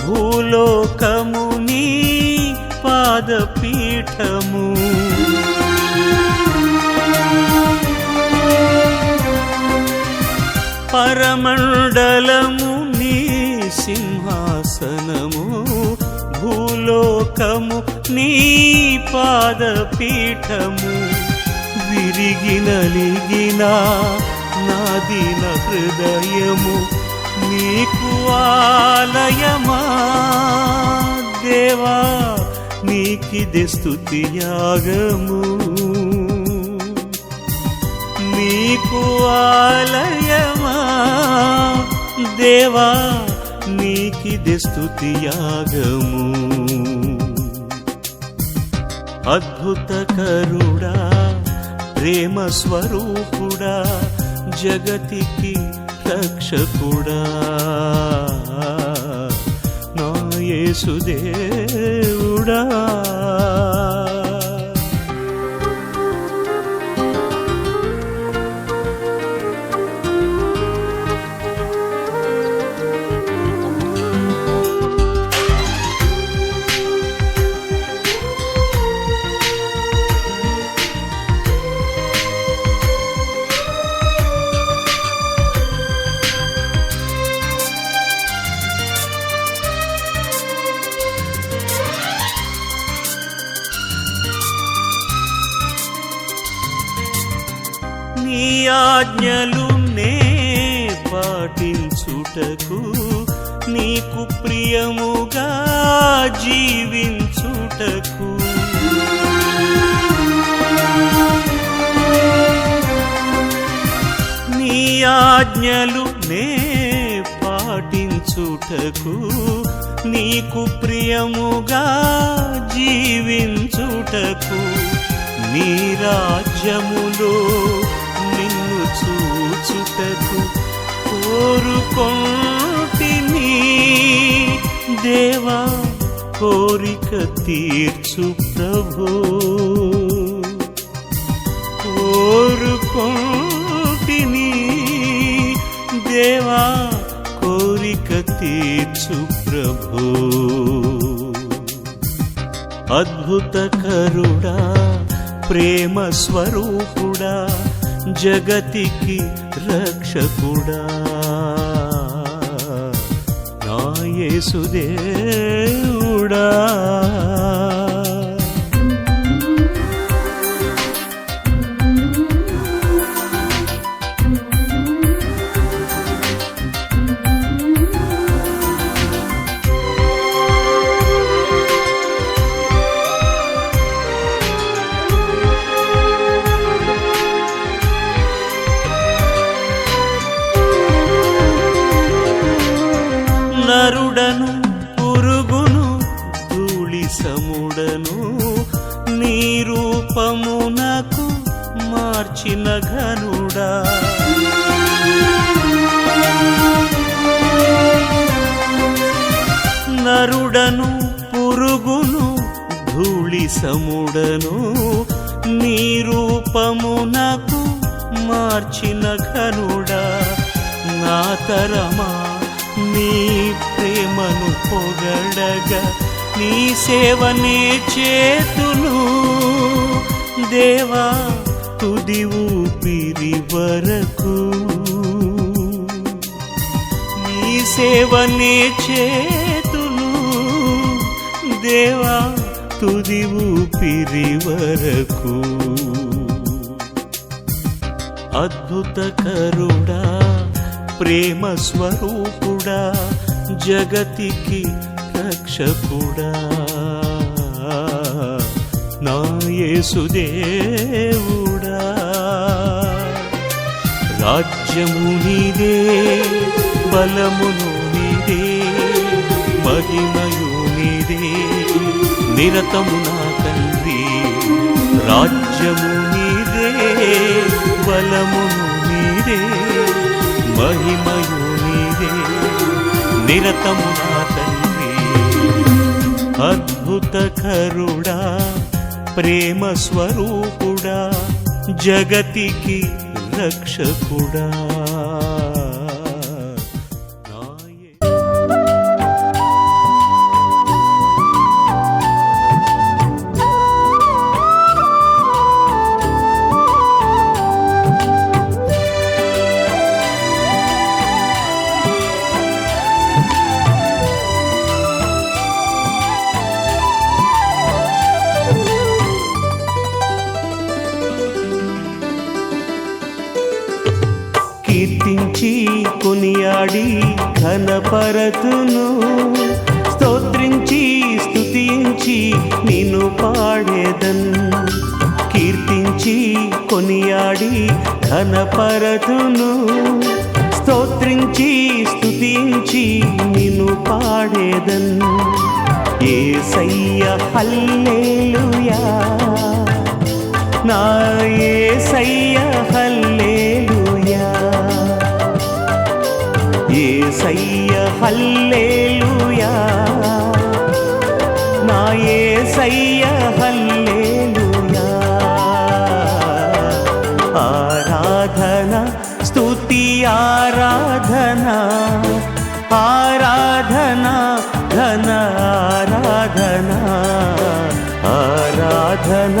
భూలోకము నీ పాదపీఠము పరమండలము నీ సింహాసనము భూలోకము నీ పాదపీఠము విరిగి నలిగిన నాదీన హృదయము నీకు ఆలయమా దేవా నీకిదే స్తుతి యాగము నీకు ఆలయమా దేవా నీకిదే స్తుతి యాగము అద్భుతకరుడా ప్రేమ స్వరూపుడా జగతికి రక్షకుడా నా యేసుదేవుడా నీ ఆజ్ఞలు నే పాటించుటకు నీకు ప్రియముగా జీవించుటకు నీ ఆజ్ఞలు నే పాటించుటకు నీకు ప్రియముగా జీవించుటకు నీ రాజ్యములో నిన్ను చూచుటకు కోరుకొంటిని దేవా కోరిక తీర్చు ప్రభు కోరుకొంటిని దేవా కోరిక తీర్చు ప్రభు అద్భుతకరుడా ప్రేమ స్వరూపుడా జగతికి రక్షకుడా నా యేసుదేవుడా నరుడను పురుగును ధూళి సముడను నీ రూపమునకు మార్చిన ఘనుడా నరుడను పురుగును ధూళి సముడను నీ రూపమునకు మార్చిన ఘనుడా, నా తరమా నీ ప్రేమను పొగడగా నీ సేవనే చేతును దేవా తుది ఊపిరి వరకు. నీ సేవనే చేతును దేవా తుది ఊపిరి వరకు. అద్భుతకరుడా ప్రేమ స్వరూపుడా జగతికి రక్షకుడా, నా యేసుదేవుడా. రాజ్యము నీదే, బలమును నీదే, మహిమయు నీదే నిరతము నా తండ్రి. రాజ్యము నీదే, బలమును నీదే, మహిమయు నీదే నిరతము నా తండ్రి. అద్భుతకరుడా ప్రేమ స్వరూపుడా జగతికి రక్షకుడా. కీర్తించి కొనియాడి ఘనపరతును, స్తోత్రించి స్తుతించి నిన్ను పాడేదన్. కీర్తించి కొనియాడి ఘనపరతును, స్తోత్రించి స్తుతించి నిన్ను పాడేదన్. యేసయ్య హల్లెలూయా, నా యేసయ్య హల్లెలూయా. యేసయ్య హల్లెలూయా, నా యేసయ్య హల్లెలూయా. ఆరాధన స్తుతి ఆరాధన, ఆరాధన ఘన ఆరాధన. ఆరాధన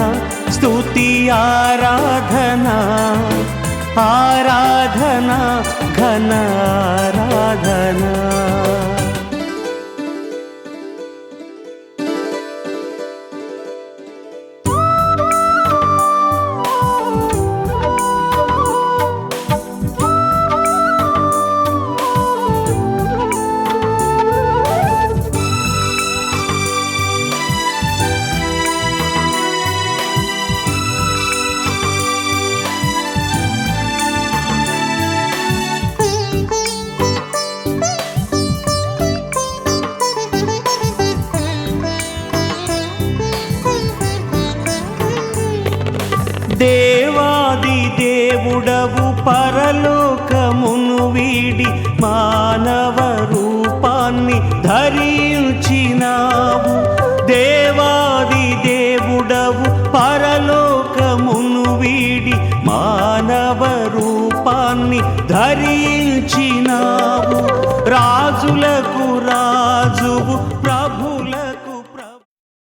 స్తుతి ఆరాధన, ఆరాధన ఘన ఆరాధన. దేవాది దేవుడవు పరలోకమును వీడి మానవ రూపాన్ని ధరించినావు. దేవాది దేవుడవు పరలోకమును వీడి మానవ రూపాన్ని ధరించినావు. రాజులకు రాజువు